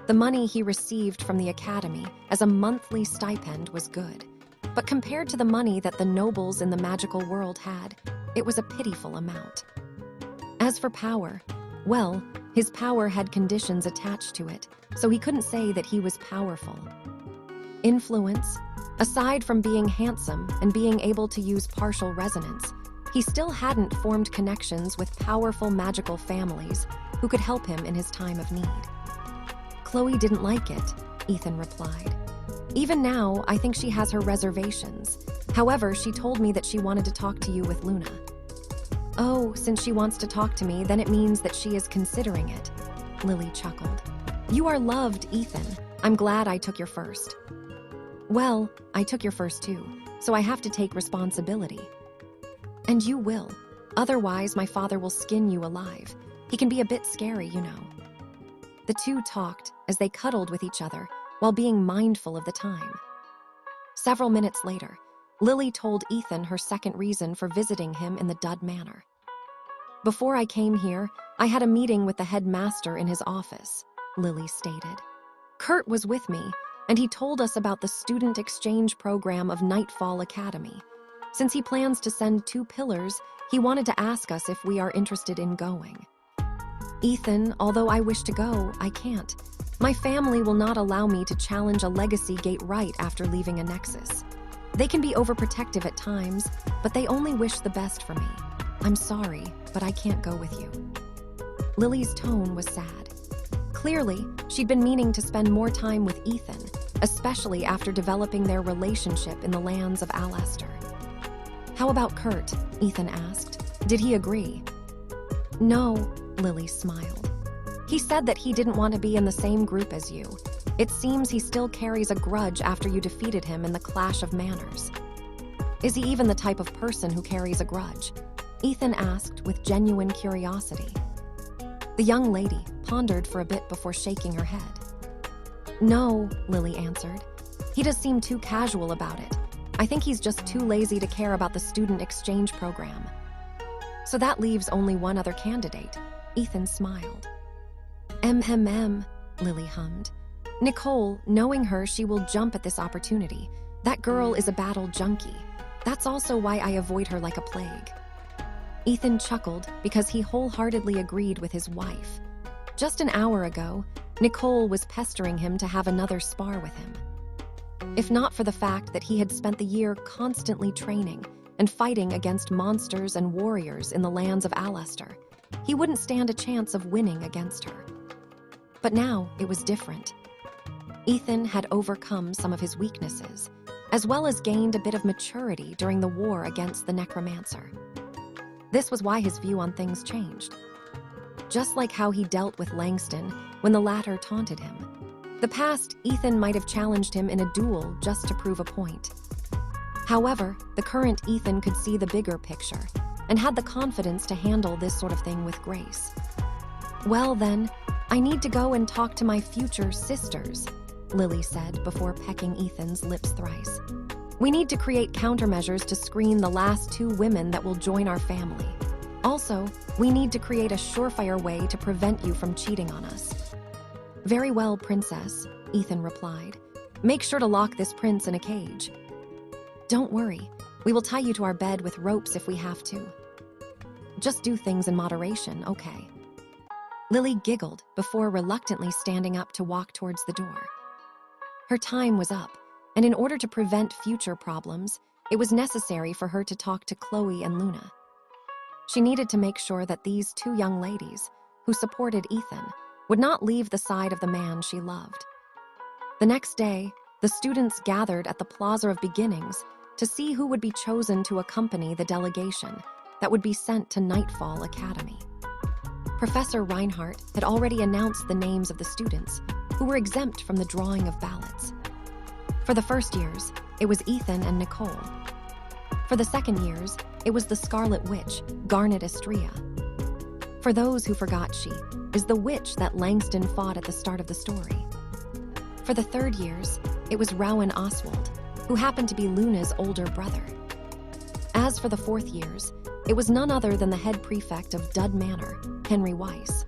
The money he received from the academy as a monthly stipend was good, but compared to the money that the nobles in the magical world had, it was a pitiful amount. As for power, well, his power had conditions attached to it, so he couldn't say that he was powerful. Influence, aside from being handsome and being able to use partial resonance, he still hadn't formed connections with powerful magical families who could help him in his time of need. Chloe didn't like it, Ethan replied. Even now, I think she has her reservations. However, she told me that she wanted to talk to you with Luna. Oh, since she wants to talk to me, then it means that she is considering it. Lily chuckled. You are loved, Ethan. I'm glad I took your first. Well, I took your first too, so I have to take responsibility. And you will. Otherwise, my father will skin you alive. He can be a bit scary, you know. The two talked as they cuddled with each other while being mindful of the time. Several minutes later, Lily told Ethan her second reason for visiting him in the Dud Manor. Before I came here, I had a meeting with the headmaster in his office, Lily stated. Kurt was with me, and he told us about the student exchange program of Nightfall Academy. Since he plans to send 2 pillars, he wanted to ask us if we are interested in going. Ethan, although I wish to go, I can't. My family will not allow me to challenge a legacy gate right after leaving a nexus. They can be overprotective at times, but they only wish the best for me. I'm sorry, but I can't go with you. Lily's tone was sad. Clearly, she'd been meaning to spend more time with Ethan, especially after developing their relationship in the lands of Alastair. How about Kurt? Ethan asked. Did he agree? No, Lily smiled. He said that he didn't want to be in the same group as you. It seems he still carries a grudge after you defeated him in the Clash of Manners. Is he even the type of person who carries a grudge? Ethan asked with genuine curiosity. The young lady pondered for a bit before shaking her head. No, Lily answered. He does seem too casual about it. I think he's just too lazy to care about the student exchange program. So that leaves only one other candidate. Ethan smiled. Lily hummed. Nicole, knowing her, she will jump at this opportunity. That girl is a battle junkie. That's also why I avoid her like a plague. Ethan chuckled because he wholeheartedly agreed with his wife. Just an hour ago, Nicole was pestering him to have another spar with him. If not for the fact that he had spent the year constantly training and fighting against monsters and warriors in the lands of Alastair, he wouldn't stand a chance of winning against her. But now it was different. Ethan had overcome some of his weaknesses, as well as gained a bit of maturity during the war against the necromancer. This was why his view on things changed. Just like how he dealt with Langston when the latter taunted him. The past, Ethan might have challenged him in a duel just to prove a point. However, the current Ethan could see the bigger picture and had the confidence to handle this sort of thing with grace. Well then, I need to go and talk to my future sisters, Lily said before pecking Ethan's lips thrice. We need to create countermeasures to screen the last 2 women that will join our family. Also, we need to create a surefire way to prevent you from cheating on us. Very well, Princess, Ethan replied. Make sure to lock this prince in a cage. Don't worry, we will tie you to our bed with ropes if we have to. Just do things in moderation, okay? Lily giggled before reluctantly standing up to walk towards the door. Her time was up, and in order to prevent future problems, it was necessary for her to talk to Chloe and Luna. She needed to make sure that these 2 young ladies, who supported Ethan, would not leave the side of the man she loved. The next day, the students gathered at the Plaza of Beginnings to see who would be chosen to accompany the delegation that would be sent to Nightfall Academy. Professor Reinhardt had already announced the names of the students who were exempt from the drawing of ballots. For the first years, it was Ethan and Nicole. For the second years, it was the Scarlet Witch, Garnet Estrella. For those who forgot, she is the witch that Langston fought at the start of the story. For the 3rd years, it was Rowan Oswald, who happened to be Luna's older brother. As for the 4th years, it was none other than the head prefect of Dud Manor, Henry Weiss.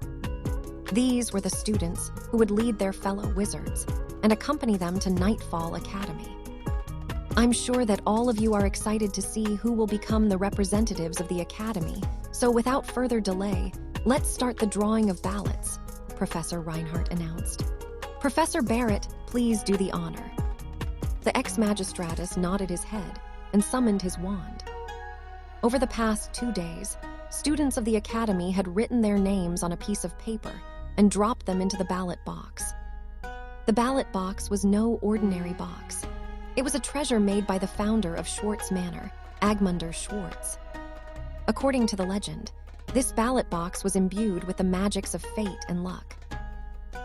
These were the students who would lead their fellow wizards and accompany them to Nightfall Academy. I'm sure that all of you are excited to see who will become the representatives of the Academy, so without further delay, let's start the drawing of ballots, Professor Reinhardt announced. Professor Barrett, please do the honor. The ex-magistratus nodded his head and summoned his wand. Over the past 2 days, students of the Academy had written their names on a piece of paper and dropped them into the ballot box. The ballot box was no ordinary box. It was a treasure made by the founder of Schwartz Manor, Agmunder Schwartz. According to the legend, this ballot box was imbued with the magics of fate and luck.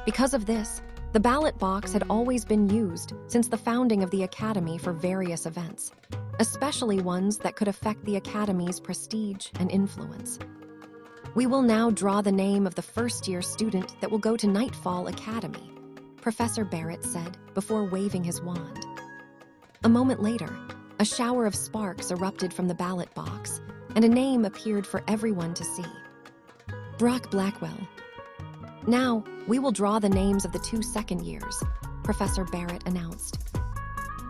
Because of this, the ballot box had always been used since the founding of the Academy for various events, especially ones that could affect the Academy's prestige and influence. We will now draw the name of the first-year student that will go to Nightfall Academy, Professor Barrett said before waving his wand. A moment later, a shower of sparks erupted from the ballot box, and a name appeared for everyone to see. Brock Blackwell. Now, we will draw the names of the 2 second years, Professor Barrett announced.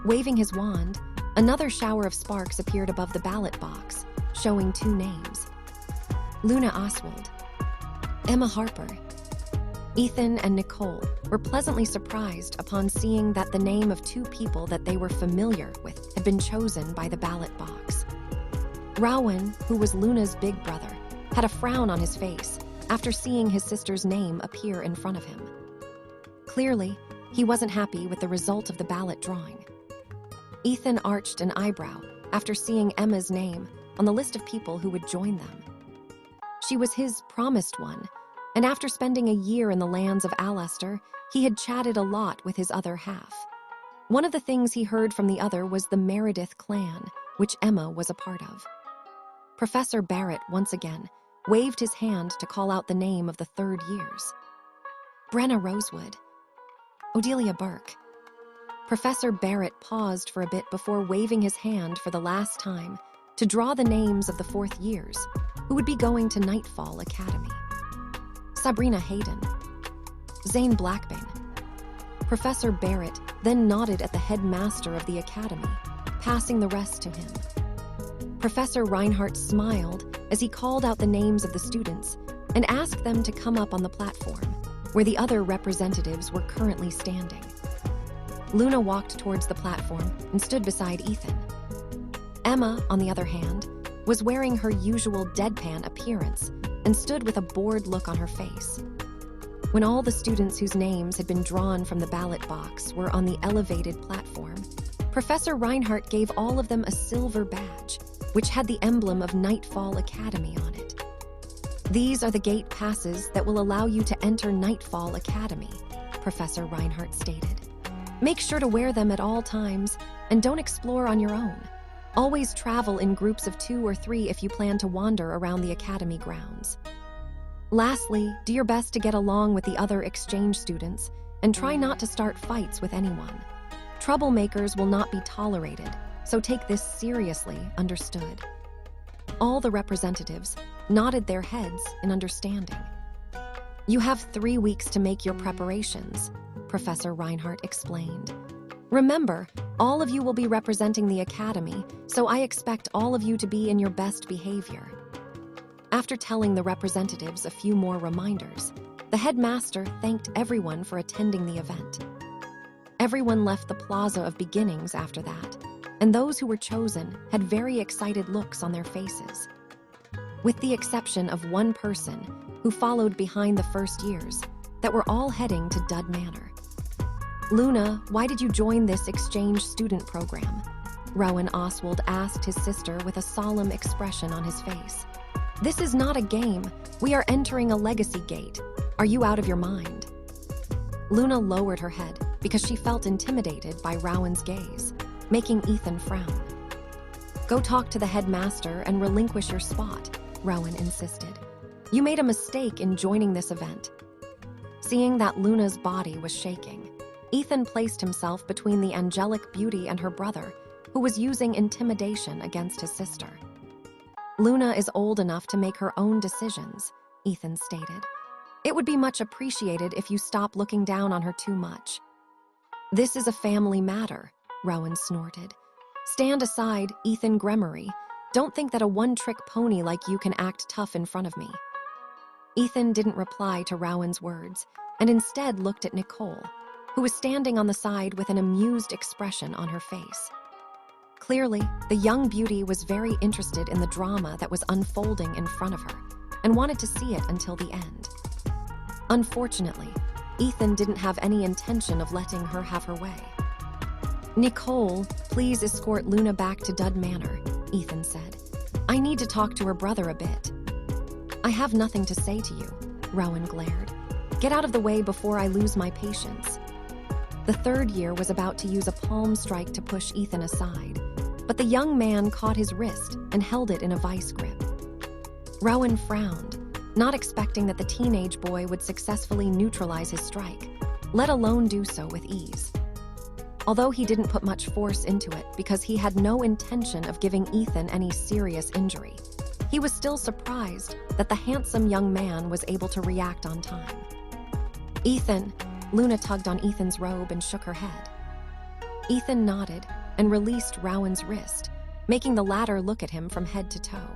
Waving his wand, another shower of sparks appeared above the ballot box, showing 2 names. Luna Oswald. Emma Harper. Ethan and Nicole were pleasantly surprised upon seeing that the name of 2 people that they were familiar with had been chosen by the ballot box. Rowan, who was Luna's big brother, had a frown on his face after seeing his sister's name appear in front of him. Clearly, he wasn't happy with the result of the ballot drawing. Ethan arched an eyebrow after seeing Emma's name on the list of people who would join them. She was his promised one, and after spending a year in the lands of Alastair, he had chatted a lot with his other half. One of the things he heard from the other was the Meredith clan, which Emma was a part of. Professor Barrett once again waved his hand to call out the name of the 3rd years. Brenna Rosewood. Odelia Burke. Professor Barrett paused for a bit before waving his hand for the last time to draw the names of the 4th years, who would be going to Nightfall Academy. Sabrina Hayden. Zane Blackbane. Professor Barrett then nodded at the headmaster of the Academy, passing the rest to him. Professor Reinhardt smiled as he called out the names of the students and asked them to come up on the platform, where the other representatives were currently standing. Luna walked towards the platform and stood beside Ethan. Emma, on the other hand, was wearing her usual deadpan appearance and stood with a bored look on her face. When all the students whose names had been drawn from the ballot box were on the elevated platform, Professor Reinhardt gave all of them a silver badge, which had the emblem of Nightfall Academy on it. These are the gate passes that will allow you to enter Nightfall Academy, Professor Reinhardt stated. Make sure to wear them at all times and don't explore on your own. Always travel in groups of 2 or 3 if you plan to wander around the Academy grounds. Lastly, do your best to get along with the other exchange students and try not to start fights with anyone. Troublemakers will not be tolerated, so take this seriously, understood? All the representatives nodded their heads in understanding. You have 3 weeks to make your preparations, Professor Reinhardt explained. Remember, all of you will be representing the Academy, so I expect all of you to be in your best behavior. After telling the representatives a few more reminders, the headmaster thanked everyone for attending the event. Everyone left the Plaza of Beginnings after that, and those who were chosen had very excited looks on their faces. With the exception of one person who followed behind the first years, that were all heading to Dud Manor. Luna, why did you join this exchange student program? Rowan Oswald asked his sister with a solemn expression on his face. This is not a game. We are entering a legacy gate. Are you out of your mind? Luna lowered her head because she felt intimidated by Rowan's gaze, making Ethan frown. Go talk to the headmaster and relinquish your spot, Rowan insisted. You made a mistake in joining this event. Seeing that Luna's body was shaking, Ethan placed himself between the angelic beauty and her brother, who was using intimidation against his sister. Luna is old enough to make her own decisions, Ethan stated. It would be much appreciated if you stop looking down on her too much. This is a family matter, Rowan snorted. Stand aside, Ethan Gremory. Don't think that a one-trick pony like you can act tough in front of me. Ethan didn't reply to Rowan's words, and instead looked at Nicole, who was standing on the side with an amused expression on her face. Clearly, the young beauty was very interested in the drama that was unfolding in front of her, and wanted to see it until the end. Unfortunately, Ethan didn't have any intention of letting her have her way. Nicole, please escort Luna back to Dud Manor, Ethan said. I need to talk to her brother a bit. I have nothing to say to you, Rowan glared. Get out of the way before I lose my patience. The third year was about to use a palm strike to push Ethan aside, but the young man caught his wrist and held it in a vice grip. Rowan frowned, not expecting that the teenage boy would successfully neutralize his strike, let alone do so with ease. Although he didn't put much force into it because he had no intention of giving Ethan any serious injury, he was still surprised that the handsome young man was able to react on time. Ethan, Luna tugged on Ethan's robe and shook her head. Ethan nodded and released Rowan's wrist, making the latter look at him from head to toe.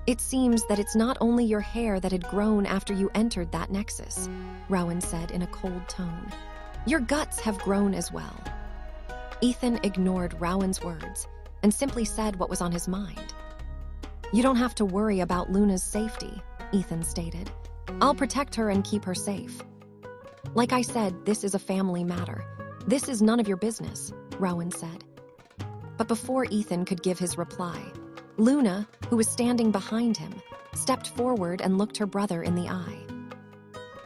It seems that it's not only your hair that had grown after you entered that nexus, Rowan said in a cold tone. Your guts have grown as well. Ethan ignored Rowan's words and simply said what was on his mind. You don't have to worry about Luna's safety, Ethan stated. I'll protect her and keep her safe. Like I said, this is a family matter. This is none of your business, Rowan said. But before Ethan could give his reply, Luna, who was standing behind him, stepped forward and looked her brother in the eye.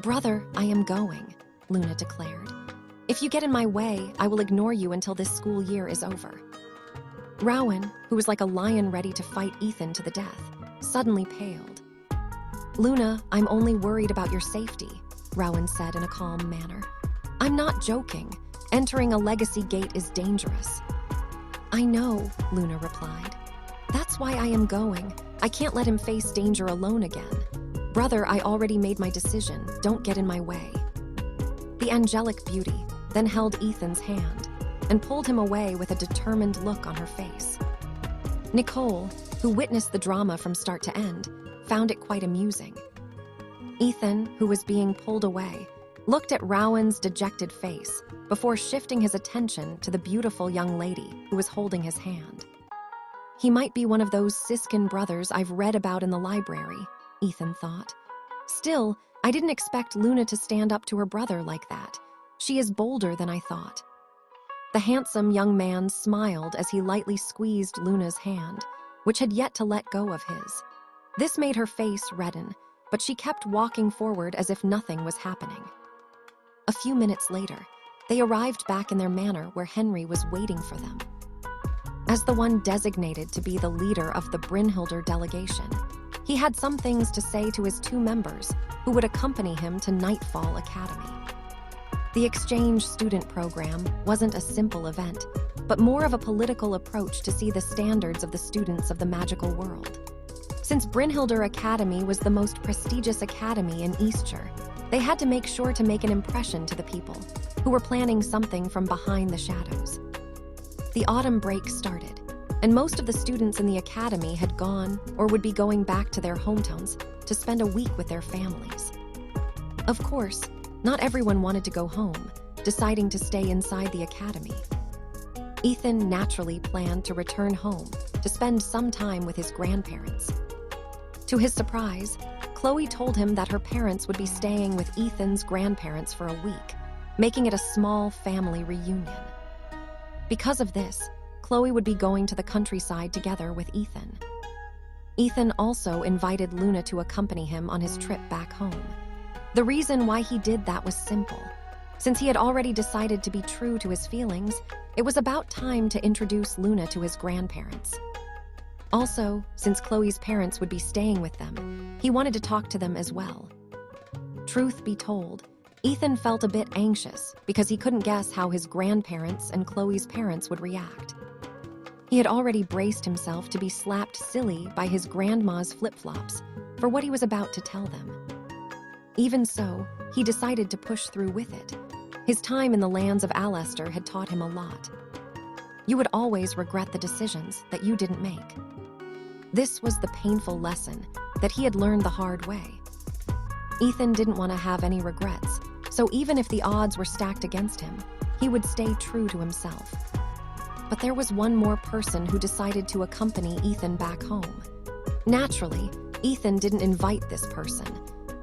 Brother, I am going, Luna declared. If you get in my way, I will ignore you until this school year is over. Rowan, who was like a lion ready to fight Ethan to the death, suddenly paled. Luna, I'm only worried about your safety, Rowan said in a calm manner. I'm not joking. Entering a legacy gate is dangerous. I know, Luna replied. That's why I am going. I can't let him face danger alone again. Brother, I already made my decision. Don't get in my way. The angelic beauty then held Ethan's hand and pulled him away with a determined look on her face. Nicole, who witnessed the drama from start to end, found it quite amusing. Ethan, who was being pulled away, looked at Rowan's dejected face before shifting his attention to the beautiful young lady who was holding his hand. He might be one of those Siskin brothers I've read about in the library, Ethan thought. Still, I didn't expect Luna to stand up to her brother like that. She is bolder than I thought. The handsome young man smiled as he lightly squeezed Luna's hand, which had yet to let go of his. This made her face redden, but she kept walking forward as if nothing was happening. A few minutes later, they arrived back in their manor where Henry was waiting for them. As the one designated to be the leader of the Brynhilder delegation, he had some things to say to his two members who would accompany him to Nightfall Academy. The exchange student program wasn't a simple event, but more of a political approach to see the standards of the students of the magical world. Since Brynhilder Academy was the most prestigious academy in Eastshire, they had to make sure to make an impression to the people who were planning something from behind the shadows. The autumn break started, and most of the students in the academy had gone or would be going back to their hometowns to spend a week with their families. Of course, not everyone wanted to go home, deciding to stay inside the academy. Ethan naturally planned to return home to spend some time with his grandparents. To his surprise, Chloe told him that her parents would be staying with Ethan's grandparents for a week, making it a small family reunion. Because of this, Chloe would be going to the countryside together with Ethan. Ethan also invited Luna to accompany him on his trip back home. The reason why he did that was simple. Since he had already decided to be true to his feelings, it was about time to introduce Luna to his grandparents. Also, since Chloe's parents would be staying with them, he wanted to talk to them as well. Truth be told, Ethan felt a bit anxious because he couldn't guess how his grandparents and Chloe's parents would react. He had already braced himself to be slapped silly by his grandma's flip-flops for what he was about to tell them. Even so, he decided to push through with it. His time in the lands of Alester had taught him a lot. You would always regret the decisions that you didn't make. This was the painful lesson that he had learned the hard way. Ethan didn't want to have any regrets, so even if the odds were stacked against him, he would stay true to himself. But there was one more person who decided to accompany Ethan back home. Naturally, Ethan didn't invite this person,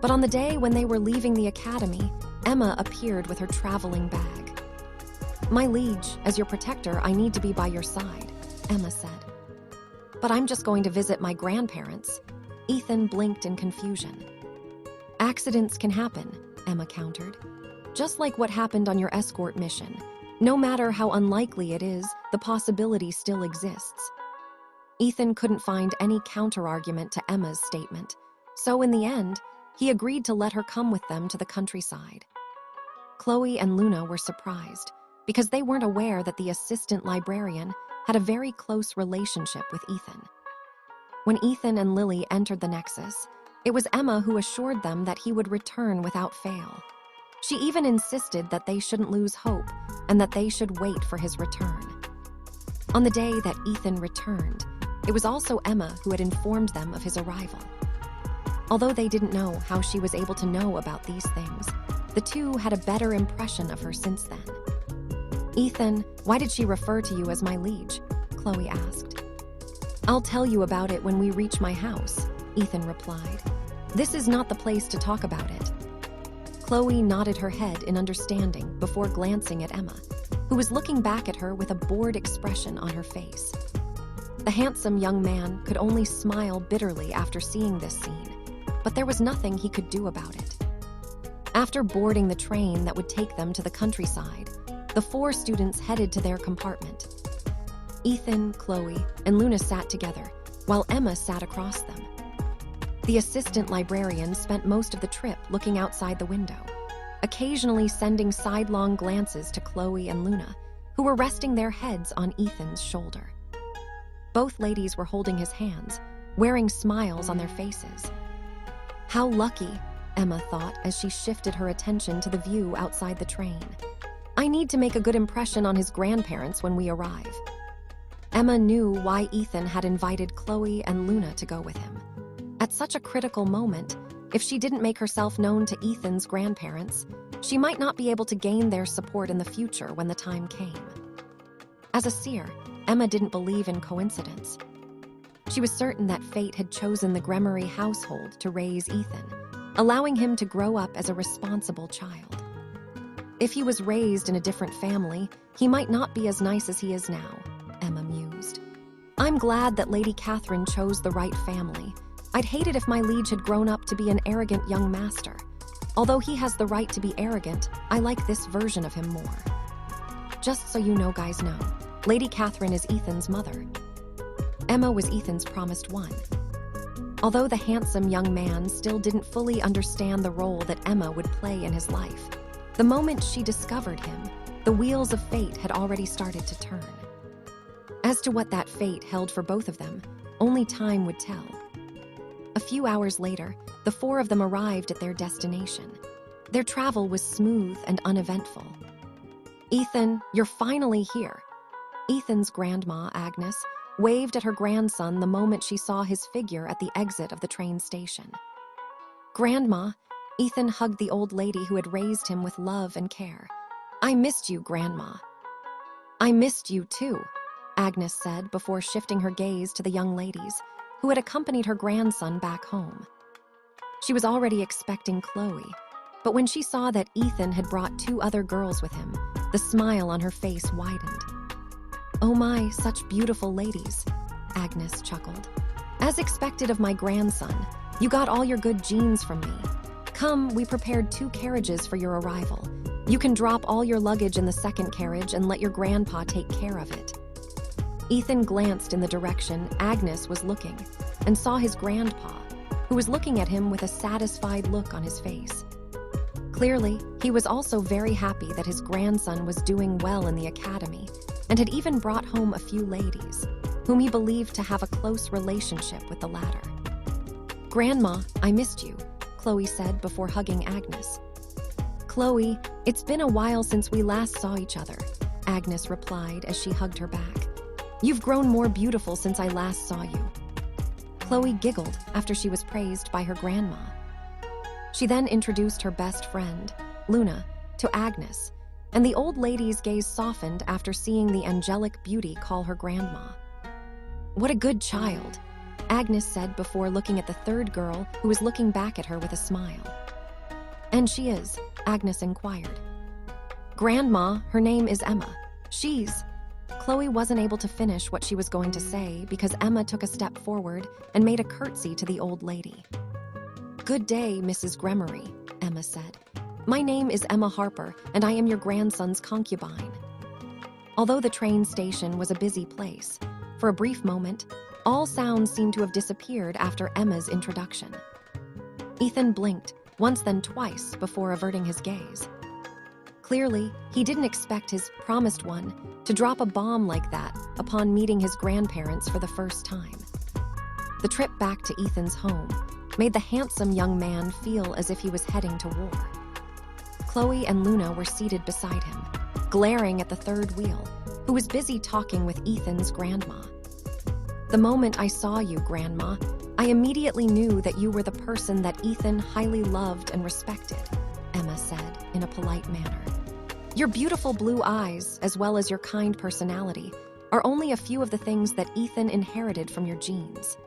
but on the day when they were leaving the academy, Emma appeared with her traveling bag. "My liege, as your protector, I need to be by your side," Emma said. "But I'm just going to visit my grandparents." Ethan blinked in confusion. "Accidents can happen," Emma countered. "Just like what happened on your escort mission. No matter how unlikely it is, the possibility still exists." Ethan couldn't find any counterargument to Emma's statement, so in the end, he agreed to let her come with them to the countryside. Chloe and Luna were surprised because they weren't aware that the assistant librarian had a very close relationship with Ethan. When Ethan and Lily entered the Nexus, it was Emma who assured them that he would return without fail. She even insisted that they shouldn't lose hope and that they should wait for his return. On the day that Ethan returned, it was also Emma who had informed them of his arrival. Although they didn't know how she was able to know about these things, the two had a better impression of her since then. "Ethan, why did she refer to you as my liege?" Chloe asked. "I'll tell you about it when we reach my house," Ethan replied. "This is not the place to talk about it." Chloe nodded her head in understanding before glancing at Emma, who was looking back at her with a bored expression on her face. The handsome young man could only smile bitterly after seeing this scene, but there was nothing he could do about it. After boarding the train that would take them to the countryside, the four students headed to their compartment. Ethan, Chloe, and Luna sat together, while Emma sat across them. The assistant librarian spent most of the trip looking outside the window, occasionally sending sidelong glances to Chloe and Luna, who were resting their heads on Ethan's shoulder. Both ladies were holding his hands, wearing smiles on their faces. How lucky, Emma thought as she shifted her attention to the view outside the train. I need to make a good impression on his grandparents when we arrive. Emma knew why Ethan had invited Chloe and Luna to go with him. At such a critical moment, if she didn't make herself known to Ethan's grandparents, she might not be able to gain their support in the future when the time came. As a seer, Emma didn't believe in coincidence. She was certain that fate had chosen the Gremory household to raise Ethan, allowing him to grow up as a responsible child. If he was raised in a different family, he might not be as nice as he is now, Emma mused. I'm glad that Lady Catherine chose the right family. I'd hate it if my liege had grown up to be an arrogant young master. Although he has the right to be arrogant, I like this version of him more. Just so you guys know, Lady Catherine is Ethan's mother. Emma was Ethan's promised one. Although the handsome young man still didn't fully understand the role that Emma would play in his life, the moment she discovered him, the wheels of fate had already started to turn. As to what that fate held for both of them, only time would tell. A few hours later, the four of them arrived at their destination. Their travel was smooth and uneventful. Ethan, you're finally here. Ethan's grandma, Agnes, waved at her grandson the moment she saw his figure at the exit of the train station. Grandma, Ethan hugged the old lady who had raised him with love and care. I missed you, Grandma. I missed you too, Agnes said before shifting her gaze to the young ladies, who had accompanied her grandson back home. She was already expecting Chloe, but when she saw that Ethan had brought two other girls with him, the smile on her face widened. Oh my, such beautiful ladies, Agnes chuckled. As expected of my grandson, you got all your good genes from me. Come, we prepared 2 carriages for your arrival. You can drop all your luggage in the second carriage and let your grandpa take care of it. Ethan glanced in the direction Agnes was looking and saw his grandpa, who was looking at him with a satisfied look on his face. Clearly, he was also very happy that his grandson was doing well in the academy and had even brought home a few ladies, whom he believed to have a close relationship with the latter. "Grandma, I missed you," Chloe said before hugging Agnes. "Chloe, it's been a while since we last saw each other," Agnes replied as she hugged her back. "You've grown more beautiful since I last saw you." Chloe giggled after she was praised by her grandma. She then introduced her best friend, Luna, to Agnes, and the old lady's gaze softened after seeing the angelic beauty call her grandma. "What a good child," Agnes said before looking at the third girl who was looking back at her with a smile. "And she is?" Agnes inquired. "Grandma, her name is Emma. She's..." Chloe wasn't able to finish what she was going to say because Emma took a step forward and made a curtsy to the old lady. "Good day, Mrs. Gremory," Emma said. "My name is Emma Harper, and I am your grandson's concubine." Although the train station was a busy place, for a brief moment, all sounds seemed to have disappeared after Emma's introduction. Ethan blinked, once then twice, before averting his gaze. Clearly, he didn't expect his promised one to drop a bomb like that upon meeting his grandparents for the first time. The trip back to Ethan's home made the handsome young man feel as if he was heading to war. Chloe and Luna were seated beside him, glaring at the third wheel, who was busy talking with Ethan's grandma. "The moment I saw you, Grandma, I immediately knew that you were the person that Ethan highly loved and respected," Emma said in a polite manner. "Your beautiful blue eyes, as well as your kind personality, are only a few of the things that Ethan inherited from your genes."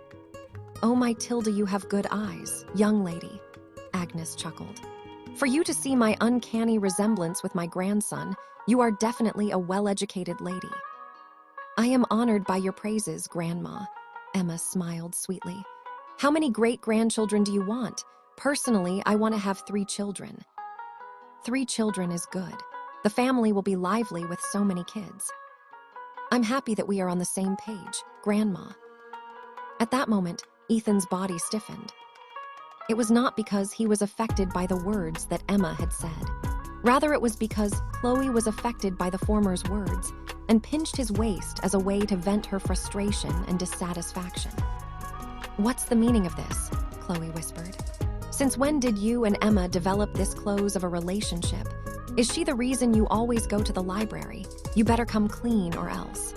"Oh, my Tilda, you have good eyes, young lady," Agnes chuckled. "For you to see my uncanny resemblance with my grandson, you are definitely a well-educated lady." "I am honored by your praises, Grandma," Emma smiled sweetly. "How many great-grandchildren do you want? Personally, I want to have 3 children." "3 children is good. The family will be lively with so many kids." "I'm happy that we are on the same page, Grandma." At that moment, Ethan's body stiffened. It was not because he was affected by the words that Emma had said. Rather, it was because Chloe was affected by the former's words and pinched his waist as a way to vent her frustration and dissatisfaction. "What's the meaning of this?" Chloe whispered. "Since when did you and Emma develop this close of a relationship? Is she the reason you always go to the library? You better come clean or else."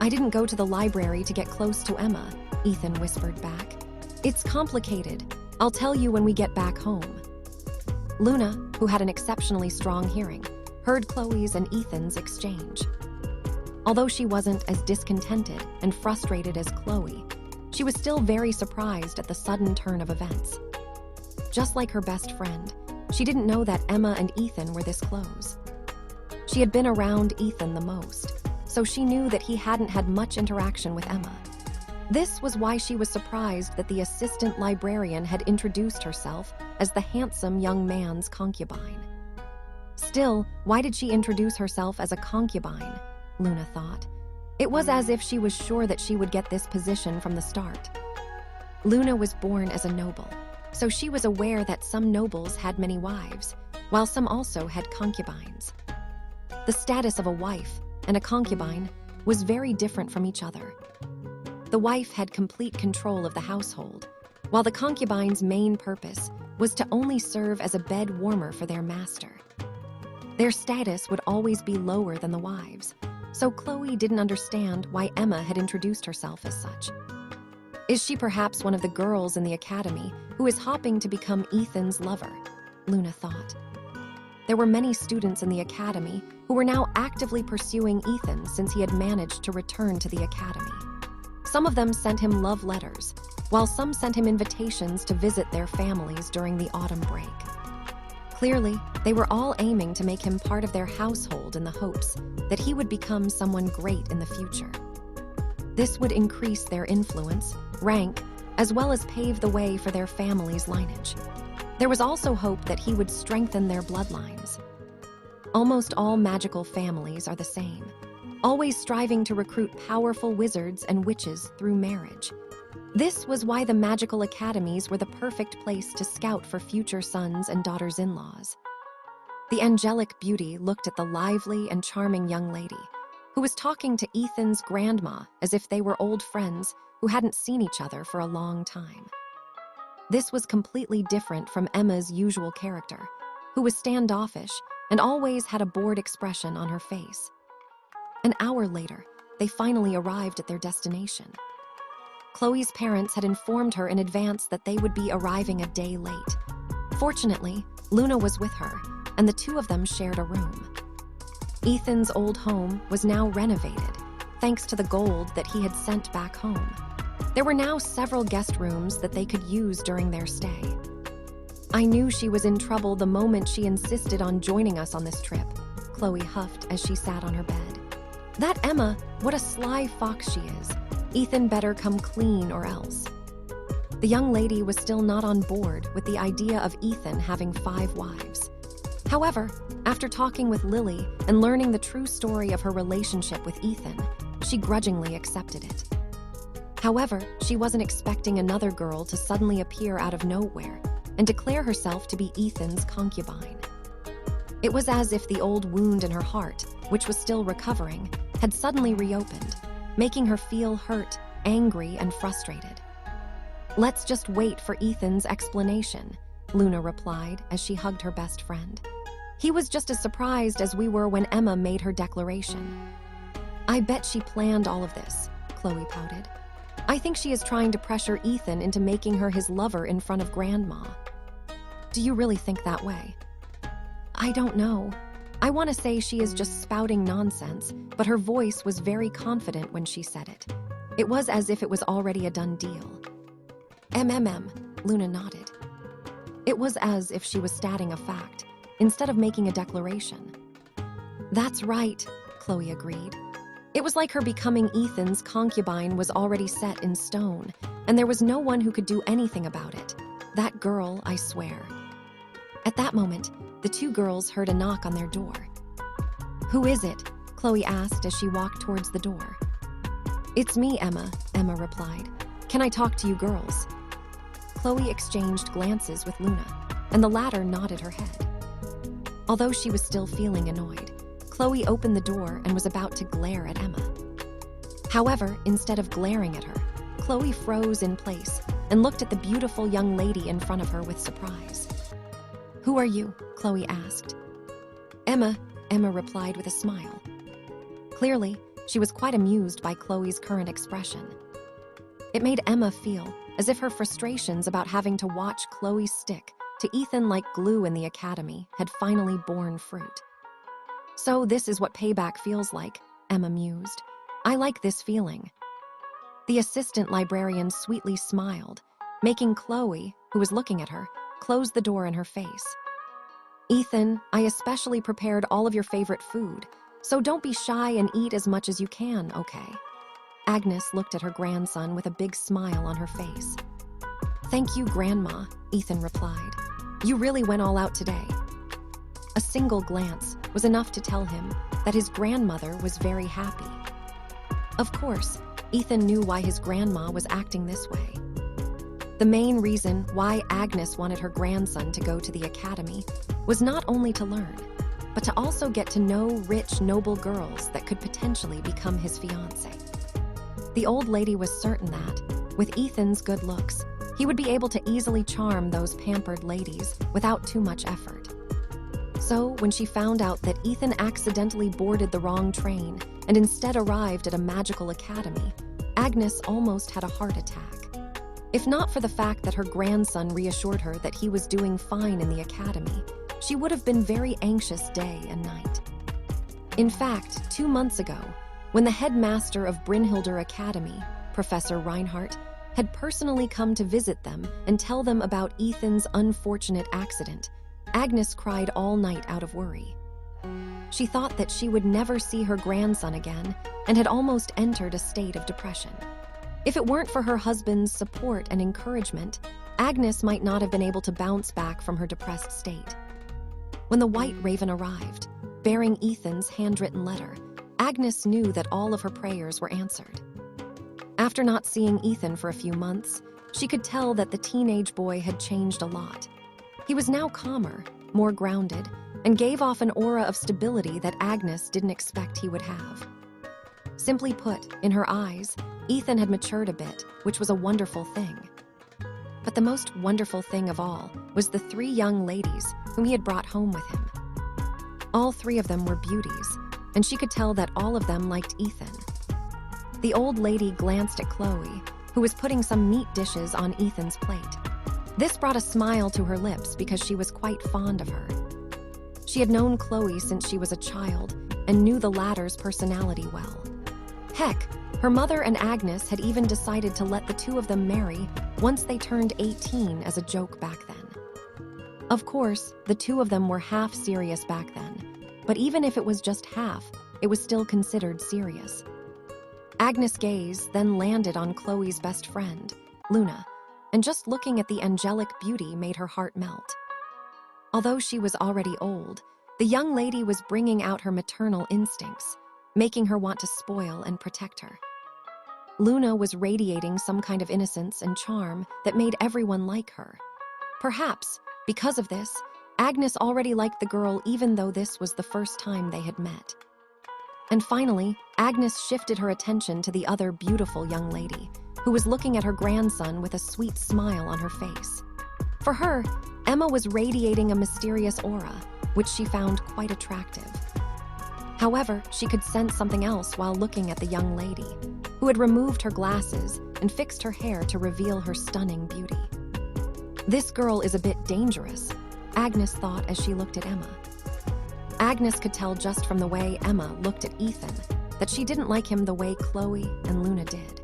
"I didn't go to the library to get close to Emma," Ethan whispered back. "It's complicated. I'll tell you when we get back home." Luna, who had an exceptionally strong hearing, heard Chloe's and Ethan's exchange. Although she wasn't as discontented and frustrated as Chloe, she was still very surprised at the sudden turn of events. Just like her best friend, she didn't know that Emma and Ethan were this close. She had been around Ethan the most, so she knew that he hadn't had much interaction with Emma. This was why she was surprised that the assistant librarian had introduced herself as the handsome young man's concubine. Still, why did she introduce herself as a concubine? Luna thought. It was as if she was sure that she would get this position from the start. Luna was born as a noble, so she was aware that some nobles had many wives, while some also had concubines. The status of a wife and a concubine was very different from each other. The wife had complete control of the household, while the concubine's main purpose was to only serve as a bed warmer for their master. Their status would always be lower than the wives', so Chloe didn't understand why Emma had introduced herself as such. Is she perhaps one of the girls in the academy who is hopping to become Ethan's lover? Luna thought. There were many students in the academy who were now actively pursuing Ethan since he had managed to return to the academy. Some of them sent him love letters, while some sent him invitations to visit their families during the autumn break. Clearly, they were all aiming to make him part of their household in the hopes that he would become someone great in the future. This would increase their influence, rank, as well as pave the way for their family's lineage. There was also hope that he would strengthen their bloodlines. Almost all magical families are the same. always striving to recruit powerful wizards and witches through marriage. This was why the magical academies were the perfect place to scout for future sons and daughters-in-laws. The angelic beauty looked at the lively and charming young lady, who was talking to Ethan's grandma as if they were old friends who hadn't seen each other for a long time. This was completely different from Emma's usual character, who was standoffish and always had a bored expression on her face. An hour later, they finally arrived at their destination. Chloe's parents had informed her in advance that they would be arriving a day late. Fortunately, Luna was with her, and the two of them shared a room. Ethan's old home was now renovated, thanks to the gold that he had sent back home. There were now several guest rooms that they could use during their stay. I knew she was in trouble the moment she insisted on joining us on this trip, Chloe huffed as she sat on her bed. That Emma, what a sly fox she is. Ethan better come clean or else. The young lady was still not on board with the idea of Ethan having 5 wives. However, after talking with Lily and learning the true story of her relationship with Ethan, she grudgingly accepted it. However, she wasn't expecting another girl to suddenly appear out of nowhere and declare herself to be Ethan's concubine. It was as if the old wound in her heart, which was still recovering, had suddenly reopened, making her feel hurt, angry, and frustrated. "Let's just wait for Ethan's explanation," Luna replied as she hugged her best friend. "He was just as surprised as we were when Emma made her declaration." "I bet she planned all of this," Chloe pouted. "I think she is trying to pressure Ethan into making her his lover in front of Grandma." "Do you really think that way?" "I don't know. I want to say she is just spouting nonsense, but her voice was very confident when she said it. It was as if it was already a done deal." Luna nodded. It was as if she was stating a fact, instead of making a declaration. "That's right," Chloe agreed. It was like her becoming Ethan's concubine was already set in stone, and there was no one who could do anything about it. That girl, I swear. At that moment, the two girls heard a knock on their door. "Who is it?" Chloe asked as she walked towards the door. "It's me, Emma replied. "Can I talk to you girls?" Chloe exchanged glances with Luna, and the latter nodded her head. Although she was still feeling annoyed, Chloe opened the door and was about to glare at Emma. However, instead of glaring at her, Chloe froze in place and looked at the beautiful young lady in front of her with surprise. "Who are you?" Chloe asked. Emma replied with a smile. Clearly, she was quite amused by Chloe's current expression. It made Emma feel as if her frustrations about having to watch Chloe stick to Ethan like glue in the academy had finally borne fruit. "So this is what payback feels like," Emma mused. "I like this feeling." The assistant librarian sweetly smiled, making Chloe, who was looking at her, close the door in her face. "Ethan, I especially prepared all of your favorite food, so don't be shy and eat as much as you can, okay?" Agnes looked at her grandson with a big smile on her face. "Thank you, Grandma," Ethan replied. "You really went all out today." A single glance was enough to tell him that his grandmother was very happy. Of course, Ethan knew why his grandma was acting this way. The main reason why Agnes wanted her grandson to go to the academy was not only to learn, but to also get to know rich, noble girls that could potentially become his fiancé. The old lady was certain that, with Ethan's good looks, he would be able to easily charm those pampered ladies without too much effort. So, when she found out that Ethan accidentally boarded the wrong train and instead arrived at a magical academy, Agnes almost had a heart attack. If not for the fact that her grandson reassured her that he was doing fine in the academy, she would have been very anxious day and night. In fact, 2 months ago, when the headmaster of Brynhilder Academy, Professor Reinhardt, had personally come to visit them and tell them about Ethan's unfortunate accident, Agnes cried all night out of worry. She thought that she would never see her grandson again and had almost entered a state of depression. If it weren't for her husband's support and encouragement, Agnes might not have been able to bounce back from her depressed state. When the White Raven arrived, bearing Ethan's handwritten letter, Agnes knew that all of her prayers were answered. After not seeing Ethan for a few months, she could tell that the teenage boy had changed a lot. He was now calmer, more grounded, and gave off an aura of stability that Agnes didn't expect he would have. Simply put, in her eyes, Ethan had matured a bit, which was a wonderful thing. But the most wonderful thing of all was the 3 young ladies whom he had brought home with him. All 3 of them were beauties, and she could tell that all of them liked Ethan. The old lady glanced at Chloe, who was putting some meat dishes on Ethan's plate. This brought a smile to her lips because she was quite fond of her. She had known Chloe since she was a child and knew the latter's personality well. Heck, her mother and Agnes had even decided to let the 2 of them marry once they turned 18 as a joke back then. Of course, the 2 of them were half serious back then, but even if it was just half, it was still considered serious. Agnes' gaze then landed on Chloe's best friend, Luna, and just looking at the angelic beauty made her heart melt. Although she was already old, the young lady was bringing out her maternal instincts, making her want to spoil and protect her. Luna was radiating some kind of innocence and charm that made everyone like her. Perhaps, because of this, Agnes already liked the girl even though this was the first time they had met. And finally, Agnes shifted her attention to the other beautiful young lady, who was looking at her grandson with a sweet smile on her face. For her, Emma was radiating a mysterious aura, which she found quite attractive. However, she could sense something else while looking at the young lady, who had removed her glasses and fixed her hair to reveal her stunning beauty. This girl is a bit dangerous, Agnes thought as she looked at Emma. Agnes could tell just from the way Emma looked at Ethan that she didn't like him the way Chloe and Luna did.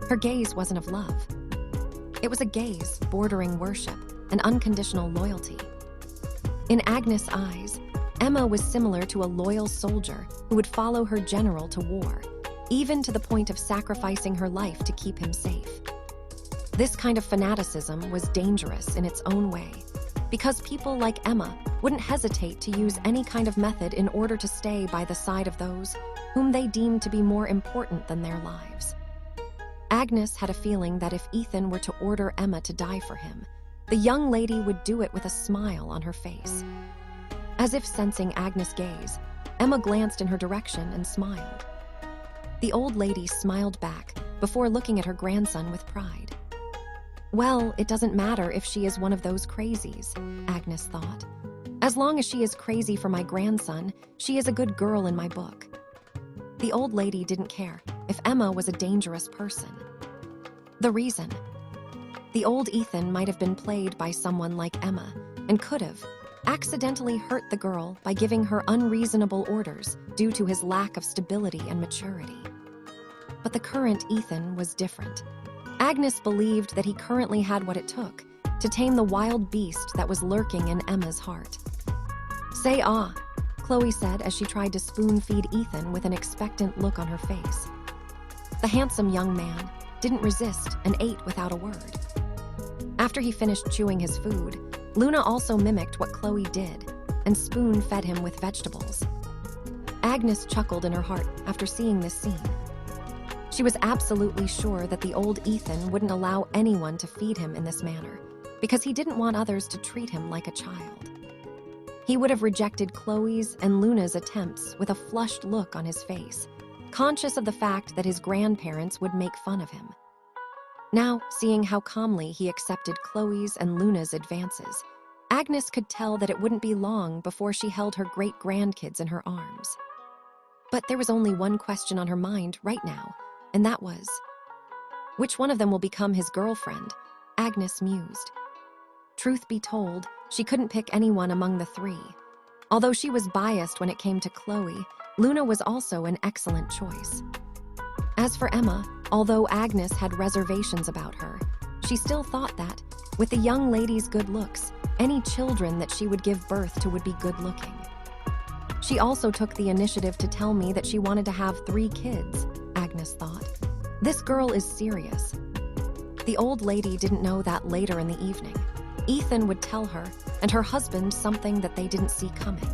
Her gaze wasn't of love. It was a gaze bordering worship and unconditional loyalty. In Agnes' eyes, Emma was similar to a loyal soldier who would follow her general to war, even to the point of sacrificing her life to keep him safe. This kind of fanaticism was dangerous in its own way, because people like Emma wouldn't hesitate to use any kind of method in order to stay by the side of those whom they deemed to be more important than their lives. Agnes had a feeling that if Ethan were to order Emma to die for him, the young lady would do it with a smile on her face. As if sensing Agnes' gaze, Emma glanced in her direction and smiled. The old lady smiled back before looking at her grandson with pride. Well, it doesn't matter if she is one of those crazies, Agnes thought. As long as she is crazy for my grandson, she is a good girl in my book. The old lady didn't care if Emma was a dangerous person. The reason? The old Ethan might have been played by someone like Emma and could have accidentally hurt the girl by giving her unreasonable orders due to his lack of stability and maturity. But the current Ethan was different. Agnes believed that he currently had what it took to tame the wild beast that was lurking in Emma's heart. Say ah, Chloe said as she tried to spoon-feed Ethan with an expectant look on her face. The handsome young man didn't resist and ate without a word. After he finished chewing his food, Luna also mimicked what Chloe did and spoon-fed him with vegetables. Agnes chuckled in her heart after seeing this scene. She was absolutely sure that the old Ethan wouldn't allow anyone to feed him in this manner because he didn't want others to treat him like a child. He would have rejected Chloe's and Luna's attempts with a flushed look on his face, conscious of the fact that his grandparents would make fun of him. Now, seeing how calmly he accepted Chloe's and Luna's advances, Agnes could tell that it wouldn't be long before she held her great-grandkids in her arms. But there was only one question on her mind right now, and that was, which one of them will become his girlfriend? Agnes mused. Truth be told, she couldn't pick anyone among the 3. Although she was biased when it came to Chloe, Luna was also an excellent choice. As for Emma, although Agnes had reservations about her, she still thought that, with the young lady's good looks, any children that she would give birth to would be good-looking. She also took the initiative to tell me that she wanted to have 3 kids, Agnes thought. This girl is serious. The old lady didn't know that later in the evening, Ethan would tell her and her husband something that they didn't see coming.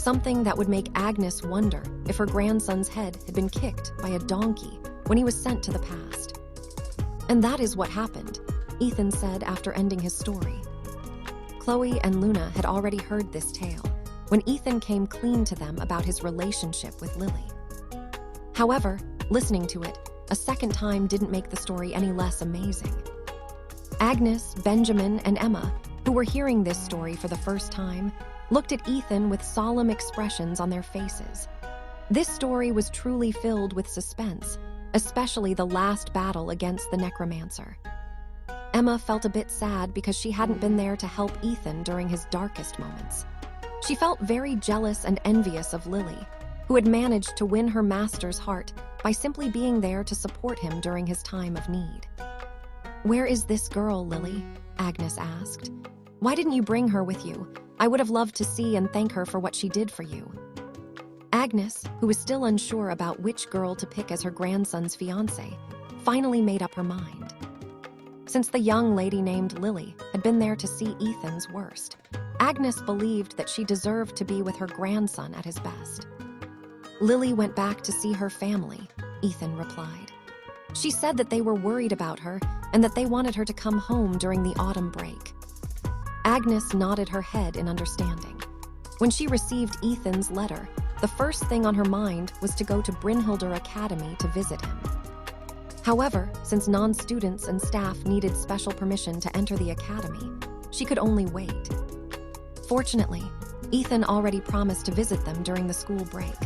something that would make Agnes wonder if her grandson's head had been kicked by a donkey when he was sent to the past. And that is what happened, Ethan said after ending his story. Chloe and Luna had already heard this tale when Ethan came clean to them about his relationship with Lily. However, listening to it a second time didn't make the story any less amazing. Agnes, Benjamin, and Emma, who were hearing this story for the first time, looked at Ethan with solemn expressions on their faces. This story was truly filled with suspense, especially the last battle against the necromancer. Emma felt a bit sad because she hadn't been there to help Ethan during his darkest moments. She felt very jealous and envious of Lily, who had managed to win her master's heart by simply being there to support him during his time of need. "Where is this girl, Lily?" Agnes asked. "Why didn't you bring her with you? I would have loved to see and thank her for what she did for you." Agnes, who was still unsure about which girl to pick as her grandson's fiancée, finally made up her mind. Since the young lady named Lily had been there to see Ethan's worst, Agnes believed that she deserved to be with her grandson at his best. "Lily went back to see her family," Ethan replied. "She said that they were worried about her and that they wanted her to come home during the autumn break." Agnes nodded her head in understanding. When she received Ethan's letter, the first thing on her mind was to go to Brynhilder Academy to visit him. However, since non-students and staff needed special permission to enter the academy, she could only wait. Fortunately, Ethan already promised to visit them during the school break.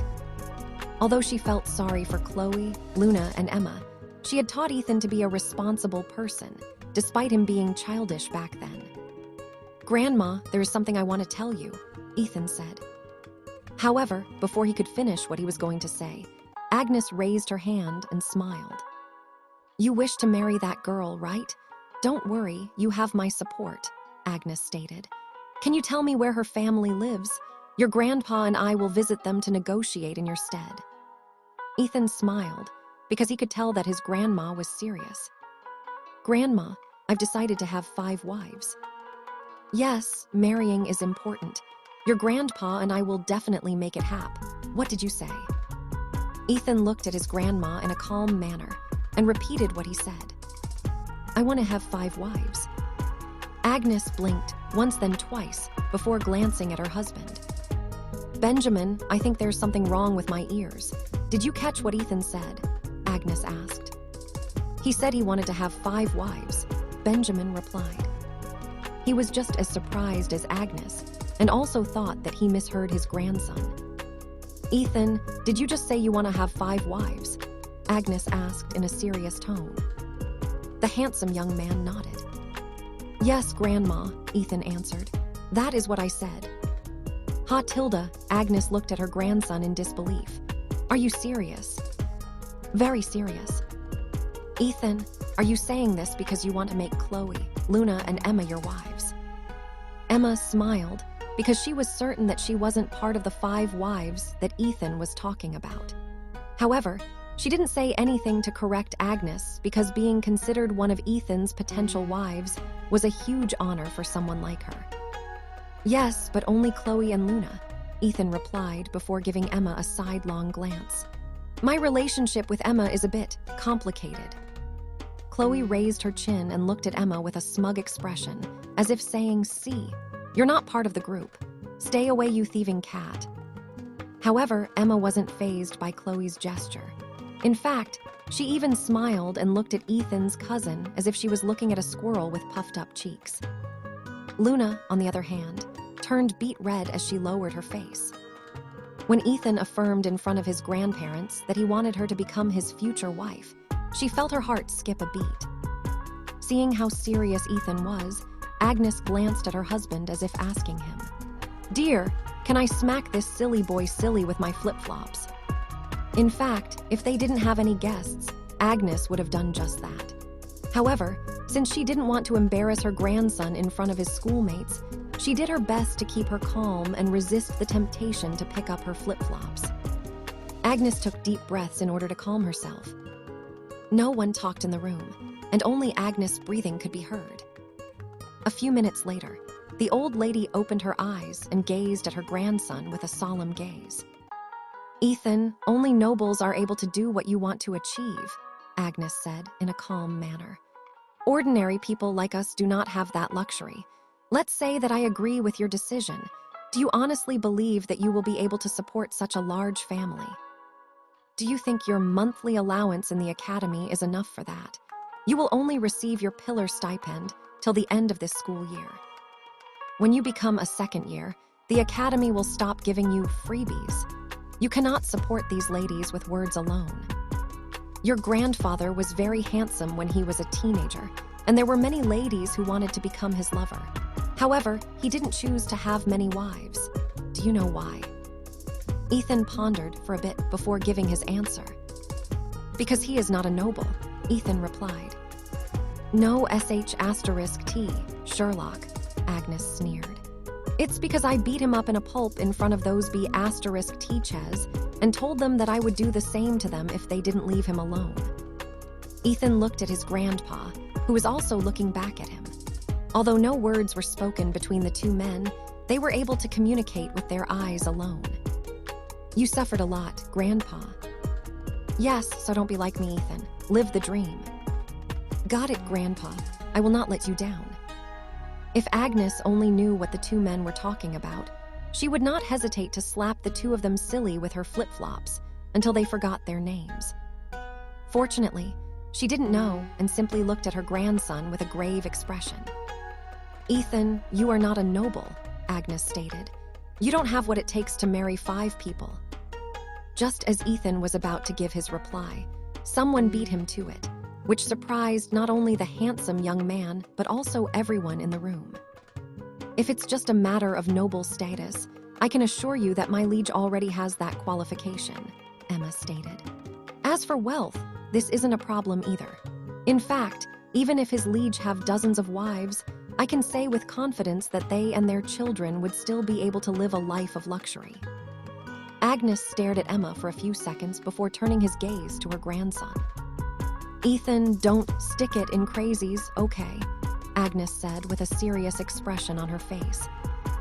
Although she felt sorry for Chloe, Luna, and Emma, she had taught Ethan to be a responsible person, despite him being childish back then. "Grandma, there is something I want to tell you," Ethan said. However, before he could finish what he was going to say, Agnes raised her hand and smiled. "You wish to marry that girl, right? Don't worry, you have my support," Agnes stated. "Can you tell me where her family lives? Your grandpa and I will visit them to negotiate in your stead." Ethan smiled, because he could tell that his grandma was serious. "Grandma, I've decided to have 5 wives." "Yes, marrying is important. Your grandpa and I will definitely make it happen. What did you say?" Ethan looked at his grandma in a calm manner and repeated what he said. "I want to have 5 wives." Agnes blinked once then twice before glancing at her husband. "Benjamin, I think there's something wrong with my ears. Did you catch what Ethan said?" Agnes asked. "He said he wanted to have 5 wives," Benjamin replied. He was just as surprised as Agnes and also thought that he misheard his grandson. "Ethan, did you just say you want to have 5 wives?" Agnes asked in a serious tone. The handsome young man nodded. "Yes, Grandma," Ethan answered. "That is what I said." "Ha, Tilda," Agnes looked at her grandson in disbelief. "Are you serious?" "Very serious." "Ethan, are you saying this because you want to make Chloe, Luna, and Emma your wives?" Emma smiled because she was certain that she wasn't part of the 5 wives that Ethan was talking about. However, she didn't say anything to correct Agnes because being considered one of Ethan's potential wives was a huge honor for someone like her. "Yes, but only Chloe and Luna," Ethan replied before giving Emma a sidelong glance. "My relationship with Emma is a bit complicated." Chloe raised her chin and looked at Emma with a smug expression, as if saying, "See, you're not part of the group. Stay away, you thieving cat." However, Emma wasn't fazed by Chloe's gesture. In fact, she even smiled and looked at Ethan's cousin as if she was looking at a squirrel with puffed-up cheeks. Luna, on the other hand, turned beet red as she lowered her face. When Ethan affirmed in front of his grandparents that he wanted her to become his future wife, she felt her heart skip a beat. Seeing how serious Ethan was, Agnes glanced at her husband as if asking him, "Dear, can I smack this silly boy silly with my flip-flops?" In fact, if they didn't have any guests, Agnes would have done just that. However, since she didn't want to embarrass her grandson in front of his schoolmates, she did her best to keep her calm and resist the temptation to pick up her flip-flops. Agnes took deep breaths in order to calm herself. No one talked in the room, and only Agnes' breathing could be heard. A few minutes later, The old lady opened her eyes and gazed at her grandson with a solemn gaze. "Ethan, only nobles are able to do what you want to achieve," Agnes said in a calm manner. "Ordinary people like us do not have that luxury. Let's say that I agree with your decision. Do you honestly believe that you will be able to support such a large family? Do you think your monthly allowance in the academy is enough for that? You will only receive your pillar stipend till the end of this school year. When you become a second year, the academy will stop giving you freebies. You cannot support these ladies with words alone. Your grandfather was very handsome when he was a teenager, and there were many ladies who wanted to become his lover. However, he didn't choose to have many wives. Do you know why?" Ethan pondered for a bit before giving his answer. "Because he is not a noble," Ethan replied. "No sh*t, Sherlock," Agnes sneered. "It's because I beat him up in a pulp in front of those b*teachers and told them that I would do the same to them if they didn't leave him alone." Ethan looked at his grandpa, who was also looking back at him. Although no words were spoken between the two men, they were able to communicate with their eyes alone. "You suffered a lot, Grandpa." "Yes, so don't be like me, Ethan. Live the dream." "Got it, Grandpa. I will not let you down." If Agnes only knew what the two men were talking about, she would not hesitate to slap the two of them silly with her flip-flops until they forgot their names. Fortunately, she didn't know and simply looked at her grandson with a grave expression. "Ethan, you are not a noble," Agnes stated. "You don't have what it takes to marry 5 people." Just as Ethan was about to give his reply, someone beat him to it, which surprised not only the handsome young man, but also everyone in the room. "If it's just a matter of noble status, I can assure you that my liege already has that qualification," Emma stated. "As for wealth, this isn't a problem either. In fact, even if his liege have dozens of wives, I can say with confidence that they and their children would still be able to live a life of luxury." Agnes stared at Emma for a few seconds before turning his gaze to her grandson. "Ethan, don't stick it in crazies, okay?" Agnes said with a serious expression on her face.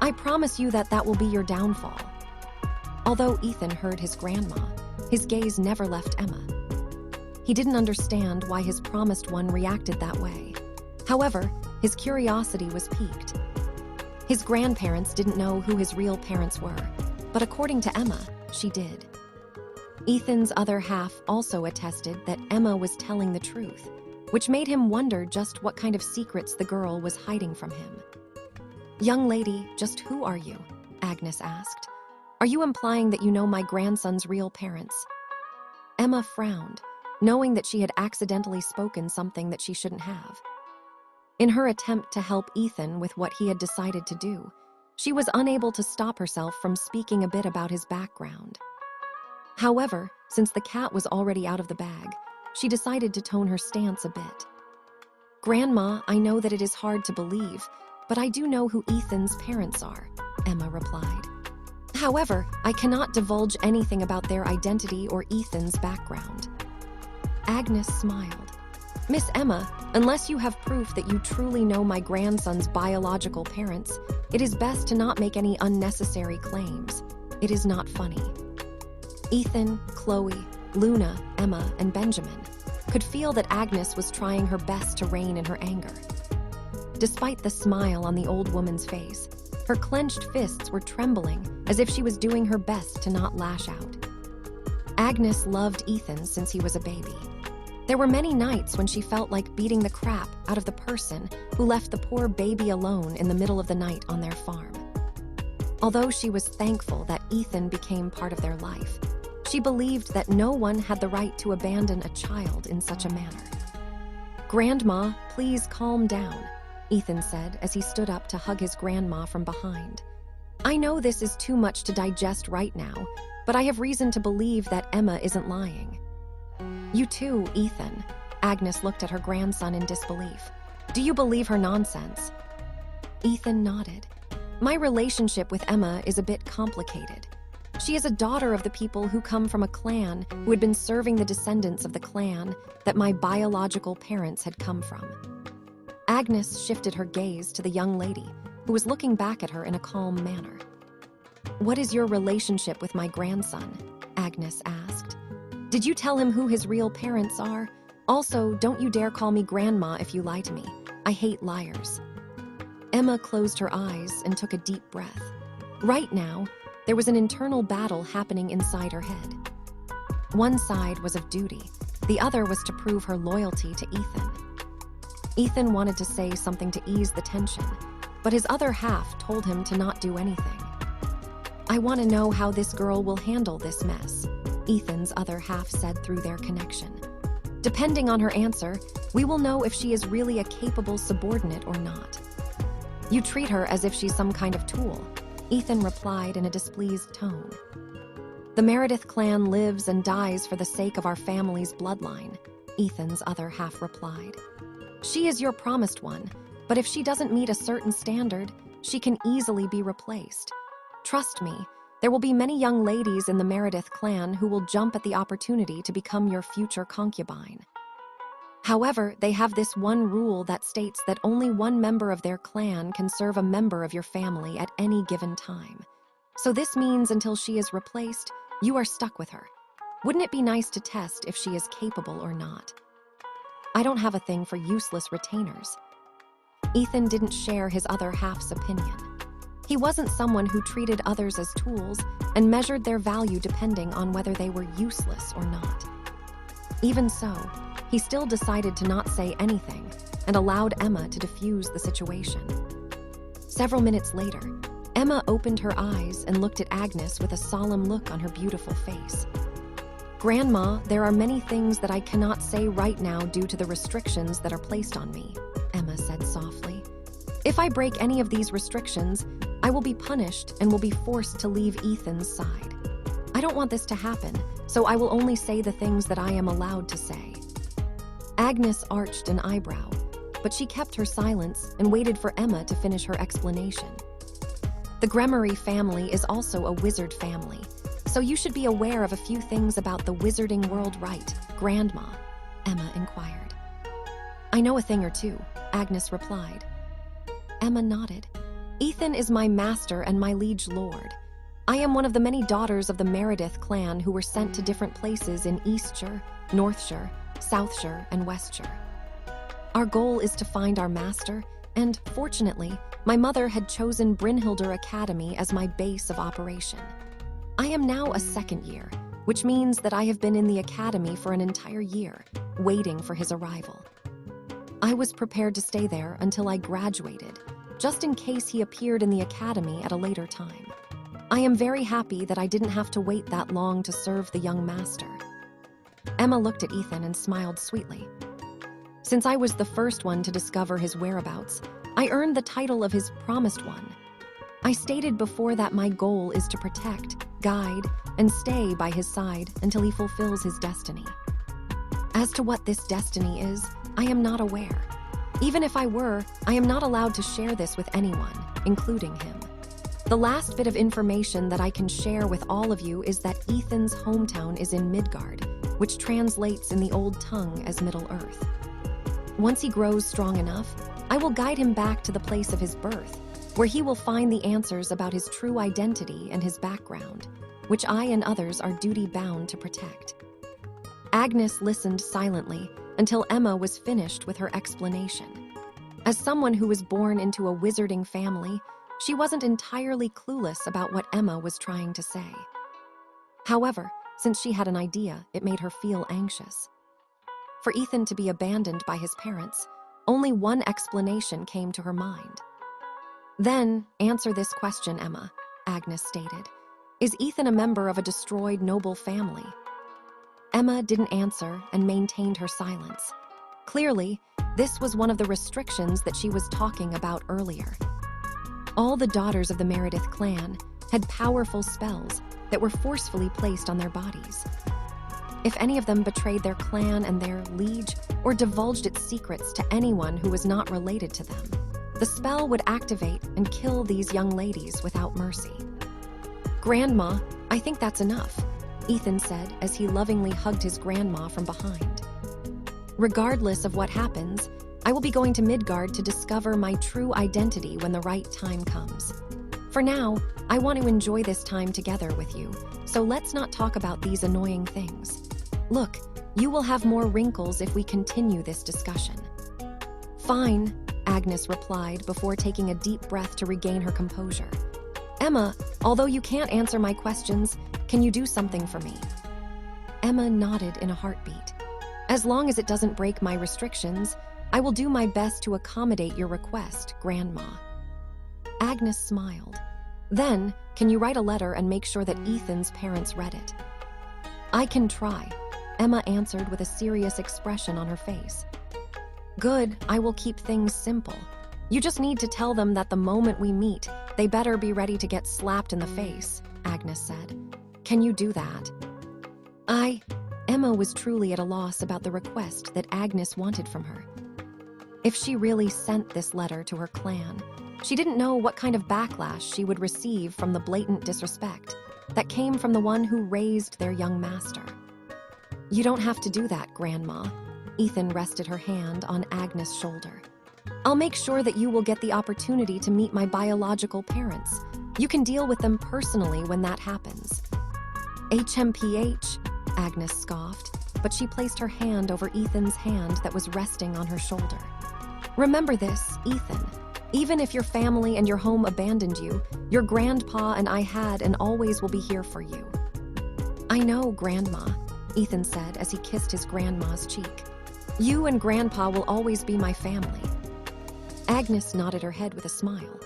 "I promise you that will be your downfall." Although Ethan heard his grandma, his gaze never left Emma. He didn't understand why his promised one reacted that way. However, his curiosity was piqued. His grandparents didn't know who his real parents were, but according to Emma, she did. Ethan's other half also attested that Emma was telling the truth, which made him wonder just what kind of secrets the girl was hiding from him. "Young lady, just who are you?" Agnes asked. "Are you implying that you know my grandson's real parents?" Emma frowned, knowing that she had accidentally spoken something that she shouldn't have. In her attempt to help Ethan with what he had decided to do, she was unable to stop herself from speaking a bit about his background. However, since the cat was already out of the bag, she decided to tone her stance a bit. "Grandma, I know that it is hard to believe, but I do know who Ethan's parents are," Emma replied. "However, I cannot divulge anything about their identity or Ethan's background." Agnes smiled. "Miss Emma, unless you have proof that you truly know my grandson's biological parents, it is best to not make any unnecessary claims. It is not funny." Ethan, Chloe, Luna, Emma, and Benjamin could feel that Agnes was trying her best to rein in her anger. Despite the smile on the old woman's face, her clenched fists were trembling as if she was doing her best to not lash out. Agnes loved Ethan since he was a baby. There were many nights when she felt like beating the crap out of the person who left the poor baby alone in the middle of the night on their farm. Although she was thankful that Ethan became part of their life, she believed that no one had the right to abandon a child in such a manner. "Grandma, please calm down," Ethan said as he stood up to hug his grandma from behind. "I know this is too much to digest right now, but I have reason to believe that Emma isn't lying." "You too, Ethan." Agnes looked at her grandson in disbelief. "Do you believe her nonsense?" Ethan nodded. "My relationship with Emma is a bit complicated. She is a daughter of the people who come from a clan who had been serving the descendants of the clan that my biological parents had come from." Agnes shifted her gaze to the young lady, who was looking back at her in a calm manner. "What is your relationship with my grandson?" Agnes asked. "Did you tell him who his real parents are? Also, don't you dare call me grandma if you lie to me. I hate liars." Emma closed her eyes and took a deep breath. Right now, there was an internal battle happening inside her head. One side was of duty, the other was to prove her loyalty to Ethan. Ethan wanted to say something to ease the tension, but his other half told him to not do anything. "I want to know how this girl will handle this mess," Ethan's other half said through their connection. "Depending on her answer, we will know if she is really a capable subordinate or not." "You treat her as if she's some kind of tool," Ethan replied in a displeased tone. "The Meredith clan lives and dies for the sake of our family's bloodline," Ethan's other half replied. "She is your promised one, but if she doesn't meet a certain standard, she can easily be replaced. Trust me, there will be many young ladies in the Meredith clan who will jump at the opportunity to become your future concubine. However, they have this one rule that states that only one member of their clan can serve a member of your family at any given time. So this means until she is replaced, you are stuck with her. Wouldn't it be nice to test if she is capable or not? I don't have a thing for useless retainers." Ethan didn't share his other half's opinion. He wasn't someone who treated others as tools and measured their value depending on whether they were useless or not. Even so, he still decided to not say anything and allowed Emma to diffuse the situation. Several minutes later, Emma opened her eyes and looked at Agnes with a solemn look on her beautiful face. "Grandma, there are many things that I cannot say right now due to the restrictions that are placed on me," Emma said softly. "If I break any of these restrictions, I will be punished and will be forced to leave Ethan's side. I don't want this to happen, so I will only say the things that I am allowed to say." Agnes arched an eyebrow, but she kept her silence and waited for Emma to finish her explanation. "The Gremory family is also a wizard family, so you should be aware of a few things about the wizarding world, right, Grandma?" Emma inquired. "I know a thing or two," Agnes replied. Emma nodded. "Ethan is my master and my liege lord. I am one of the many daughters of the Meredith clan who were sent to different places in Eastshire, Northshire, Southshire, and Westshire. Our goal is to find our master, and fortunately, my mother had chosen Brynhildr Academy as my base of operation. I am now a second year, which means that I have been in the academy for an entire year, waiting for his arrival. I was prepared to stay there until I graduated, just in case he appeared in the academy at a later time. I am very happy that I didn't have to wait that long to serve the young master." Emma looked at Ethan and smiled sweetly. "Since I was the first one to discover his whereabouts, I earned the title of his promised one. I stated before that my goal is to protect, guide, and stay by his side until he fulfills his destiny. As to what this destiny is, I am not aware. Even if I were, I am not allowed to share this with anyone, including him. The last bit of information that I can share with all of you is that Ethan's hometown is in Midgard, which translates in the old tongue as Middle Earth. Once he grows strong enough, I will guide him back to the place of his birth, where he will find the answers about his true identity and his background, which I and others are duty-bound to protect." Agnes listened silently until Emma was finished with her explanation. As someone who was born into a wizarding family, she wasn't entirely clueless about what Emma was trying to say. However, since she had an idea, it made her feel anxious. For Ethan to be abandoned by his parents, only one explanation came to her mind. "Then, answer this question, Emma," Agnes stated. "Is Ethan a member of a destroyed noble family?" Emma didn't answer and maintained her silence. Clearly, this was one of the restrictions that she was talking about earlier. All the daughters of the Meredith clan had powerful spells that were forcefully placed on their bodies. If any of them betrayed their clan and their liege or divulged its secrets to anyone who was not related to them, the spell would activate and kill these young ladies without mercy. "Grandma, I think that's enough," Ethan said as he lovingly hugged his grandma from behind. "Regardless of what happens, I will be going to Midgard to discover my true identity when the right time comes. For now, I want to enjoy this time together with you, so let's not talk about these annoying things. Look, you will have more wrinkles if we continue this discussion. Fine, Agnes replied before taking a deep breath to regain her composure. Emma, although you can't answer my questions, can you do something for me? Emma nodded in a heartbeat. As long as it doesn't break my restrictions, I will do my best to accommodate your request, Grandma. Agnes smiled. Then, can you write a letter and make sure that Ethan's parents read it? I can try, Emma answered with a serious expression on her face. Good, I will keep things simple. You just need to tell them that the moment we meet, they better be ready to get slapped in the face, Agnes said. Can you do that? Emma was truly at a loss about the request that Agnes wanted from her. If she really sent this letter to her clan, she didn't know what kind of backlash she would receive from the blatant disrespect that came from the one who raised their young master. You don't have to do that, Grandma. Ethan rested her hand on Agnes' shoulder. I'll make sure that you will get the opportunity to meet my biological parents. You can deal with them personally when that happens. HMPH, Agnes scoffed, but she placed her hand over Ethan's hand that was resting on her shoulder. Remember this, Ethan. Even if your family and your home abandoned you, your grandpa and I had and always will be here for you. I know, Grandma, Ethan said as he kissed his grandma's cheek. You and Grandpa will always be my family. Agnes nodded her head with a smile.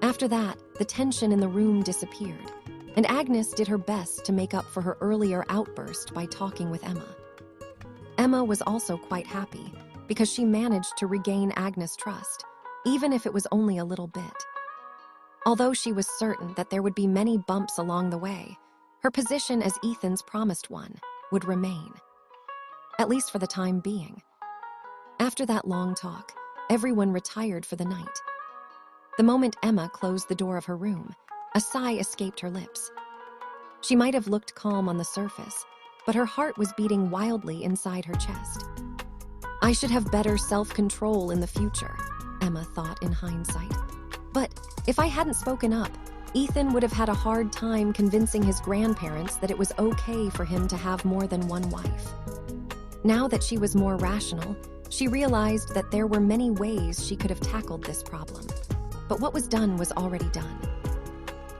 After that, the tension in the room disappeared, and Agnes did her best to make up for her earlier outburst by talking with Emma. Emma was also quite happy because she managed to regain Agnes' trust, even if it was only a little bit. Although she was certain that there would be many bumps along the way, her position as Ethan's promised one would remain, at least for the time being. After that long talk, everyone retired for the night. The moment Emma closed the door of her room, a sigh escaped her lips. She might have looked calm on the surface, but her heart was beating wildly inside her chest. I should have better self-control in the future, Emma thought in hindsight. But if I hadn't spoken up, Ethan would have had a hard time convincing his grandparents that it was okay for him to have more than one wife. Now that she was more rational, she realized that there were many ways she could have tackled this problem. But what was done was already done.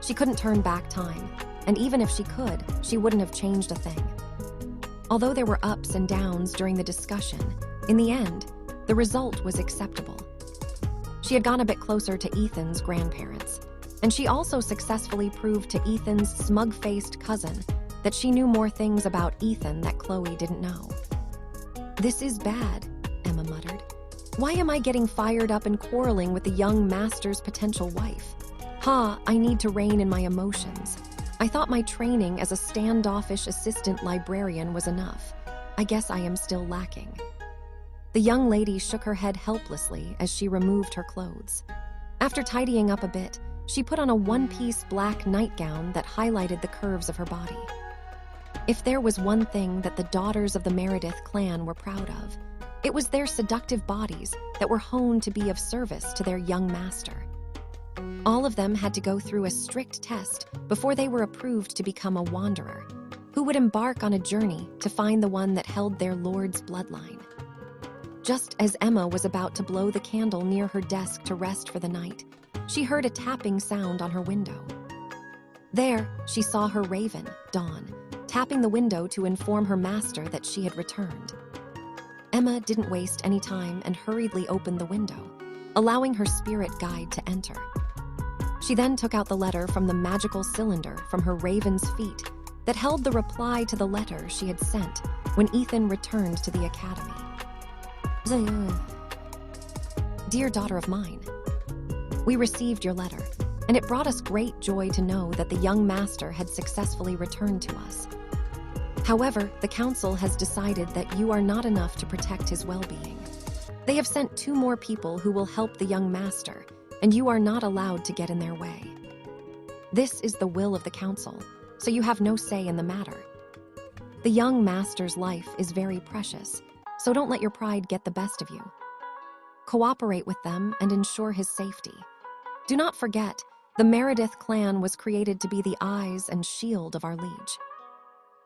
She couldn't turn back time, and even if she could, she wouldn't have changed a thing. Although there were ups and downs during the discussion, in the end, the result was acceptable. She had gone a bit closer to Ethan's grandparents, and she also successfully proved to Ethan's smug-faced cousin that she knew more things about Ethan that Chloe didn't know. This is bad, Emma muttered. Why am I getting fired up and quarreling with the young master's potential wife? I need to rein in my emotions. I thought my training as a standoffish assistant librarian was enough. I guess I am still lacking. The young lady shook her head helplessly as she removed her clothes. After tidying up a bit, she put on a one-piece black nightgown that highlighted the curves of her body. If there was one thing that the daughters of the Meredith clan were proud of, it was their seductive bodies that were honed to be of service to their young master. All of them had to go through a strict test before they were approved to become a wanderer, who would embark on a journey to find the one that held their lord's bloodline. Just as Emma was about to blow the candle near her desk to rest for the night, she heard a tapping sound on her window. There, she saw her raven, Dawn, tapping the window to inform her master that she had returned. Emma didn't waste any time and hurriedly opened the window, allowing her spirit guide to enter. She then took out the letter from the magical cylinder from her raven's feet that held the reply to the letter she had sent when Ethan returned to the academy. Dear daughter of mine, we received your letter, and it brought us great joy to know that the young master had successfully returned to us. However, the council has decided that you are not enough to protect his well-being. They have sent 2 more people who will help the young master, and you are not allowed to get in their way. This is the will of the council, so you have no say in the matter. The young master's life is very precious, so don't let your pride get the best of you. cooperate with them, and ensure his safety. Do not forget, the Meredith clan was created to be the eyes and shield of our liege.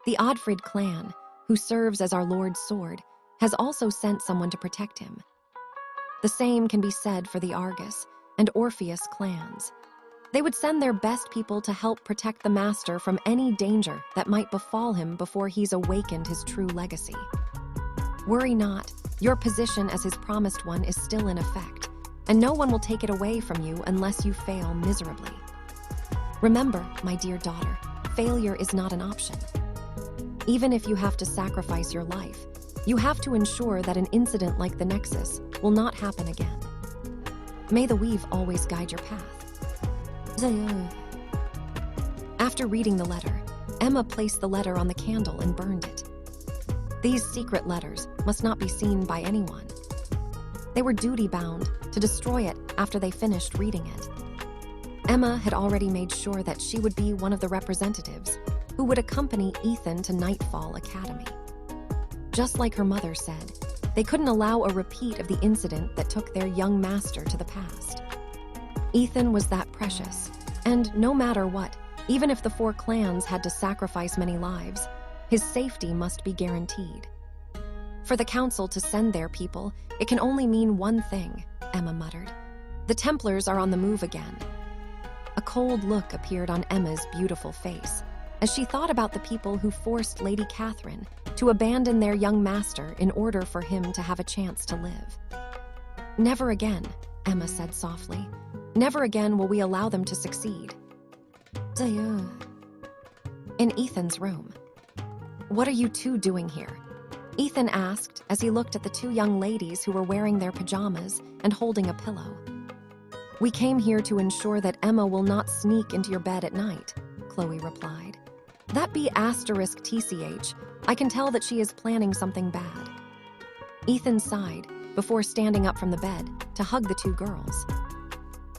The Odfrid clan, who serves as our Lord's sword, has also sent someone to protect him. The same can be said for the Argus and Orpheus clans. They would send their best people to help protect the Master from any danger that might befall him before he's awakened his true legacy. Worry not, your position as his promised one is still in effect, and no one will take it away from you unless you fail miserably. Remember, my dear daughter, failure is not an option. Even if you have to sacrifice your life, you have to ensure that an incident like the Nexus will not happen again. May the weave always guide your path. After reading the letter, Emma placed the letter on the candle and burned it. These secret letters must not be seen by anyone. They were duty-bound to destroy it after they finished reading it. Emma had already made sure that she would be one of the representatives who would accompany Ethan to Nightfall Academy. Just like her mother said, they couldn't allow a repeat of the incident that took their young master to the past. Ethan was that precious, and no matter what, even if the 4 clans had to sacrifice many lives, his safety must be guaranteed. For the council to send their people, it can only mean one thing, Emma muttered. The Templars are on the move again. A cold look appeared on Emma's beautiful face as she thought about the people who forced Lady Catherine to abandon their young master in order for him to have a chance to live. Never again, Emma said softly. Never again will we allow them to succeed. In Ethan's room. What are you two doing here? Ethan asked as he looked at the 2 young ladies who were wearing their pajamas and holding a pillow. We came here to ensure that Emma will not sneak into your bed at night, Chloe replied. That be *TCH. I can tell that she is planning something bad. Ethan sighed before standing up from the bed to hug the 2 girls.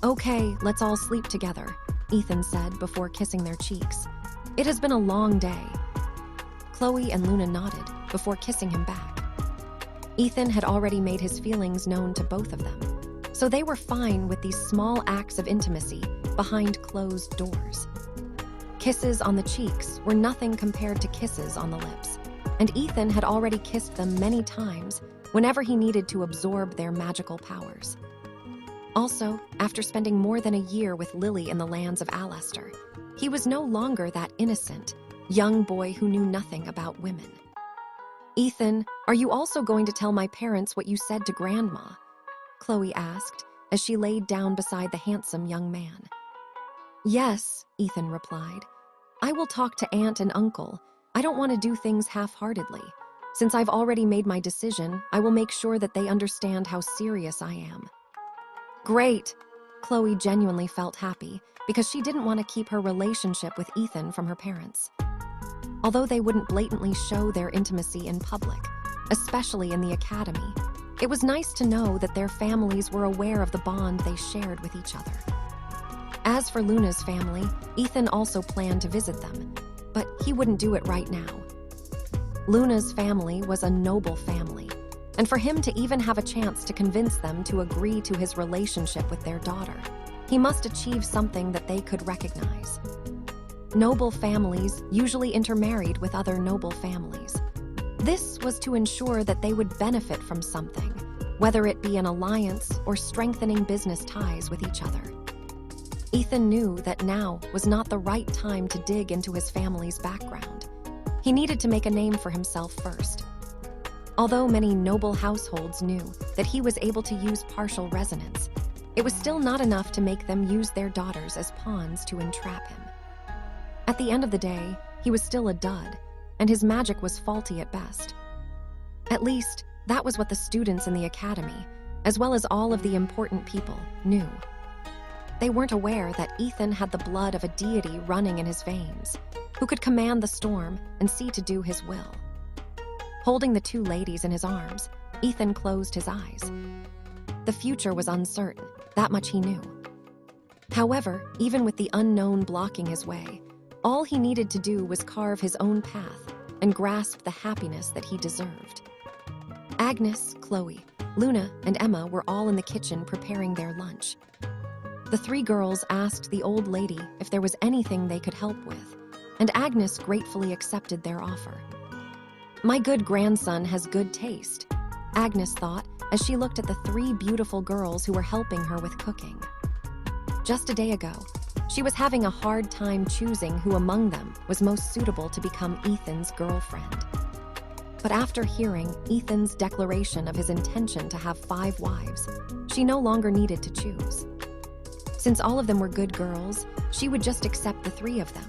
Okay, let's all sleep together, Ethan said before kissing their cheeks. It has been a long day. Chloe and Luna nodded before kissing him back. Ethan had already made his feelings known to both of them, so they were fine with these small acts of intimacy behind closed doors. Kisses on the cheeks were nothing compared to kisses on the lips, and Ethan had already kissed them many times whenever he needed to absorb their magical powers. Also, after spending more than a year with Lily in the lands of Alastair, he was no longer that innocent, young boy who knew nothing about women. Ethan, are you also going to tell my parents what you said to Grandma? Chloe asked as she laid down beside the handsome young man. Yes, Ethan replied. I will talk to Aunt and Uncle. I don't want to do things half-heartedly. Since I've already made my decision, I will make sure that they understand how serious I am. Great! Chloe genuinely felt happy because she didn't want to keep her relationship with Ethan from her parents. Although they wouldn't blatantly show their intimacy in public, especially in the academy, it was nice to know that their families were aware of the bond they shared with each other. As for Luna's family, Ethan also planned to visit them, but he wouldn't do it right now. Luna's family was a noble family, and for him to even have a chance to convince them to agree to his relationship with their daughter, he must achieve something that they could recognize. Noble families usually intermarried with other noble families. This was to ensure that they would benefit from something, whether it be an alliance or strengthening business ties with each other. Ethan knew that now was not the right time to dig into his family's background. He needed to make a name for himself first. Although many noble households knew that he was able to use partial resonance, it was still not enough to make them use their daughters as pawns to entrap him. At the end of the day, he was still a dud, and his magic was faulty at best. At least, that was what the students in the academy, as well as all of the important people, knew. They weren't aware that Ethan had the blood of a deity running in his veins, who could command the storm and see to do his will. Holding the 2 ladies in his arms, Ethan closed his eyes. The future was uncertain, that much he knew. However, even with the unknown blocking his way, all he needed to do was carve his own path and grasp the happiness that he deserved. Agnes, Chloe, Luna and Emma were all in the kitchen preparing their lunch. The three girls asked the old lady if there was anything they could help with, and Agnes gratefully accepted their offer. "My good grandson has good taste," Agnes thought as she looked at the three beautiful girls who were helping her with cooking. Just a day ago, she was having a hard time choosing who among them was most suitable to become Ethan's girlfriend. But after hearing Ethan's declaration of his intention to have 5 wives, she no longer needed to choose. Since all of them were good girls, she would just accept the 3 of them.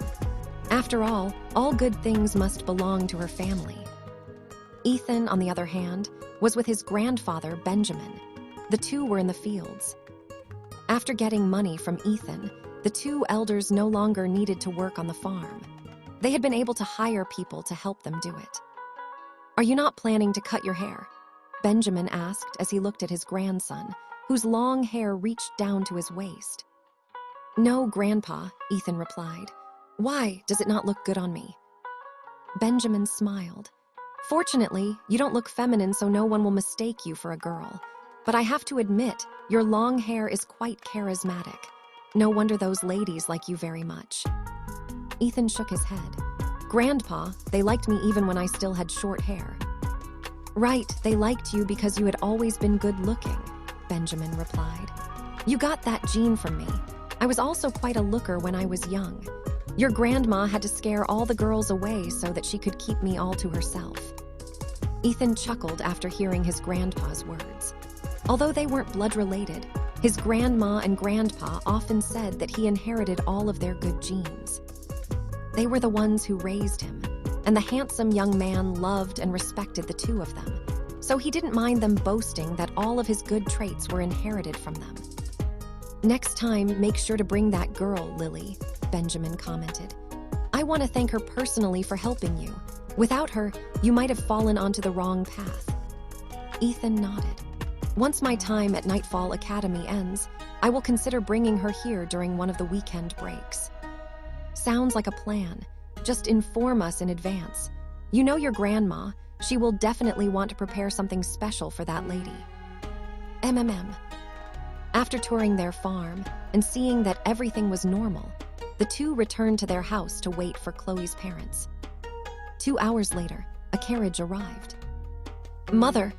After all good things must belong to her family. Ethan, on the other hand, was with his grandfather, Benjamin. The two were in the fields. After getting money from Ethan, the 2 elders no longer needed to work on the farm. They had been able to hire people to help them do it. "Are you not planning to cut your hair?" Benjamin asked as he looked at his grandson, whose long hair reached down to his waist. "No, Grandpa," Ethan replied. "Why does it not look good on me?" Benjamin smiled. "Fortunately, you don't look feminine, so no one will mistake you for a girl. But I have to admit, your long hair is quite charismatic. No wonder those ladies like you very much." Ethan shook his head. "Grandpa, they liked me even when I still had short hair." "Right, they liked you because you had always been good-looking," Benjamin replied. "You got that gene from me. I was also quite a looker when I was young. Your grandma had to scare all the girls away so that she could keep me all to herself." Ethan chuckled after hearing his grandpa's words. Although they weren't blood-related, his grandma and grandpa often said that he inherited all of their good genes. They were the ones who raised him, and the handsome young man loved and respected the 2 of them, so he didn't mind them boasting that all of his good traits were inherited from them. "Next time, make sure to bring that girl, Lily," Benjamin commented. "I want to thank her personally for helping you. Without her, you might have fallen onto the wrong path." Ethan nodded. "Once my time at Nightfall Academy ends, I will consider bringing her here during one of the weekend breaks." "Sounds like a plan. Just inform us in advance. You know your grandma. She will definitely want to prepare something special for that lady." MMM. After touring their farm and seeing that everything was normal, the 2 returned to their house to wait for Chloe's parents. 2 hours later, a carriage arrived. "Mother!"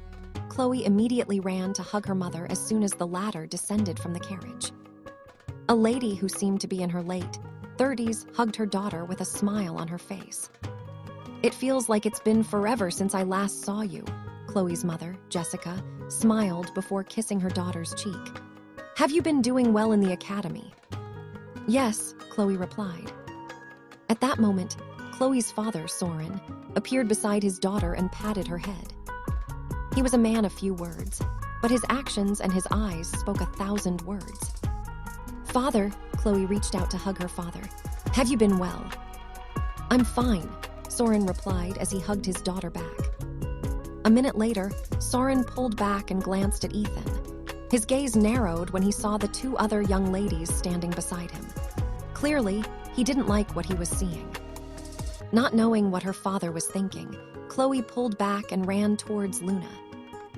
Chloe immediately ran to hug her mother as soon as the latter descended from the carriage. A lady who seemed to be in her late 30s hugged her daughter with a smile on her face. "It feels like it's been forever since I last saw you," Chloe's mother, Jessica, smiled before kissing her daughter's cheek. "Have you been doing well in the academy?" "Yes," Chloe replied. At that moment, Chloe's father, Soren, appeared beside his daughter and patted her head. He was a man of few words, but his actions and his eyes spoke 1,000 words. "Father," Chloe reached out to hug her father. "Have you been well?" "I'm fine," Soren replied as he hugged his daughter back. A minute later, Soren pulled back and glanced at Ethan. His gaze narrowed when he saw the 2 other young ladies standing beside him. Clearly, he didn't like what he was seeing. Not knowing what her father was thinking, Chloe pulled back and ran towards Luna.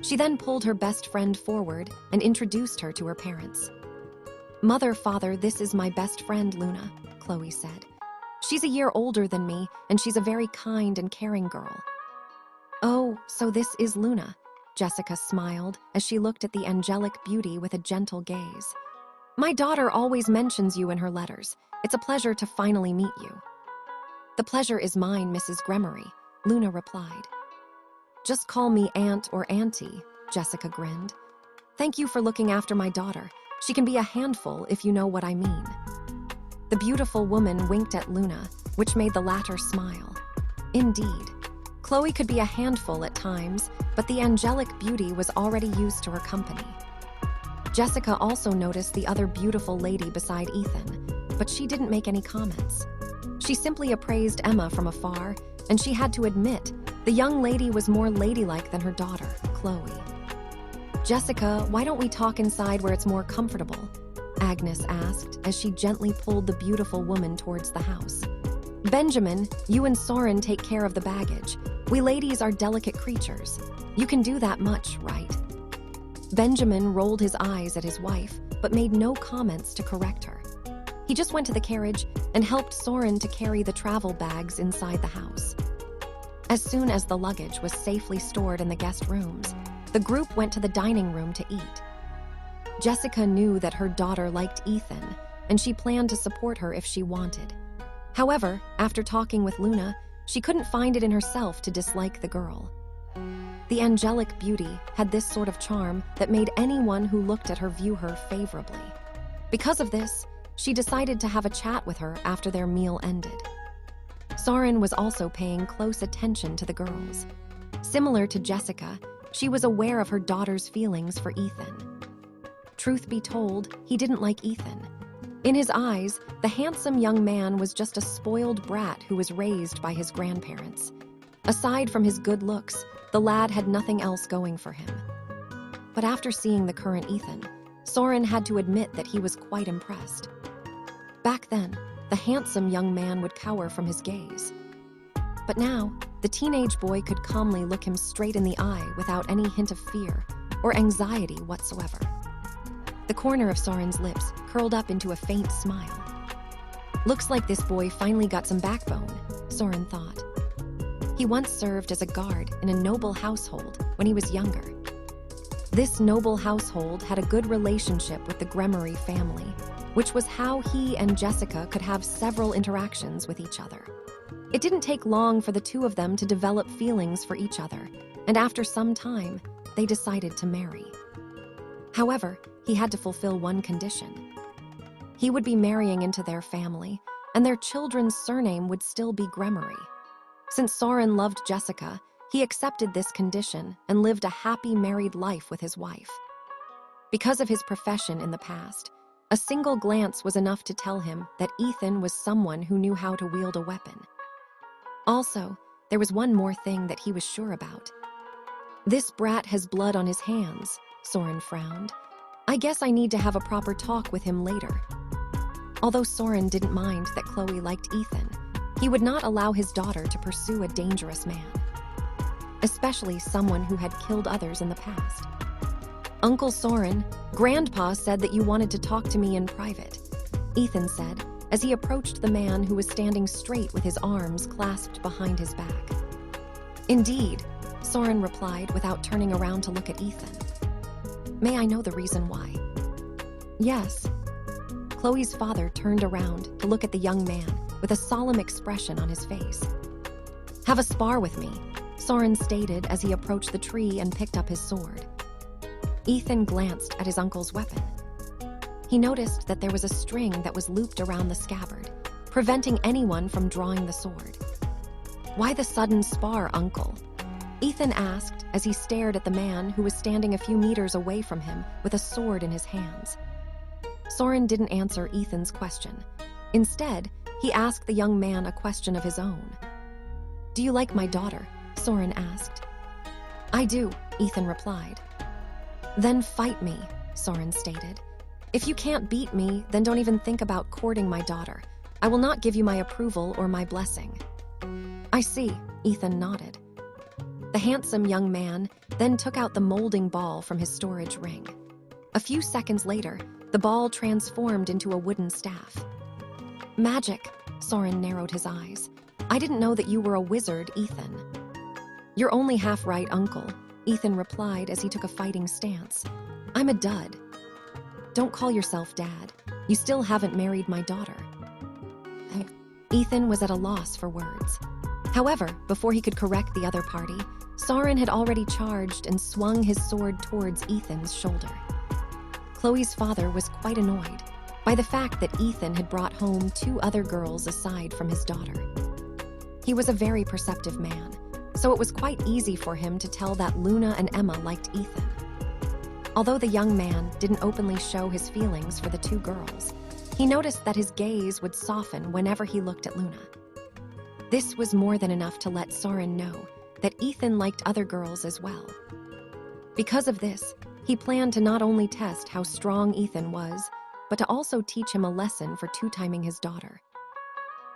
She then pulled her best friend forward and introduced her to her parents. "Mother, father, this is my best friend, Luna," Chloe said. "She's a year older than me, and she's a very kind and caring girl." "Oh, so this is Luna," Jessica smiled as she looked at the angelic beauty with a gentle gaze. "My daughter always mentions you in her letters. It's a pleasure to finally meet you." "The pleasure is mine, Mrs. Gremory," Luna replied. "Just call me Aunt or Auntie," Jessica grinned. "Thank you for looking after my daughter. She can be a handful if you know what I mean." The beautiful woman winked at Luna, which made the latter smile. Indeed, Chloe could be a handful at times, but the angelic beauty was already used to her company. Jessica also noticed the other beautiful lady beside Ethan, but she didn't make any comments. She simply appraised Emma from afar, and she had to admit the young lady was more ladylike than her daughter, Chloe. "Jessica, why don't we talk inside where it's more comfortable?" Agnes asked as she gently pulled the beautiful woman towards the house. "Benjamin, you and Soren take care of the baggage. We ladies are delicate creatures. You can do that much, right?" Benjamin rolled his eyes at his wife, but made no comments to correct her. He just went to the carriage and helped Soren to carry the travel bags inside the house. As soon as the luggage was safely stored in the guest rooms, the group went to the dining room to eat. Jessica knew that her daughter liked Ethan, and she planned to support her if she wanted. However, after talking with Luna, she couldn't find it in herself to dislike the girl. The angelic beauty had this sort of charm that made anyone who looked at her view her favorably. Because of this, she decided to have a chat with her after their meal ended. Soren was also paying close attention to the girls. Similar to Jessica, she was aware of her daughter's feelings for Ethan. Truth be told, he didn't like Ethan. In his eyes, the handsome young man was just a spoiled brat who was raised by his grandparents. Aside from his good looks, the lad had nothing else going for him. But after seeing the current Ethan, Soren had to admit that he was quite impressed. Back then, the handsome young man would cower from his gaze. But now, the teenage boy could calmly look him straight in the eye without any hint of fear or anxiety whatsoever. The corner of Soren's lips curled up into a faint smile. Looks like this boy finally got some backbone, Soren thought. He once served as a guard in a noble household when he was younger. This noble household had a good relationship with the Gremory family, which was how he and Jessica could have several interactions with each other. It didn't take long for the two of them to develop feelings for each other, and after some time, they decided to marry. However, he had to fulfill one condition. He would be marrying into their family, and their children's surname would still be Gremory. Since Soren loved Jessica, he accepted this condition and lived a happy married life with his wife. Because of his profession in the past, a single glance was enough to tell him that Ethan was someone who knew how to wield a weapon. Also, there was one more thing that he was sure about. This brat has blood on his hands, Soren frowned. I guess I need to have a proper talk with him later. Although Soren didn't mind that Chloe liked Ethan, he would not allow his daughter to pursue a dangerous man, especially someone who had killed others in the past. Uncle Soren, Grandpa said that you wanted to talk to me in private, Ethan said as he approached the man who was standing straight with his arms clasped behind his back. Indeed, Soren replied without turning around to look at Ethan. May I know the reason why? Yes. Chloe's father turned around to look at the young man with a solemn expression on his face. Have a spar with me, Soren stated as he approached the tree and picked up his sword. Ethan glanced at his uncle's weapon. He noticed that there was a string that was looped around the scabbard, preventing anyone from drawing the sword. Why the sudden spar, Uncle? Ethan asked as he stared at the man who was standing a few meters away from him with a sword in his hands. Soren didn't answer Ethan's question. Instead, he asked the young man a question of his own. Do you like my daughter? Soren asked. I do, Ethan replied. Then fight me, Soren stated. If you can't beat me, then don't even think about courting my daughter. I will not give you my approval or my blessing. I see, Ethan nodded. The handsome young man then took out the molding ball from his storage ring. A few seconds later, the ball transformed into a wooden staff. Magic, Soren narrowed his eyes. I didn't know that you were a wizard, Ethan. You're only half right, Uncle, Ethan replied as he took a fighting stance. I'm a dud. Don't call yourself Dad. You still haven't married my daughter. Ethan was at a loss for words. However, before he could correct the other party, Soren had already charged and swung his sword towards Ethan's shoulder. Chloe's father was quite annoyed by the fact that Ethan had brought home two other girls aside from his daughter. He was a very perceptive man, so it was quite easy for him to tell that Luna and Emma liked Ethan. Although the young man didn't openly show his feelings for the two girls, he noticed that his gaze would soften whenever he looked at Luna. This was more than enough to let Soren know that Ethan liked other girls as well. Because of this, he planned to not only test how strong Ethan was, but to also teach him a lesson for two-timing his daughter.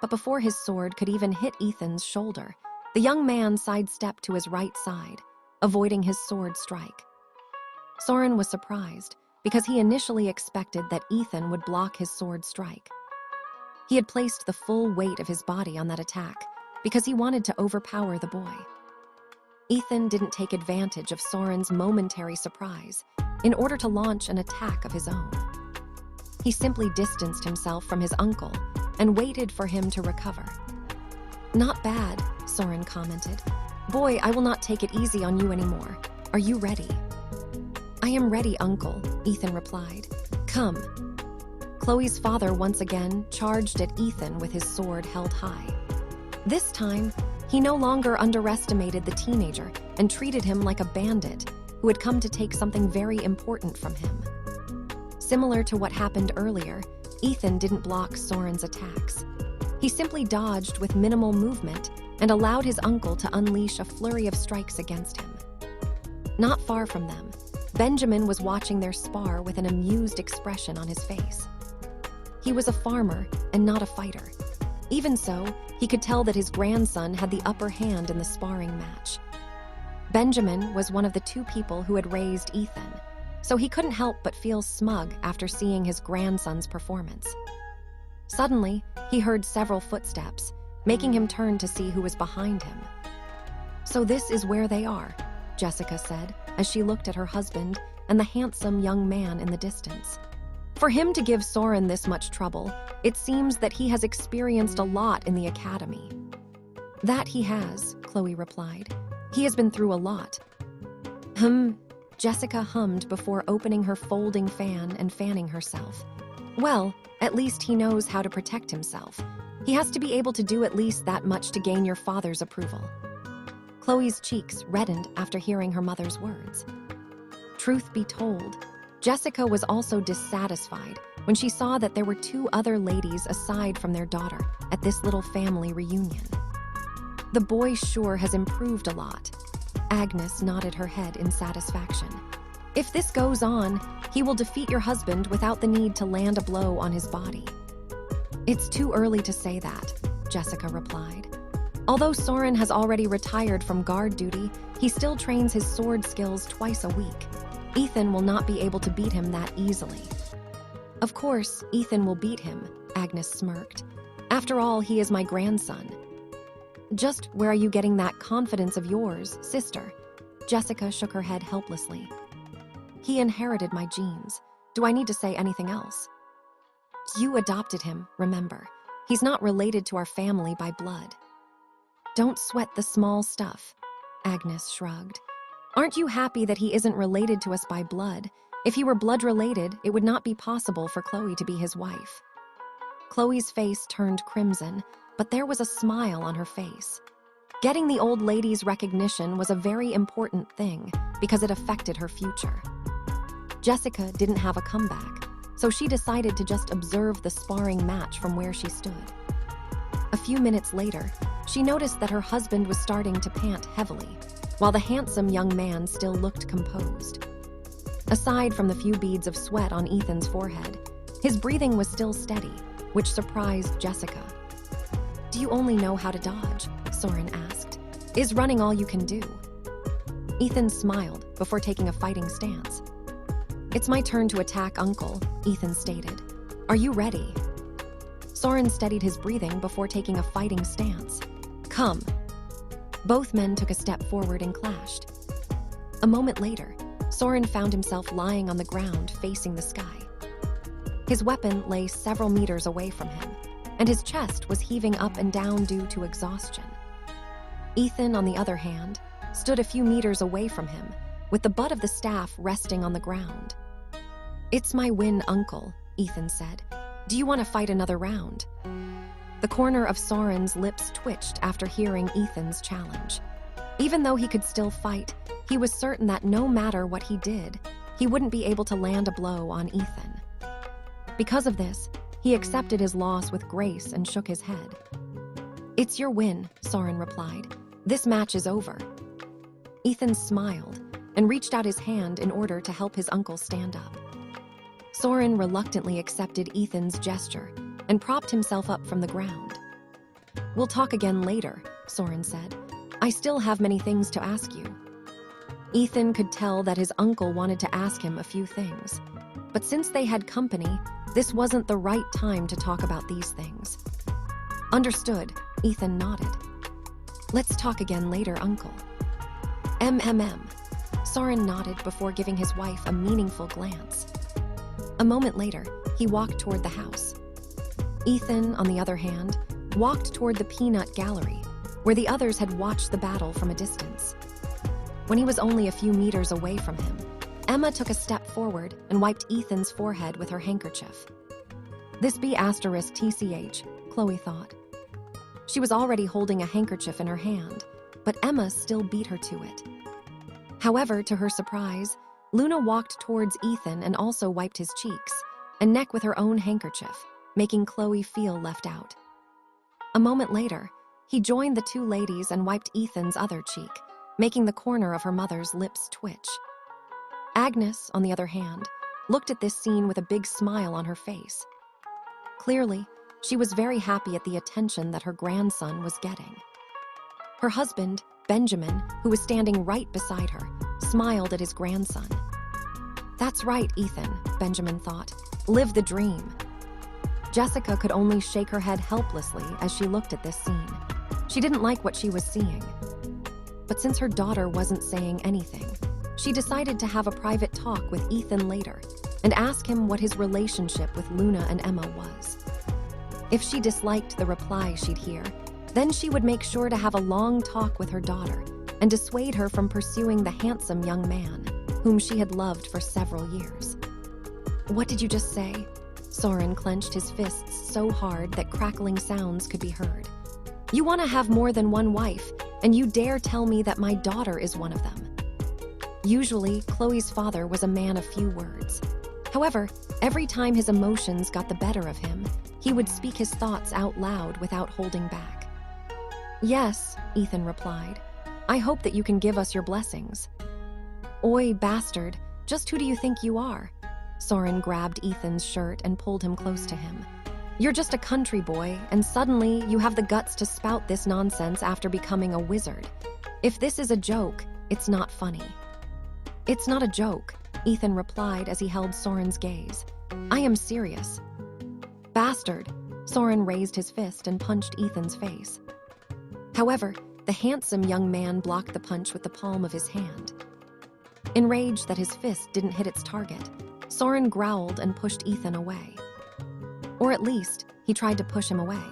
But before his sword could even hit Ethan's shoulder, the young man sidestepped to his right side, avoiding his sword strike. Soren was surprised because he initially expected that Ethan would block his sword strike. He had placed the full weight of his body on that attack because he wanted to overpower the boy. Ethan didn't take advantage of Soren's momentary surprise in order to launch an attack of his own. He simply distanced himself from his uncle and waited for him to recover. "Not bad," Soren commented. "Boy, I will not take it easy on you anymore. Are you ready?" "I am ready, uncle," Ethan replied. "Come." Chloe's father once again charged at Ethan with his sword held high. This time, he no longer underestimated the teenager and treated him like a bandit who had come to take something very important from him. Similar to what happened earlier, Ethan didn't block Soren's attacks. He simply dodged with minimal movement and allowed his uncle to unleash a flurry of strikes against him. Not far from them, Benjamin was watching their spar with an amused expression on his face. He was a farmer and not a fighter. Even so, he could tell that his grandson had the upper hand in the sparring match. Benjamin was one of the two people who had raised Ethan, so he couldn't help but feel smug after seeing his grandson's performance. Suddenly, he heard several footsteps, making him turn to see who was behind him. "So this is where they are," Jessica said as she looked at her husband and the handsome young man in the distance. For him to give Soren this much trouble, it seems that he has experienced a lot in the academy. "That he has," Chloe replied. "He has been through a lot." Jessica hummed before opening her folding fan and fanning herself. "Well, at least he knows how to protect himself. He has to be able to do at least that much to gain your father's approval." Chloe's cheeks reddened after hearing her mother's words. Truth be told, Jessica was also dissatisfied when she saw that there were two other ladies aside from their daughter at this little family reunion. "The boy sure has improved a lot." Agnes nodded her head in satisfaction. "If this goes on, he will defeat your husband without the need to land a blow on his body." "It's too early to say that," Jessica replied. "Although Soren has already retired from guard duty, he still trains his sword skills twice a week. Ethan will not be able to beat him that easily." "Of course, Ethan will beat him," Agnes smirked. "After all, he is my grandson." "Just where are you getting that confidence of yours, sister?" Jessica shook her head helplessly. "He inherited my genes. Do I need to say anything else?" "You adopted him, remember. He's not related to our family by blood." "Don't sweat the small stuff," Agnes shrugged. "Aren't you happy that he isn't related to us by blood? If he were blood related, it would not be possible for Chloe to be his wife." Chloe's face turned crimson, but there was a smile on her face. Getting the old lady's recognition was a very important thing because it affected her future. Jessica didn't have a comeback, so she decided to just observe the sparring match from where she stood. A few minutes later, she noticed that her husband was starting to pant heavily, while the handsome young man still looked composed. Aside from the few beads of sweat on Ethan's forehead, his breathing was still steady, which surprised Jessica. "Do you only know how to dodge?" Soren asked. "Is running all you can do?" Ethan smiled before taking a fighting stance. "It's my turn to attack, Uncle," Ethan stated. "Are you ready?" Soren steadied his breathing before taking a fighting stance. "Come." Both men took a step forward and clashed. A moment later, Soren found himself lying on the ground facing the sky. His weapon lay several meters away from him, and his chest was heaving up and down due to exhaustion. Ethan, on the other hand, stood a few meters away from him, with the butt of the staff resting on the ground. "It's my win, Uncle," Ethan said. "Do you want to fight another round?" The corner of Soren's lips twitched after hearing Ethan's challenge. Even though he could still fight, he was certain that no matter what he did, he wouldn't be able to land a blow on Ethan. Because of this, he accepted his loss with grace and shook his head. "It's your win," Soren replied. "This match is over." Ethan smiled and reached out his hand in order to help his uncle stand up. Soren reluctantly accepted Ethan's gesture and propped himself up from the ground. "We'll talk again later," Soren said. "I still have many things to ask you." Ethan could tell that his uncle wanted to ask him a few things. But since they had company, this wasn't the right time to talk about these things. Understood, Ethan nodded. Let's talk again later, uncle. Soren nodded before giving his wife a meaningful glance. A moment later, he walked toward the house. Ethan, on the other hand, walked toward the peanut gallery, where the others had watched the battle from a distance. When he was only a few meters away from him, Emma took a step forward and wiped Ethan's forehead with her handkerchief. This be *TCH, Chloe thought. She was already holding a handkerchief in her hand, but Emma still beat her to it. However, to her surprise, Luna walked towards Ethan and also wiped his cheeks and neck with her own handkerchief, making Chloe feel left out. A moment later, he joined the two ladies and wiped Ethan's other cheek, making the corner of her mother's lips twitch. Agnes, on the other hand, looked at this scene with a big smile on her face. Clearly, she was very happy at the attention that her grandson was getting. Her husband, Benjamin, who was standing right beside her, smiled at his grandson. That's right, Ethan, Benjamin thought. Live the dream. Jessica could only shake her head helplessly as she looked at this scene. She didn't like what she was seeing. But since her daughter wasn't saying anything, she decided to have a private talk with Ethan later and ask him what his relationship with Luna and Emma was. If she disliked the reply she'd hear, then she would make sure to have a long talk with her daughter and dissuade her from pursuing the handsome young man whom she had loved for several years. What did you just say? Soren clenched his fists so hard that crackling sounds could be heard. You want to have more than one wife, and you dare tell me that my daughter is one of them. Usually, Chloe's father was a man of few words. However, every time his emotions got the better of him, he would speak his thoughts out loud without holding back. Yes, Ethan replied. I hope that you can give us your blessings. Oi, bastard, just who do you think you are? Soren grabbed Ethan's shirt and pulled him close to him. You're just a country boy, and suddenly you have the guts to spout this nonsense after becoming a wizard. If this is a joke, it's not funny. It's not a joke, Ethan replied as he held Soren's gaze. I am serious. Bastard, Soren raised his fist and punched Ethan's face. However, the handsome young man blocked the punch with the palm of his hand. Enraged that his fist didn't hit its target, Soren growled and pushed Ethan away. Or at least, he tried to push him away.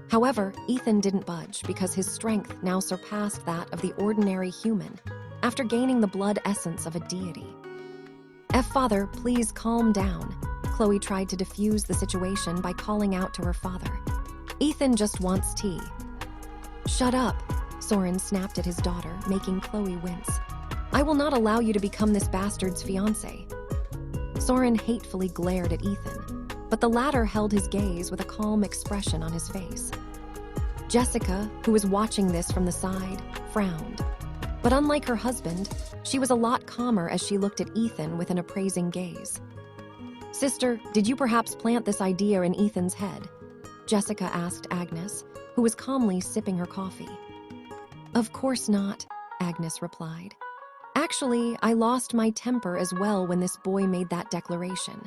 However, Ethan didn't budge because his strength now surpassed that of the ordinary human after gaining the blood essence of a deity. Father, please calm down. Chloe tried to defuse the situation by calling out to her father. Ethan just wants tea. Shut up, Soren snapped at his daughter, making Chloe wince. I will not allow you to become this bastard's fiancé. Soren hatefully glared at Ethan, but the latter held his gaze with a calm expression on his face. Jessica, who was watching this from the side, frowned. But unlike her husband, she was a lot calmer as she looked at Ethan with an appraising gaze. Sister, did you perhaps plant this idea in Ethan's head? Jessica asked Agnes, who was calmly sipping her coffee. Of course not, Agnes replied. Actually, I lost my temper as well when this boy made that declaration.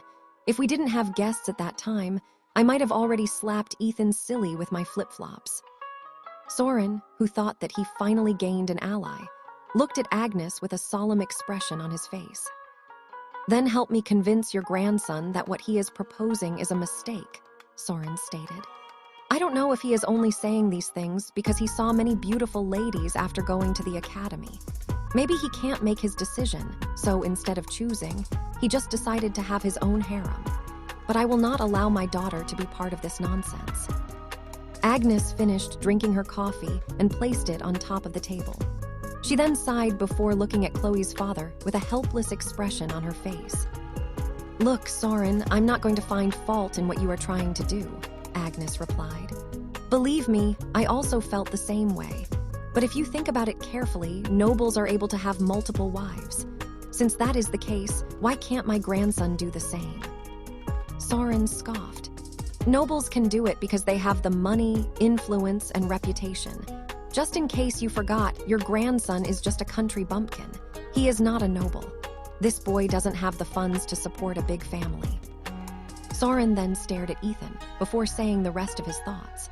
If we didn't have guests at that time, I might have already slapped Ethan silly with my flip-flops. Soren, who thought that he finally gained an ally, looked at Agnes with a solemn expression on his face. Then help me convince your grandson that what he is proposing is a mistake, Soren stated. I don't know if he is only saying these things because he saw many beautiful ladies after going to the academy. Maybe he can't make his decision, so instead of choosing, he just decided to have his own harem. But I will not allow my daughter to be part of this nonsense. Agnes finished drinking her coffee and placed it on top of the table. She then sighed before looking at Chloe's father with a helpless expression on her face. Look, Soren, I'm not going to find fault in what you are trying to do, Agnes replied. Believe me, I also felt the same way. But if you think about it carefully, nobles are able to have multiple wives. Since that is the case, why can't my grandson do the same? Soren scoffed. Nobles can do it because they have the money, influence, and reputation. Just in case you forgot, your grandson is just a country bumpkin. He is not a noble. This boy doesn't have the funds to support a big family. Soren then stared at Ethan before saying the rest of his thoughts.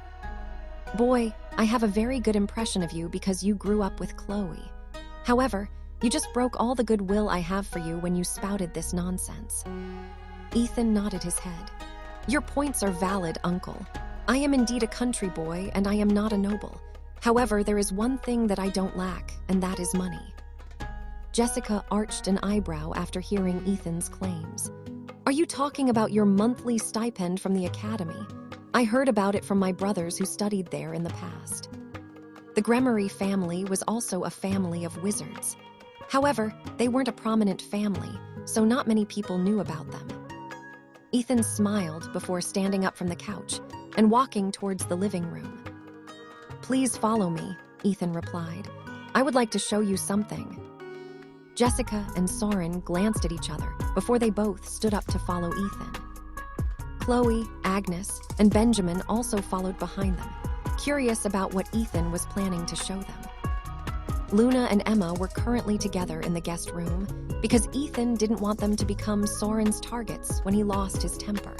Boy, I have a very good impression of you because you grew up with Chloe. However, you just broke all the goodwill I have for you when you spouted this nonsense. Ethan nodded his head. Your points are valid, uncle. I am indeed a country boy and I am not a noble. However, there is one thing that I don't lack, and that is money. Jessica arched an eyebrow after hearing Ethan's claims. Are you talking about your monthly stipend from the academy? I heard about it from my brothers who studied there in the past. The Gremory family was also a family of wizards. However, they weren't a prominent family, so not many people knew about them. Ethan smiled before standing up from the couch and walking towards the living room. Please follow me, Ethan replied. I would like to show you something. Jessica and Soren glanced at each other before they both stood up to follow Ethan. Chloe, Agnes, and Benjamin also followed behind them, curious about what Ethan was planning to show them. Luna and Emma were currently together in the guest room because Ethan didn't want them to become Soren's targets when he lost his temper.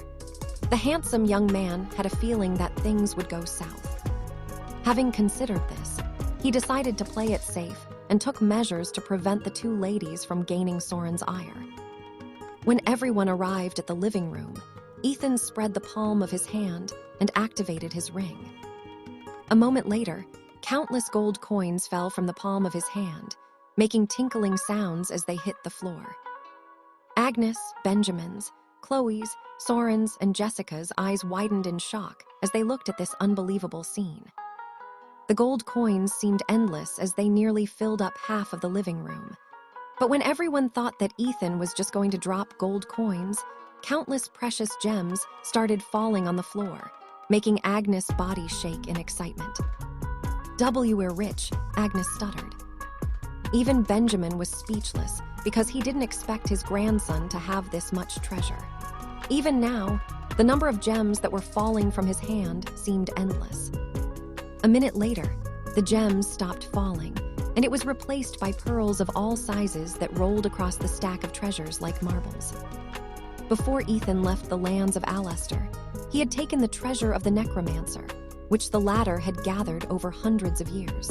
The handsome young man had a feeling that things would go south. Having considered this, he decided to play it safe and took measures to prevent the two ladies from gaining Soren's ire. When everyone arrived at the living room, Ethan spread the palm of his hand and activated his ring. A moment later, countless gold coins fell from the palm of his hand, making tinkling sounds as they hit the floor. Agnes, Benjamin's, Chloe's, Soren's, and Jessica's eyes widened in shock as they looked at this unbelievable scene. The gold coins seemed endless as they nearly filled up half of the living room. But when everyone thought that Ethan was just going to drop gold coins, countless precious gems started falling on the floor, making Agnes' body shake in excitement. We're rich, Agnes stuttered. Even Benjamin was speechless because he didn't expect his grandson to have this much treasure. Even now, the number of gems that were falling from his hand seemed endless. A minute later, the gems stopped falling, and it was replaced by pearls of all sizes that rolled across the stack of treasures like marbles. Before Ethan left the lands of Alastair, he had taken the treasure of the necromancer, which the latter had gathered over hundreds of years.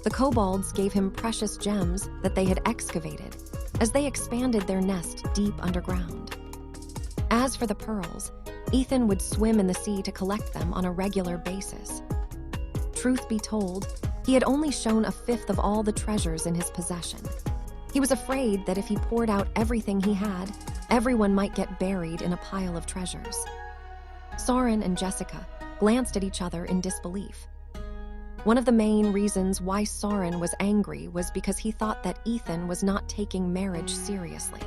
The kobolds gave him precious gems that they had excavated as they expanded their nest deep underground. As for the pearls, Ethan would swim in the sea to collect them on a regular basis. Truth be told, he had only shown a fifth of all the treasures in his possession. He was afraid that if he poured out everything he had, everyone might get buried in a pile of treasures. Soren and Jessica glanced at each other in disbelief. One of the main reasons why Soren was angry was because he thought that Ethan was not taking marriage seriously.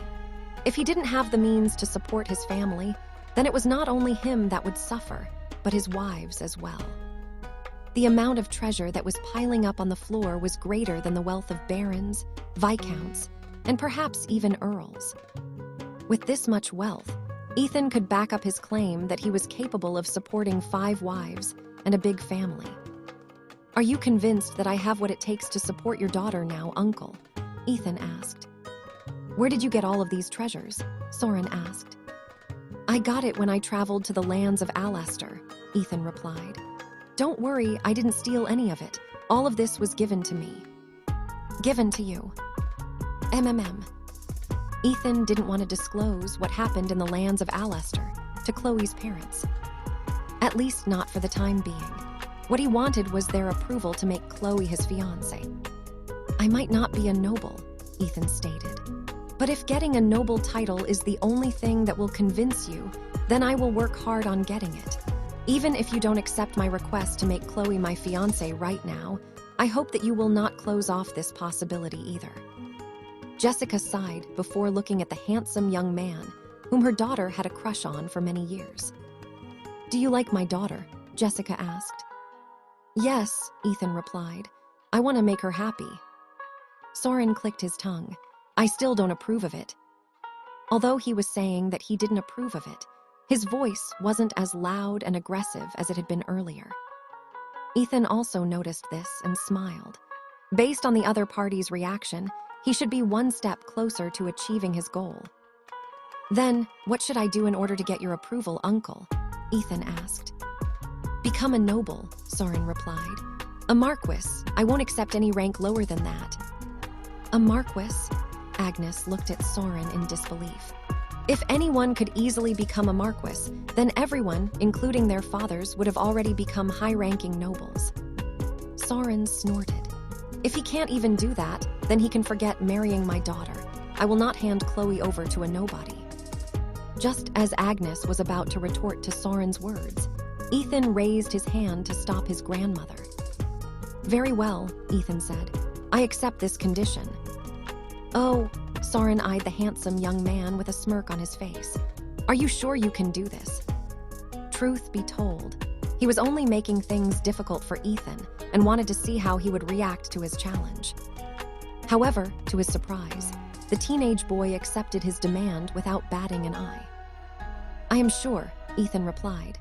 If he didn't have the means to support his family, then it was not only him that would suffer, but his wives as well. The amount of treasure that was piling up on the floor was greater than the wealth of barons, viscounts, and perhaps even earls. With this much wealth, Ethan could back up his claim that he was capable of supporting 5 wives and a big family. Are you convinced that I have what it takes to support your daughter now, uncle? Ethan asked. Where did you get all of these treasures? Soren asked. I got it when I traveled to the lands of Alastair, Ethan replied. Don't worry, I didn't steal any of it. All of this was given to me. Given to you. Ethan didn't want to disclose what happened in the lands of Alastair to Chloe's parents. At least not for the time being. What he wanted was their approval to make Chloe his fiancée. I might not be a noble, Ethan stated. But if getting a noble title is the only thing that will convince you, then I will work hard on getting it. Even if you don't accept my request to make Chloe my fiancée right now, I hope that you will not close off this possibility either. Jessica sighed before looking at the handsome young man whom her daughter had a crush on for many years. Do you like my daughter? Jessica asked. Yes, Ethan replied. I want to make her happy. Soren clicked his tongue. I still don't approve of it. Although he was saying that he didn't approve of it, his voice wasn't as loud and aggressive as it had been earlier. Ethan also noticed this and smiled. Based on the other party's reaction, he should be one step closer to achieving his goal. Then, what should I do in order to get your approval, uncle? Ethan asked. Become a noble, Soren replied. A marquis. I won't accept any rank lower than that. A marquis? Agnes looked at Soren in disbelief. If anyone could easily become a marquis, then everyone, including their fathers, would have already become high-ranking nobles. Soren snorted. If he can't even do that, then he can forget marrying my daughter. I will not hand Chloe over to a nobody. Just as Agnes was about to retort to Soren's words, Ethan raised his hand to stop his grandmother. Very well, Ethan said. I accept this condition. Oh, Soren eyed the handsome young man with a smirk on his face. Are you sure you can do this? Truth be told, he was only making things difficult for Ethan and wanted to see how he would react to his challenge. However, to his surprise, the teenage boy accepted his demand without batting an eye. I am sure, Ethan replied.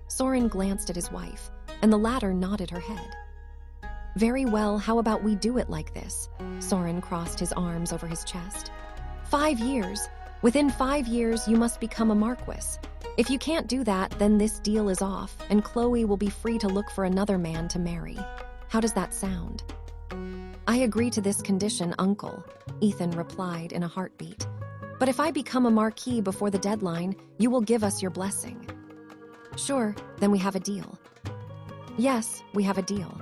Soren glanced at his wife, and the latter nodded her head. Very well, how about we do it like this? Soren crossed his arms over his chest. 5 years. Within 5 years, you must become a marquis. If you can't do that, then this deal is off, and Chloe will be free to look for another man to marry. How does that sound? I agree to this condition, uncle, Ethan replied in a heartbeat. But if I become a marquis before the deadline, you will give us your blessing. Sure, then we have a deal. Yes, we have a deal.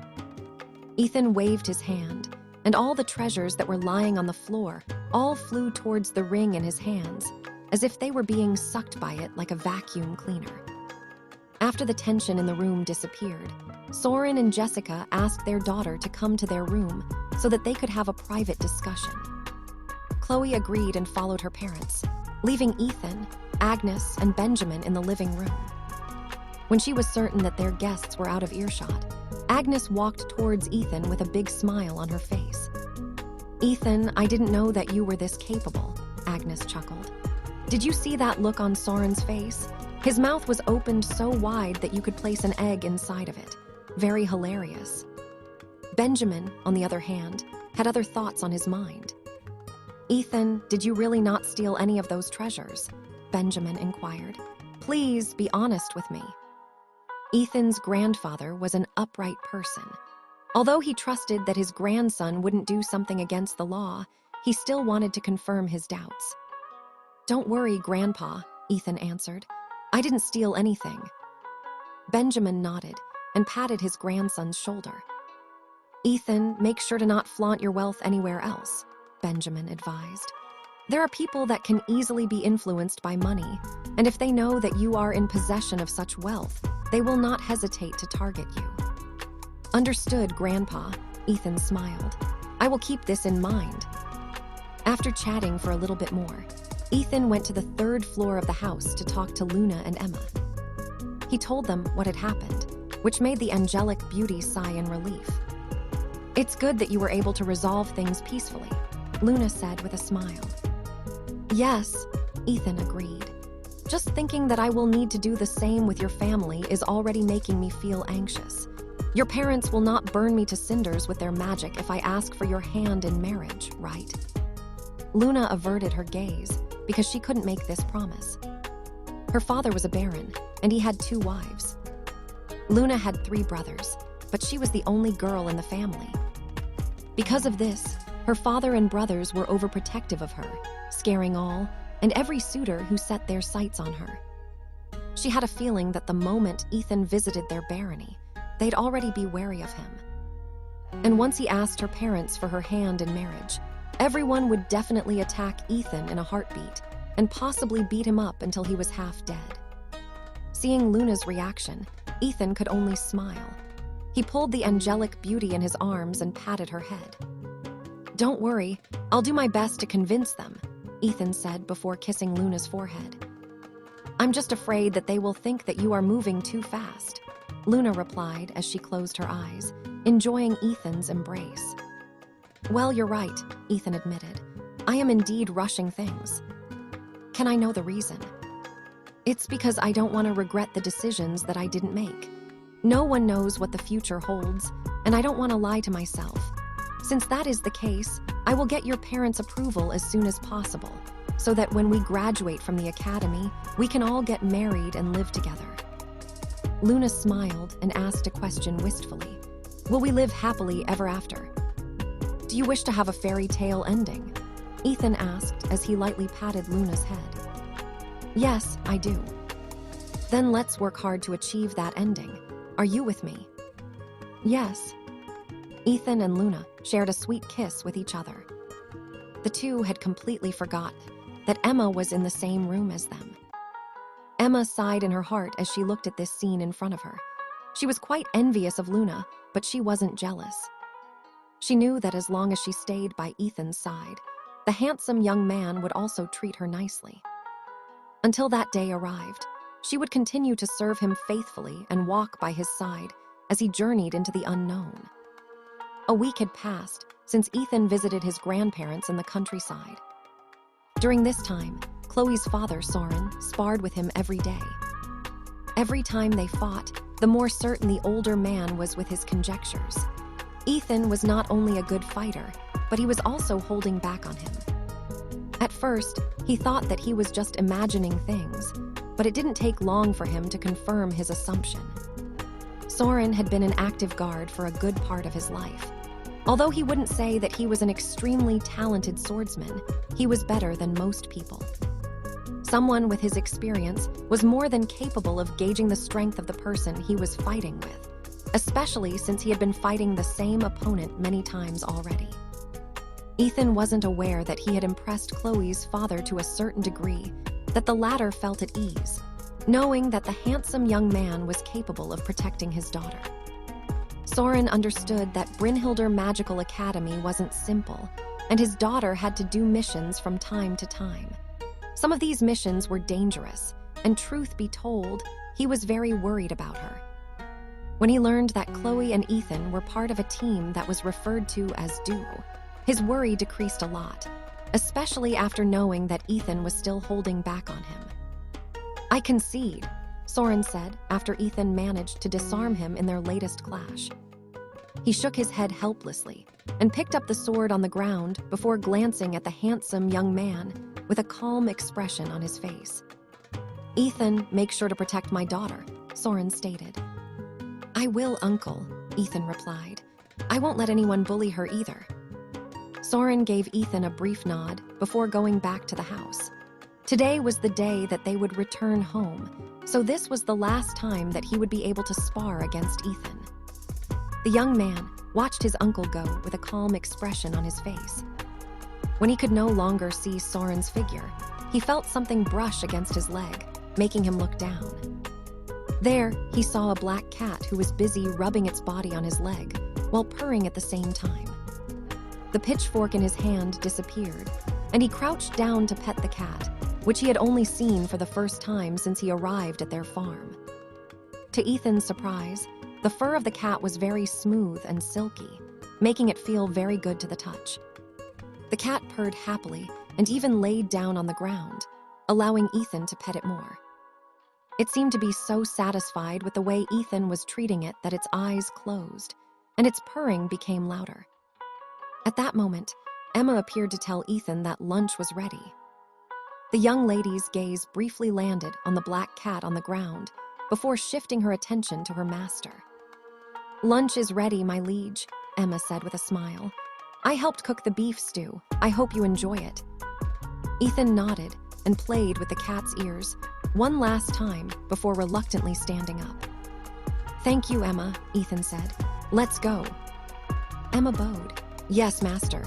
Ethan waved his hand, and all the treasures that were lying on the floor all flew towards the ring in his hands, as if they were being sucked by it like a vacuum cleaner. After the tension in the room disappeared, Soren and Jessica asked their daughter to come to their room so that they could have a private discussion. Chloe agreed and followed her parents, leaving Ethan, Agnes, and Benjamin in the living room. When she was certain that their guests were out of earshot, Agnes walked towards Ethan with a big smile on her face. Ethan, I didn't know that you were this capable, Agnes chuckled. Did you see that look on Soren's face? His mouth was opened so wide that you could place an egg inside of it. Very hilarious. Benjamin, on the other hand, had other thoughts on his mind. Ethan, did you really not steal any of those treasures? Benjamin inquired. Please be honest with me. Ethan's grandfather was an upright person. Although he trusted that his grandson wouldn't do something against the law, he still wanted to confirm his doubts. Don't worry, Grandpa, Ethan answered. I didn't steal anything. Benjamin nodded and patted his grandson's shoulder. Ethan, make sure to not flaunt your wealth anywhere else, Benjamin advised. There are people that can easily be influenced by money, and if they know that you are in possession of such wealth, they will not hesitate to target you. Understood, Grandpa, Ethan smiled. I will keep this in mind. After chatting for a little bit more, Ethan went to the 3rd floor of the house to talk to Luna and Emma. He told them what had happened, which made the angelic beauty sigh in relief. It's good that you were able to resolve things peacefully, Luna said with a smile. Yes, Ethan agreed. Just thinking that I will need to do the same with your family is already making me feel anxious. Your parents will not burn me to cinders with their magic if I ask for your hand in marriage, right? Luna averted her gaze because she couldn't make this promise. Her father was a baron, and he had 2 wives. Luna had 3 brothers, but she was the only girl in the family. Because of this, her father and brothers were overprotective of her, scaring all and every suitor who set their sights on her. She had a feeling that the moment Ethan visited their barony, they'd already be wary of him. And once he asked her parents for her hand in marriage, everyone would definitely attack Ethan in a heartbeat and possibly beat him up until he was half dead. Seeing Luna's reaction, Ethan could only smile. He pulled the angelic beauty in his arms and patted her head. Don't worry, I'll do my best to convince them, Ethan said before kissing Luna's forehead. I'm just afraid that they will think that you are moving too fast, Luna replied as she closed her eyes, enjoying Ethan's embrace. Well, you're right, Ethan admitted. I am indeed rushing things. Can I know the reason? It's because I don't want to regret the decisions that I didn't make. No one knows what the future holds, and I don't want to lie to myself. Since that is the case, I will get your parents' approval as soon as possible, so that when we graduate from the academy, we can all get married and live together." Luna smiled and asked a question wistfully. "Will we live happily ever after? Do you wish to have a fairy tale ending?" Ethan asked as he lightly patted Luna's head. "Yes, I do." "Then let's work hard to achieve that ending. Are you with me?" "Yes." Ethan and Luna shared a sweet kiss with each other. The two had completely forgotten that Emma was in the same room as them. Emma sighed in her heart as she looked at this scene in front of her. She was quite envious of Luna, but she wasn't jealous. She knew that as long as she stayed by Ethan's side, the handsome young man would also treat her nicely. Until that day arrived, she would continue to serve him faithfully and walk by his side as he journeyed into the unknown. A week had passed since Ethan visited his grandparents in the countryside. During this time, Chloe's father, Soren, sparred with him every day. Every time they fought, the more certain the older man was with his conjectures. Ethan was not only a good fighter, but he was also holding back on him. At first, he thought that he was just imagining things, but it didn't take long for him to confirm his assumption. Soren had been an active guard for a good part of his life. Although he wouldn't say that he was an extremely talented swordsman, he was better than most people. Someone with his experience was more than capable of gauging the strength of the person he was fighting with, especially since he had been fighting the same opponent many times already. Ethan wasn't aware that he had impressed Chloe's father to a certain degree that the latter felt at ease, knowing that the handsome young man was capable of protecting his daughter. Soren understood that Brynhildr Magical Academy wasn't simple, and his daughter had to do missions from time to time. Some of these missions were dangerous, and truth be told, he was very worried about her. When he learned that Chloe and Ethan were part of a team that was referred to as duo, his worry decreased a lot, especially after knowing that Ethan was still holding back on him. "I concede," Soren said after Ethan managed to disarm him in their latest clash. He shook his head helplessly and picked up the sword on the ground before glancing at the handsome young man with a calm expression on his face. "Ethan, make sure to protect my daughter," Soren stated. "I will, Uncle," Ethan replied. "I won't let anyone bully her either." Soren gave Ethan a brief nod before going back to the house. Today was the day that they would return home, so this was the last time that he would be able to spar against Ethan. The young man watched his uncle go with a calm expression on his face. When he could no longer see Soren's figure, he felt something brush against his leg, making him look down. There, he saw a black cat who was busy rubbing its body on his leg while purring at the same time. The pitchfork in his hand disappeared, and he crouched down to pet the cat, which he had only seen for the first time since he arrived at their farm. To Ethan's surprise, the fur of the cat was very smooth and silky, making it feel very good to the touch. The cat purred happily and even laid down on the ground, allowing Ethan to pet it more. It seemed to be so satisfied with the way Ethan was treating it that its eyes closed, and its purring became louder. At that moment, Emma appeared to tell Ethan that lunch was ready. The young lady's gaze briefly landed on the black cat on the ground before shifting her attention to her master. "Lunch is ready, my liege," Emma said with a smile. "I helped cook the beef stew. I hope you enjoy it." Ethan nodded and played with the cat's ears one last time before reluctantly standing up. "Thank you, Emma," Ethan said. "Let's go." Emma bowed. "Yes, master."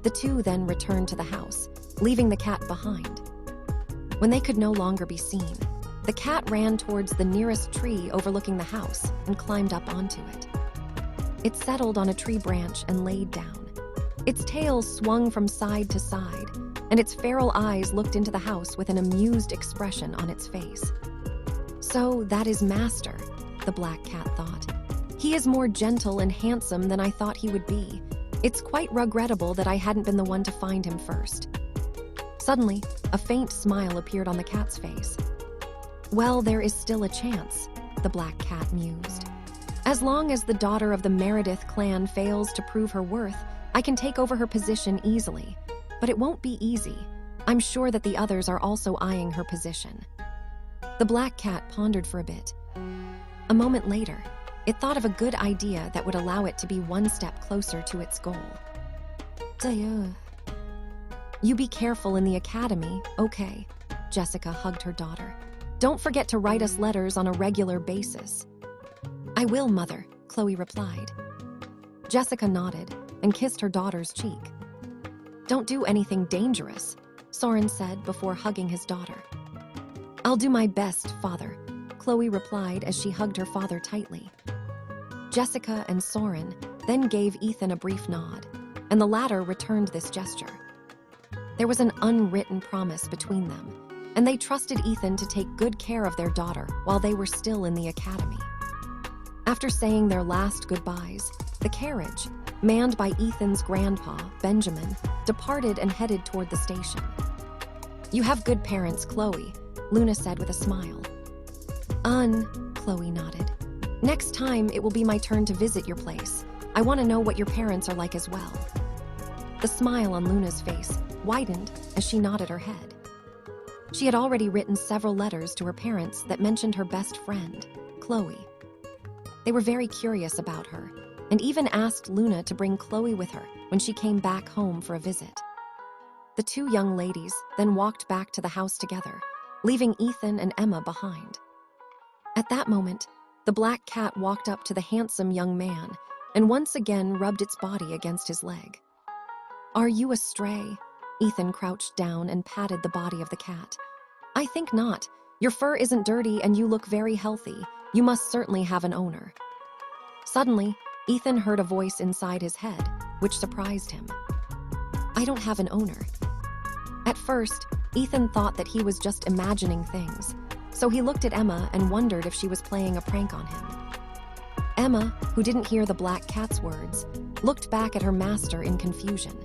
The two then returned to the house, leaving the cat behind. When they could no longer be seen, the cat ran towards the nearest tree overlooking the house and climbed up onto it. It settled on a tree branch and laid down. Its tail swung from side to side, and its feral eyes looked into the house with an amused expression on its face. "So that is Master," the black cat thought. "He is more gentle and handsome than I thought he would be. It's quite regrettable that I hadn't been the one to find him first." Suddenly, a faint smile appeared on the cat's face. "Well, there is still a chance," the Black Cat mused. As long as the daughter of the Meredith clan fails to prove her worth, I can take over her position easily. But it won't be easy. I'm sure that the others are also eyeing her position. The Black Cat pondered for a bit. A moment later, it thought of a good idea that would allow it to be one step closer to its goal. You be careful in the academy, okay? Jessica hugged her daughter. Don't forget to write us letters on a regular basis. I will, Mother, Chloe replied. Jessica nodded and kissed her daughter's cheek. Don't do anything dangerous, Soren said before hugging his daughter. I'll do my best, Father, Chloe replied as she hugged her father tightly. Jessica and Soren then gave Ethan a brief nod, and the latter returned this gesture. There was an unwritten promise between them, and they trusted Ethan to take good care of their daughter while they were still in the academy. After saying their last goodbyes, the carriage, manned by Ethan's grandpa, Benjamin, departed and headed toward the station. You have good parents, Chloe, Luna said with a smile. Chloe nodded. Next time, it will be my turn to visit your place. I want to know what your parents are like as well. The smile on Luna's face widened as she nodded her head. She had already written several letters to her parents that mentioned her best friend, Chloe. They were very curious about her, and even asked Luna to bring Chloe with her when she came back home for a visit. The two young ladies then walked back to the house together, leaving Ethan and Emma behind. At that moment, the Black Cat walked up to the handsome young man and once again rubbed its body against his leg. Are you a stray? Ethan crouched down and patted the body of the cat. I think not. Your fur isn't dirty and you look very healthy. You must certainly have an owner. Suddenly, Ethan heard a voice inside his head, which surprised him. I don't have an owner. At first, Ethan thought that he was just imagining things, so he looked at Emma and wondered if she was playing a prank on him. Emma, who didn't hear the Black Cat's words, looked back at her master in confusion.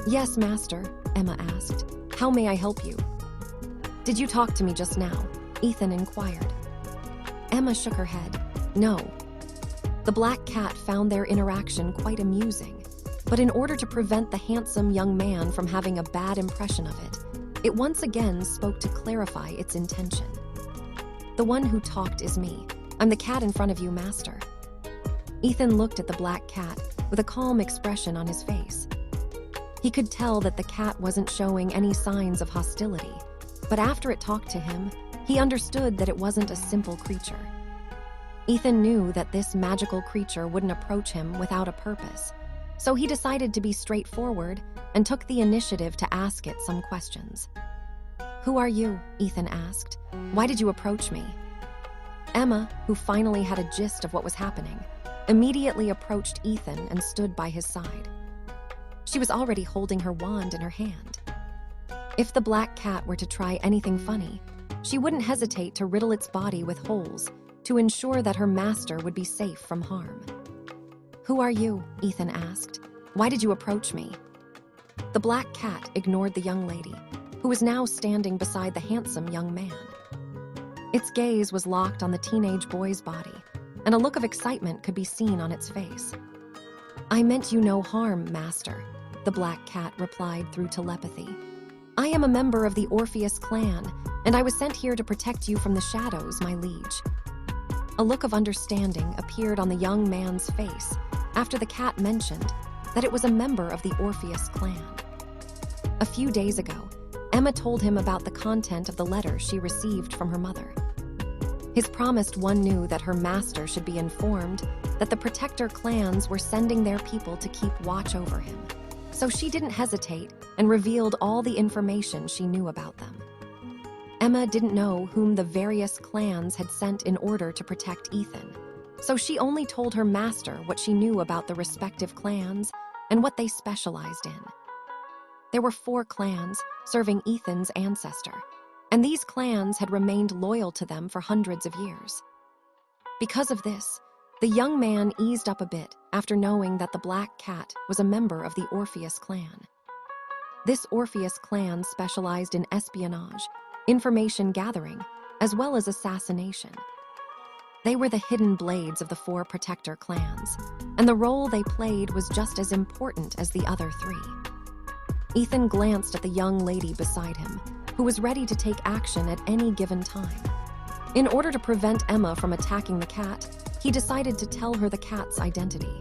Yes, master, Emma asked. How may I help you? Did you talk to me just now? Ethan inquired. Emma shook her head. No. The Black Cat found their interaction quite amusing, but in order to prevent the handsome young man from having a bad impression of it, it once again spoke to clarify its intention. The one who talked is me. I'm the cat in front of you, master. Ethan looked at the Black Cat with a calm expression on his face. He could tell that the cat wasn't showing any signs of hostility, but after it talked to him, he understood that it wasn't a simple creature. Ethan knew that this magical creature wouldn't approach him without a purpose, so he decided to be straightforward and took the initiative to ask it some questions. Who are you? Ethan asked. Why did you approach me? Emma, who finally had a gist of what was happening, immediately approached Ethan and stood by his side. She was already holding her wand in her hand. If the Black Cat were to try anything funny, she wouldn't hesitate to riddle its body with holes to ensure that her master would be safe from harm. Who are you? Ethan asked. Why did you approach me? The Black Cat ignored the young lady, who was now standing beside the handsome young man. Its gaze was locked on the teenage boy's body, and a look of excitement could be seen on its face. I meant you no harm, master, the Black Cat replied through telepathy. I am a member of the Orpheus clan, and I was sent here to protect you from the shadows, my liege. A look of understanding appeared on the young man's face after the cat mentioned that it was a member of the Orpheus clan. A few days ago, Emma told him about the content of the letter she received from her mother. His promised one knew that her master should be informed that the Protector clans were sending their people to keep watch over him, so she didn't hesitate and revealed all the information she knew about them. Emma didn't know whom the various clans had sent in order to protect Ethan, so she only told her master what she knew about the respective clans and what they specialized in. There were 4 clans serving Ethan's ancestor, and these clans had remained loyal to them for hundreds of years. Because of this, the young man eased up a bit after knowing that the Black Cat was a member of the Orpheus clan. This Orpheus clan specialized in espionage, information gathering, as well as assassination. They were the hidden blades of the 4 protector clans, and the role they played was just as important as the other 3. Ethan glanced at the young lady beside him, who was ready to take action at any given time. In order to prevent Emma from attacking the cat, he decided to tell her the cat's identity.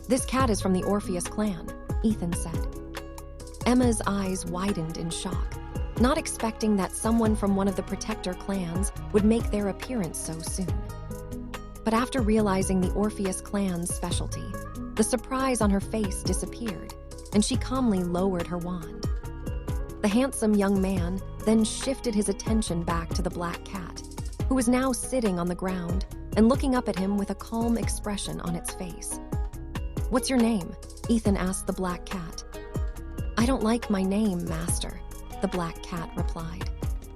"This cat is from the Orpheus clan," Ethan said. Emma's eyes widened in shock, not expecting that someone from one of the protector clans would make their appearance so soon. But after realizing the Orpheus clan's specialty, the surprise on her face disappeared, and she calmly lowered her wand. The handsome young man then shifted his attention back to the black cat, who was now sitting on the ground and looking up at him with a calm expression on its face. "What's your name?" Ethan asked the black cat. "I don't like my name, master," the black cat replied.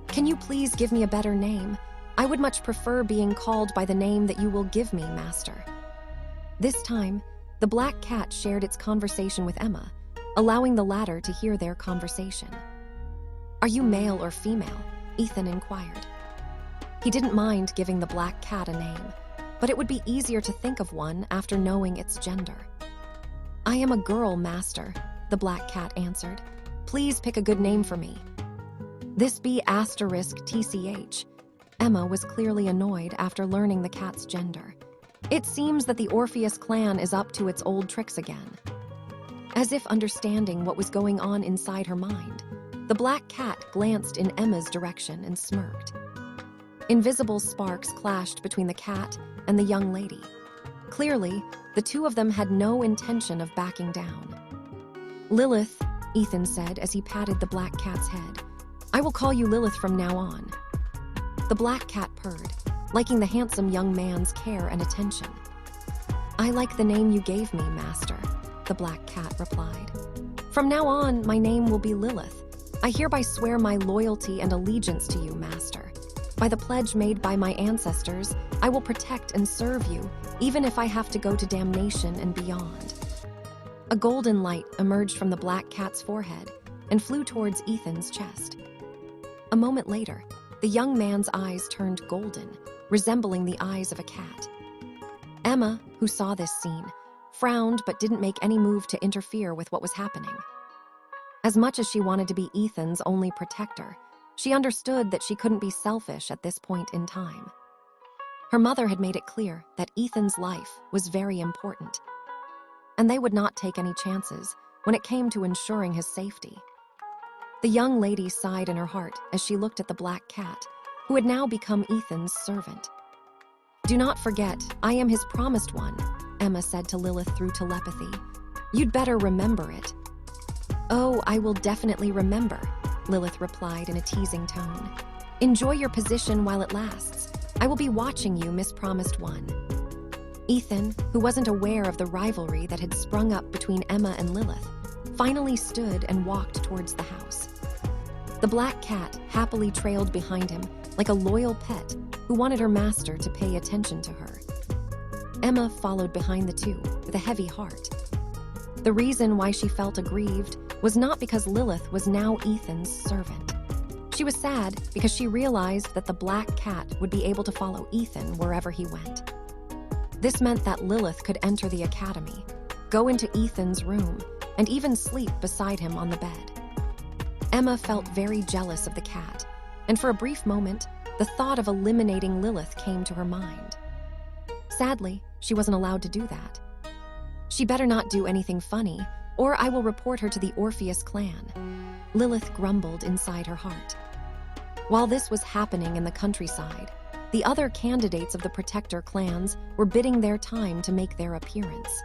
"Can you please give me a better name? I would much prefer being called by the name that you will give me, master." This time, the black cat shared its conversation with Emma, allowing the latter to hear their conversation. "Are you male or female?" Ethan inquired. He didn't mind giving the black cat a name, but it would be easier to think of one after knowing its gender. "I am a girl, master," the black cat answered. "Please pick a good name for me." "This be *TCH. Emma was clearly annoyed after learning the cat's gender. It seems that the Orpheus clan is up to its old tricks again. As if understanding what was going on inside her mind, the black cat glanced in Emma's direction and smirked. Invisible sparks clashed between the cat and the young lady. Clearly, the two of them had no intention of backing down. "Lilith," Ethan said as he patted the black cat's head. "I will call you Lilith from now on." The black cat purred, liking the handsome young man's care and attention. "I like the name you gave me, master," the black cat replied. "From now on, my name will be Lilith. I hereby swear my loyalty and allegiance to you, master. By the pledge made by my ancestors, I will protect and serve you, even if I have to go to damnation and beyond." A golden light emerged from the black cat's forehead and flew towards Ethan's chest. A moment later, the young man's eyes turned golden, resembling the eyes of a cat. Emma, who saw this scene, frowned but didn't make any move to interfere with what was happening. As much as she wanted to be Ethan's only protector, she understood that she couldn't be selfish at this point in time. Her mother had made it clear that Ethan's life was very important, and they would not take any chances when it came to ensuring his safety. The young lady sighed in her heart as she looked at the black cat, who had now become Ethan's servant. "Do not forget, I am his promised one," Emma said to Lilith through telepathy. "You'd better remember it." "Oh, I will definitely remember," Lilith replied in a teasing tone. "Enjoy your position while it lasts. I will be watching you, Miss Promised One." Ethan, who wasn't aware of the rivalry that had sprung up between Emma and Lilith, finally stood and walked towards the house. The black cat happily trailed behind him like a loyal pet who wanted her master to pay attention to her. Emma followed behind the two with a heavy heart. The reason why she felt aggrieved was not because Lilith was now Ethan's servant. She was sad because she realized that the black cat would be able to follow Ethan wherever he went. This meant that Lilith could enter the academy, go into Ethan's room, and even sleep beside him on the bed. Emma felt very jealous of the cat, and for a brief moment, the thought of eliminating Lilith came to her mind. Sadly, she wasn't allowed to do that. "She better not do anything funny, or I will report her to the Orpheus clan," Lilith grumbled inside her heart. While this was happening in the countryside, the other candidates of the protector clans were bidding their time to make their appearance.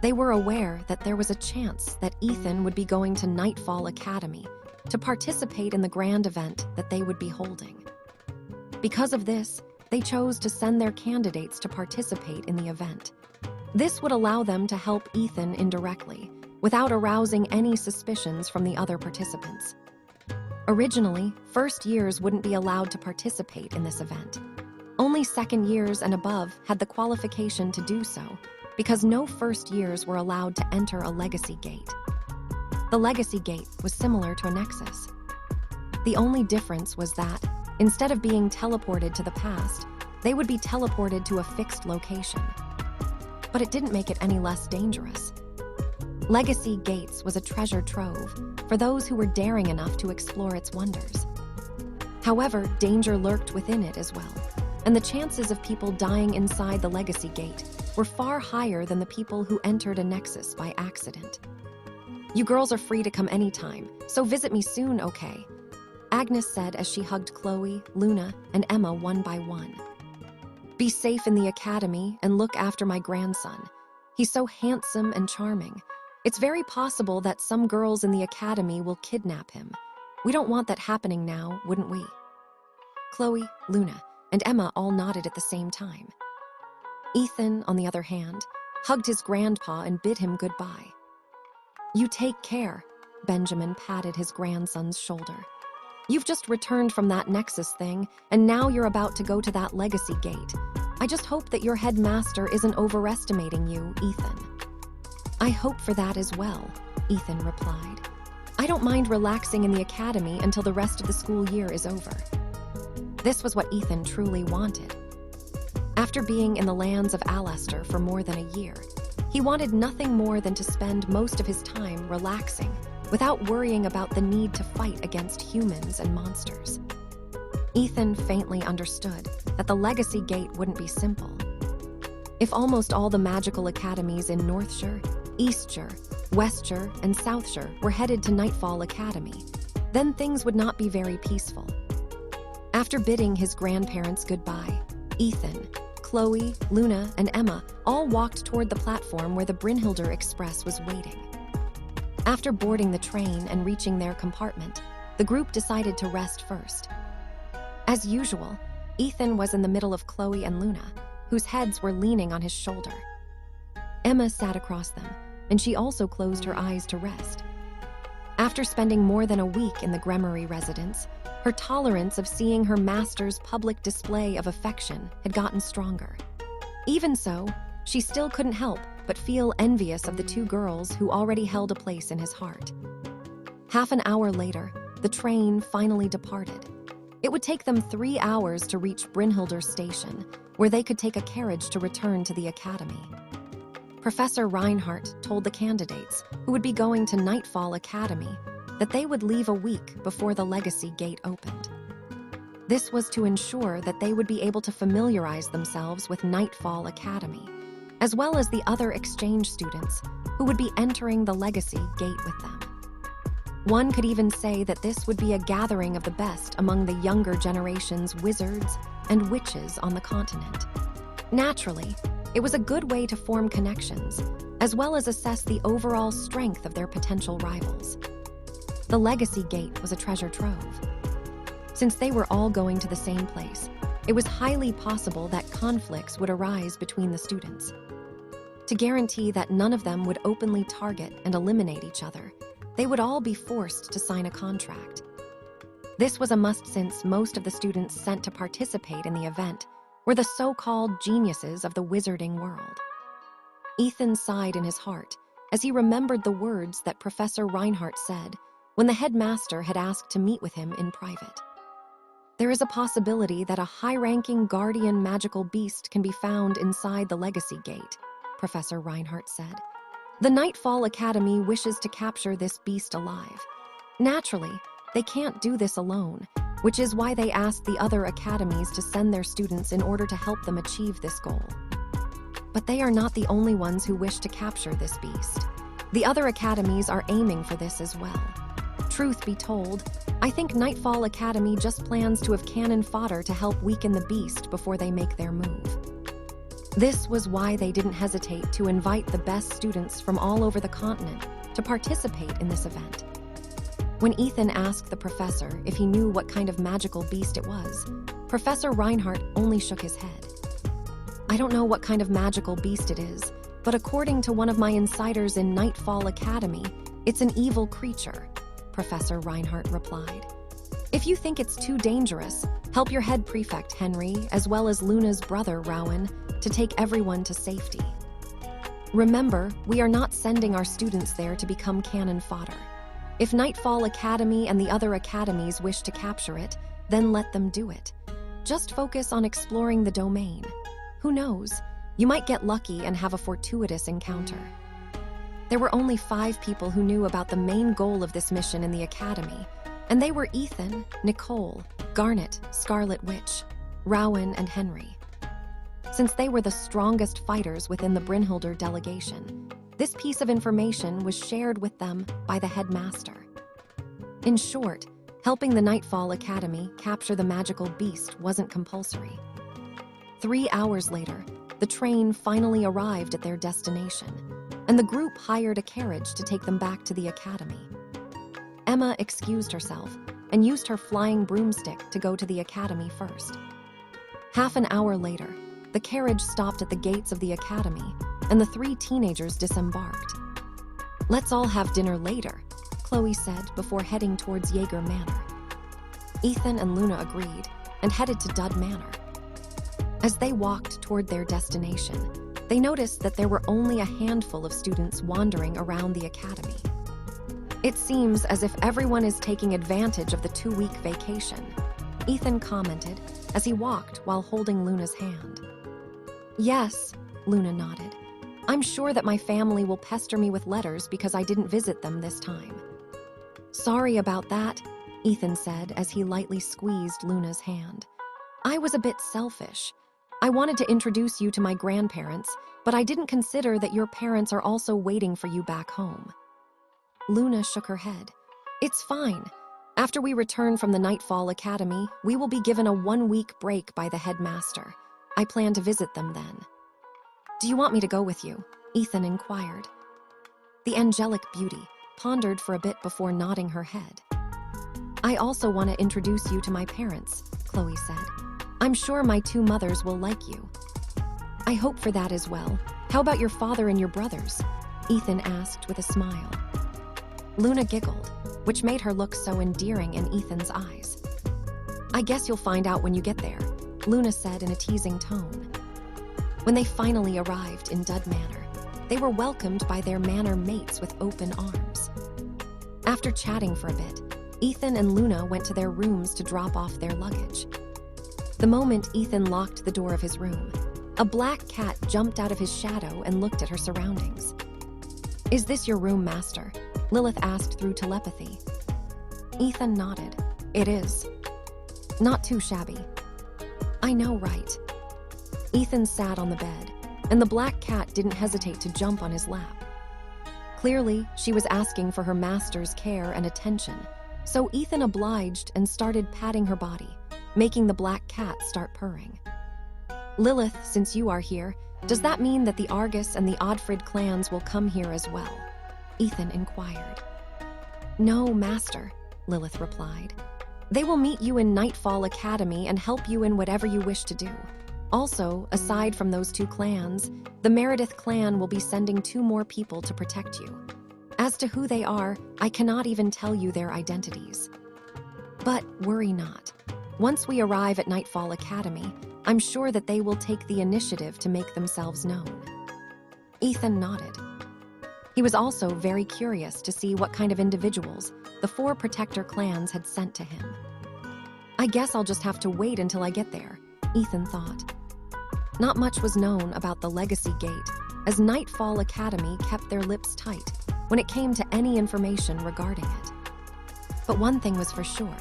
They were aware that there was a chance that Ethan would be going to Nightfall Academy to participate in the grand event that they would be holding. Because of this, they chose to send their candidates to participate in the event. This would allow them to help Ethan indirectly, without arousing any suspicions from the other participants. Originally, first years wouldn't be allowed to participate in this event. Only second years and above had the qualification to do so, because no first years were allowed to enter a legacy gate. The legacy gate was similar to a nexus. The only difference was that, instead of being teleported to the past, they would be teleported to a fixed location. But it didn't make it any less dangerous. Legacy Gates was a treasure trove for those who were daring enough to explore its wonders. However, danger lurked within it as well, and the chances of people dying inside the Legacy Gate were far higher than the people who entered a Nexus by accident. You girls are free to come anytime, so visit me soon, okay? Agnes said as she hugged Chloe, Luna, and Emma one by one. Be safe in the academy and look after my grandson. He's so handsome and charming. It's very possible that some girls in the academy will kidnap him. We don't want that happening now, wouldn't we? Chloe, Luna, and Emma all nodded at the same time. Ethan, on the other hand, hugged his grandpa and bid him goodbye. You take care, Benjamin patted his grandson's shoulder. You've just returned from that Nexus thing, and now you're about to go to that Legacy Gate. I just hope that your headmaster isn't overestimating you, Ethan. I hope for that as well, Ethan replied. I don't mind relaxing in the academy until the rest of the school year is over. This was what Ethan truly wanted. After being in the lands of Alester for more than a year, he wanted nothing more than to spend most of his time relaxing without worrying about the need to fight against humans and monsters. Ethan faintly understood that the Legacy Gate wouldn't be simple. If almost all the magical academies in Northshire, Eastshire, Westshire, and Southshire were headed to Nightfall Academy, then things would not be very peaceful. After bidding his grandparents goodbye, Ethan, Chloe, Luna, and Emma all walked toward the platform where the Brynhilder Express was waiting. After boarding the train and reaching their compartment, the group decided to rest first. As usual, Ethan was in the middle of Chloe and Luna, whose heads were leaning on his shoulder. Emma sat across them, and she also closed her eyes to rest. After spending more than a week in the Gremory residence, her tolerance of seeing her master's public display of affection had gotten stronger. Even so, she still couldn't help but feel envious of the two girls who already held a place in his heart. Half an hour later, the train finally departed. It would take them 3 hours to reach Brynhilder Station, where they could take a carriage to return to the academy. Professor Reinhardt told the candidates who would be going to Nightfall Academy that they would leave a week before the Legacy Gate opened. This was to ensure that they would be able to familiarize themselves with Nightfall Academy, as well as the other exchange students who would be entering the Legacy Gate with them. One could even say that this would be a gathering of the best among the younger generation's wizards and witches on the continent. Naturally, it was a good way to form connections, as well as assess the overall strength of their potential rivals. The Legacy Gate was a treasure trove. Since they were all going to the same place, it was highly possible that conflicts would arise between the students. To guarantee that none of them would openly target and eliminate each other, they would all be forced to sign a contract. This was a must since most of the students sent to participate in the event were the so-called geniuses of the wizarding world. Ethan sighed in his heart as he remembered the words that Professor Reinhardt said when the headmaster had asked to meet with him in private. There is a possibility that a high-ranking guardian magical beast can be found inside the Legacy Gate, Professor Reinhardt said. The Nightfall Academy wishes to capture this beast alive. Naturally, they can't do this alone, which is why they asked the other academies to send their students in order to help them achieve this goal. But they are not the only ones who wish to capture this beast. The other academies are aiming for this as well. Truth be told, I think Nightfall Academy just plans to have cannon fodder to help weaken the beast before they make their move. This was why they didn't hesitate to invite the best students from all over the continent to participate in this event. When Ethan asked the professor if he knew what kind of magical beast it was, Professor Reinhardt only shook his head. I don't know what kind of magical beast it is, but according to one of my insiders in Nightfall Academy, it's an evil creature, Professor Reinhardt replied. If you think it's too dangerous, help your head prefect, Henry, as well as Luna's brother, Rowan, to take everyone to safety. Remember, we are not sending our students there to become cannon fodder. If Nightfall Academy and the other academies wish to capture it, then let them do it. just focus on exploring the domain. Who knows, you might get lucky and have a fortuitous encounter. There were only 5 people who knew about the main goal of this mission in the academy, and they were Ethan, Nicole, Garnet, Scarlet Witch, Rowan, and Henry. Since they were the strongest fighters within the Brynhilder delegation, this piece of information was shared with them by the headmaster. In short, helping the Nightfall Academy capture the magical beast wasn't compulsory. 3 hours later, the train finally arrived at their destination, and the group hired a carriage to take them back to the academy. Emma excused herself and used her flying broomstick to go to the academy first. Half an hour later, the carriage stopped at the gates of the academy, and the 3 teenagers disembarked. "Let's all have dinner later," Chloe said before heading towards Jaeger Manor. Ethan and Luna agreed and headed to Dud Manor. As they walked toward their destination, they noticed that there were only a handful of students wandering around the academy. "It seems as if everyone is taking advantage of the 2-week vacation," Ethan commented as he walked while holding Luna's hand. "Yes," Luna nodded. "I'm sure that my family will pester me with letters because I didn't visit them this time." "Sorry about that," Ethan said as he lightly squeezed Luna's hand. "I was a bit selfish. I wanted to introduce you to my grandparents, but I didn't consider that your parents are also waiting for you back home." Luna shook her head. "It's fine. After we return from the Nightfall Academy, we will be given a 1-week break by the headmaster. I plan to visit them then." "Do you want me to go with you?" Ethan inquired. The angelic beauty pondered for a bit before nodding her head. "I also want to introduce you to my parents," Chloe said. "I'm sure my 2 mothers will like you." "I hope for that as well. How about your father and your brothers?" Ethan asked with a smile. Luna giggled, which made her look so endearing in Ethan's eyes. "I guess you'll find out when you get there," Luna said in a teasing tone. When they finally arrived in Dud Manor, they were welcomed by their manor mates with open arms. After chatting for a bit, Ethan and Luna went to their rooms to drop off their luggage. The moment Ethan locked the door of his room, a black cat jumped out of his shadow and looked at her surroundings. "Is this your room, Master?" Lilith asked through telepathy. Ethan nodded. "It is. Not too shabby." "I know, right?" Ethan sat on the bed, and the black cat didn't hesitate to jump on his lap. Clearly, she was asking for her master's care and attention, so Ethan obliged and started patting her body, making the black cat start purring. "Lilith, since you are here, does that mean that the Argus and the Oddfrid clans will come here as well?" Ethan inquired. "No, Master," Lilith replied. "They will meet you in Nightfall Academy and help you in whatever you wish to do. Also, aside from those 2 clans, the Meredith clan will be sending 2 more people to protect you. As to who they are, I cannot even tell you their identities. But worry not. Once we arrive at Nightfall Academy, I'm sure that they will take the initiative to make themselves known." Ethan nodded. He was also very curious to see what kind of individuals the 4 protector clans had sent to him. "I guess I'll just have to wait until I get there," Ethan thought. Not much was known about the Legacy Gate, as Nightfall Academy kept their lips tight when it came to any information regarding it. But one thing was for sure.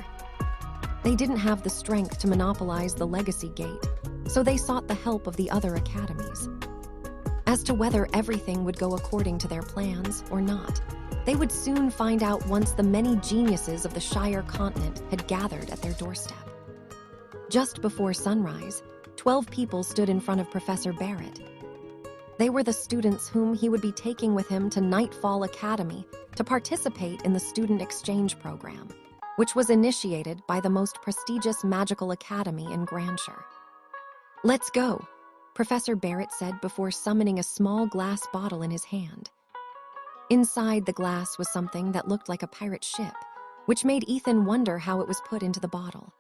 They didn't have the strength to monopolize the Legacy Gate, so they sought the help of the other academies. As to whether everything would go according to their plans or not, they would soon find out once the many geniuses of the Shire continent had gathered at their doorstep. Just before sunrise, 12 people stood in front of Professor Barrett. They were the students whom he would be taking with him to Nightfall Academy to participate in the student exchange program, which was initiated by the most prestigious magical academy in Grandshire. "Let's go," Professor Barrett said before summoning a small glass bottle in his hand. Inside the glass was something that looked like a pirate ship, which made Ethan wonder how it was put into the bottle.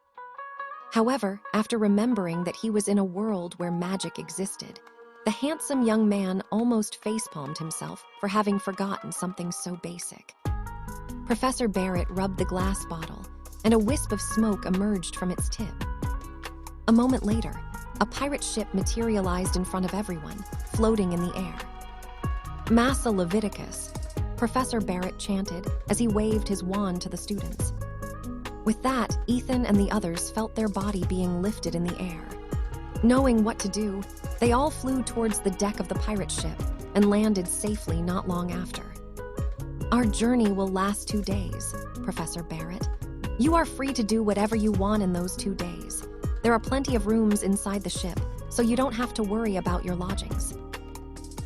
However, after remembering that he was in a world where magic existed, the handsome young man almost facepalmed himself for having forgotten something so basic. Professor Barrett rubbed the glass bottle, and a wisp of smoke emerged from its tip. A moment later, a pirate ship materialized in front of everyone, floating in the air. Massa Leviticus, Professor Barrett chanted as he waved his wand to the students. With that, Ethan and the others felt their body being lifted in the air. Knowing what to do, they all flew towards the deck of the pirate ship and landed safely not long after. Our journey will last 2 days, Professor Barrett. You are free to do whatever you want in those 2 days. There are plenty of rooms inside the ship, so you don't have to worry about your lodgings.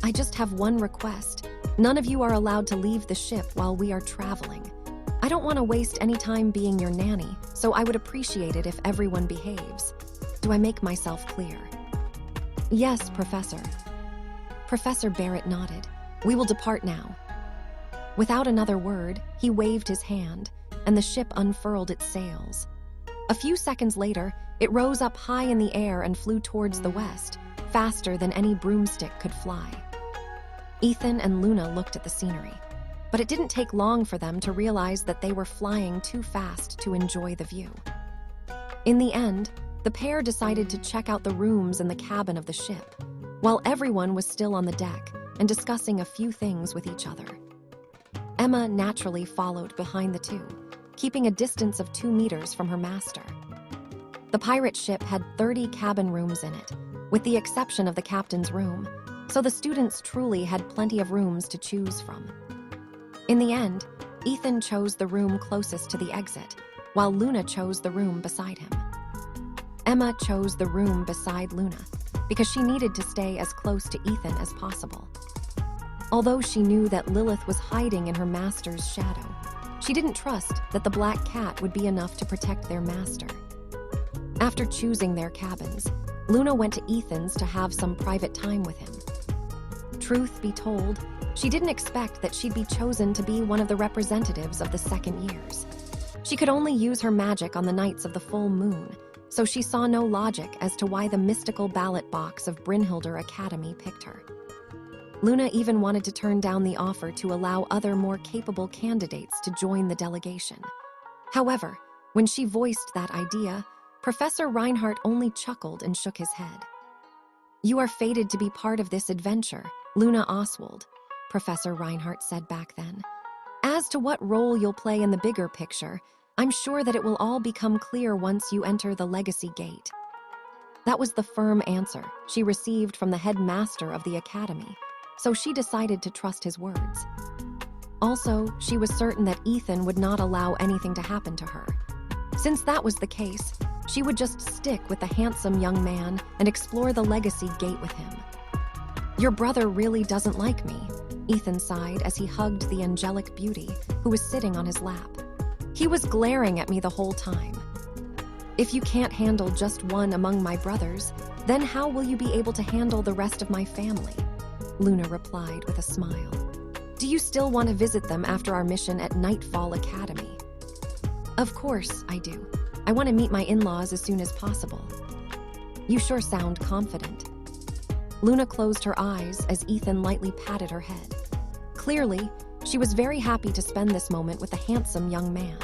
I just have one request. None of you are allowed to leave the ship while we are traveling. I don't want to waste any time being your nanny, so I would appreciate it if everyone behaves. Do I make myself clear? Yes, Professor. Professor Barrett nodded. We will depart now. Without another word, he waved his hand, and the ship unfurled its sails. A few seconds later, it rose up high in the air and flew towards the west, faster than any broomstick could fly. Ethan and Luna looked at the scenery, but it didn't take long for them to realize that they were flying too fast to enjoy the view. In the end, the pair decided to check out the rooms in the cabin of the ship, while everyone was still on the deck and discussing a few things with each other. Emma naturally followed behind the two, keeping a distance of 2 meters from her master. The pirate ship had 30 cabin rooms in it, with the exception of the captain's room, so the students truly had plenty of rooms to choose from. In the end, Ethan chose the room closest to the exit, while Luna chose the room beside him. Emma chose the room beside Luna because she needed to stay as close to Ethan as possible. Although she knew that Lilith was hiding in her master's shadow, she didn't trust that the black cat would be enough to protect their master. After choosing their cabins, Luna went to Ethan's to have some private time with him. Truth be told, she didn't expect that she'd be chosen to be one of the representatives of the second years. She could only use her magic on the nights of the full moon, so she saw no logic as to why the mystical ballot box of Brynhildr Academy picked her. Luna even wanted to turn down the offer to allow other more capable candidates to join the delegation. However, when she voiced that idea, Professor Reinhardt only chuckled and shook his head. You are fated to be part of this adventure, Luna Oswald, Professor Reinhardt said back then. As to what role you'll play in the bigger picture, I'm sure that it will all become clear once you enter the Legacy Gate. That was the firm answer she received from the headmaster of the academy, so she decided to trust his words. Also, she was certain that Ethan would not allow anything to happen to her. Since that was the case, she would just stick with the handsome young man and explore the Legacy Gate with him. Your brother really doesn't like me, Ethan sighed as he hugged the angelic beauty who was sitting on his lap. He was glaring at me the whole time. If you can't handle just one among my brothers, then how will you be able to handle the rest of my family? Luna replied with a smile. Do you still want to visit them after our mission at Nightfall Academy? Of course, I do. I want to meet my in-laws as soon as possible. You sure sound confident. Luna closed her eyes as Ethan lightly patted her head. Clearly, she was very happy to spend this moment with a handsome young man.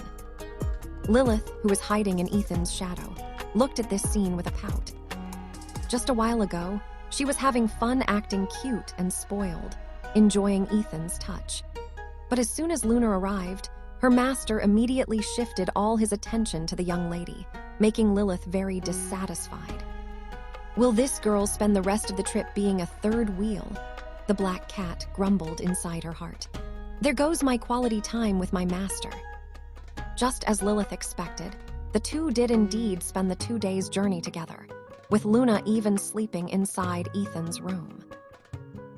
Lilith, who was hiding in Ethan's shadow, looked at this scene with a pout. Just a while ago, she was having fun acting cute and spoiled, enjoying Ethan's touch. But as soon as Luna arrived, her master immediately shifted all his attention to the young lady, making Lilith very dissatisfied. Will this girl spend the rest of the trip being a third wheel? The black cat grumbled inside her heart. There goes my quality time with my master. Just as Lilith expected, the two did indeed spend the 2 days' journey together, with Luna even sleeping inside Ethan's room.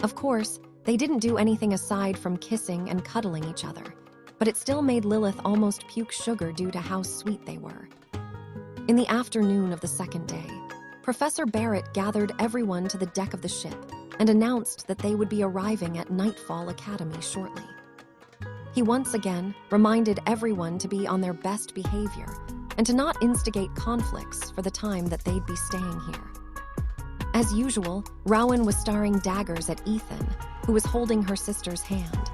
Of course, they didn't do anything aside from kissing and cuddling each other, but it still made Lilith almost puke sugar due to how sweet they were. In the afternoon of the second day, Professor Barrett gathered everyone to the deck of the ship and announced that they would be arriving at Nightfall Academy shortly. He once again reminded everyone to be on their best behavior and to not instigate conflicts for the time that they'd be staying here. As usual, Rowan was staring daggers at Ethan, who was holding her sister's hand.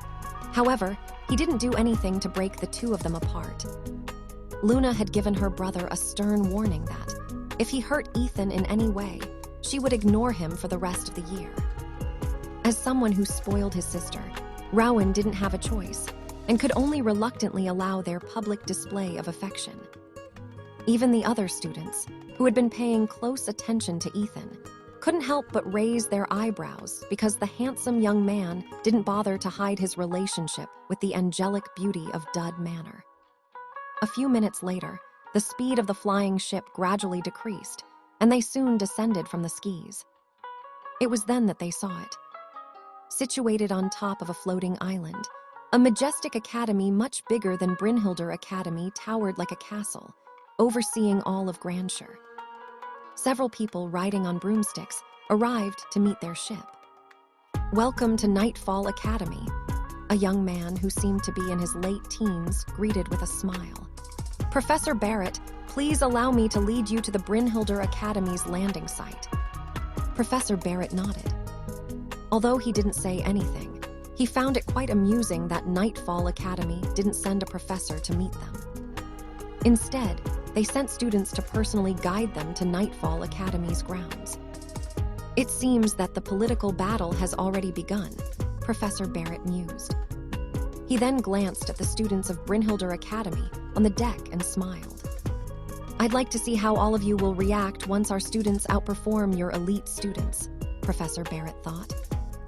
However, he didn't do anything to break the two of them apart. Luna had given her brother a stern warning that, If he hurt Ethan in any way, she would ignore him for the rest of the year. As someone who spoiled his sister, Rowan didn't have a choice and could only reluctantly allow their public display of affection. Even the other students, who had been paying close attention to Ethan, couldn't help but raise their eyebrows because the handsome young man didn't bother to hide his relationship with the angelic beauty of Dud Manor. A few minutes later, the speed of the flying ship gradually decreased, and they soon descended from the skis. It was then that they saw it. Situated on top of a floating island, a majestic academy much bigger than Brynhildr Academy towered like a castle, overseeing all of Grandshire. Several people riding on broomsticks arrived to meet their ship. "Welcome to Nightfall Academy," a young man who seemed to be in his late teens greeted with a smile. "Professor Barrett, please allow me to lead you to the Brynhildr Academy's landing site." Professor Barrett nodded. Although he didn't say anything, he found it quite amusing that Nightfall Academy didn't send a professor to meet them. Instead, they sent students to personally guide them to Nightfall Academy's grounds. "It seems that the political battle has already begun," Professor Barrett mused. He then glanced at the students of Brynhildr Academy on the deck and smiled. "I'd like to see how all of you will react once our students outperform your elite students," Professor Barrett thought.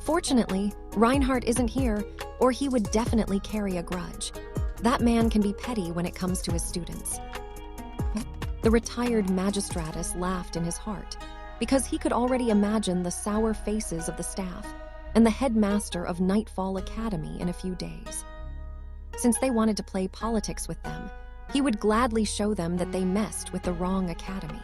"Fortunately, Reinhardt isn't here, or he would definitely carry a grudge. That man can be petty when it comes to his students." The retired magistratus laughed in his heart, because he could already imagine the sour faces of the staff and the headmaster of Nightfall Academy in a few days. Since they wanted to play politics with them, he would gladly show them that they messed with the wrong academy.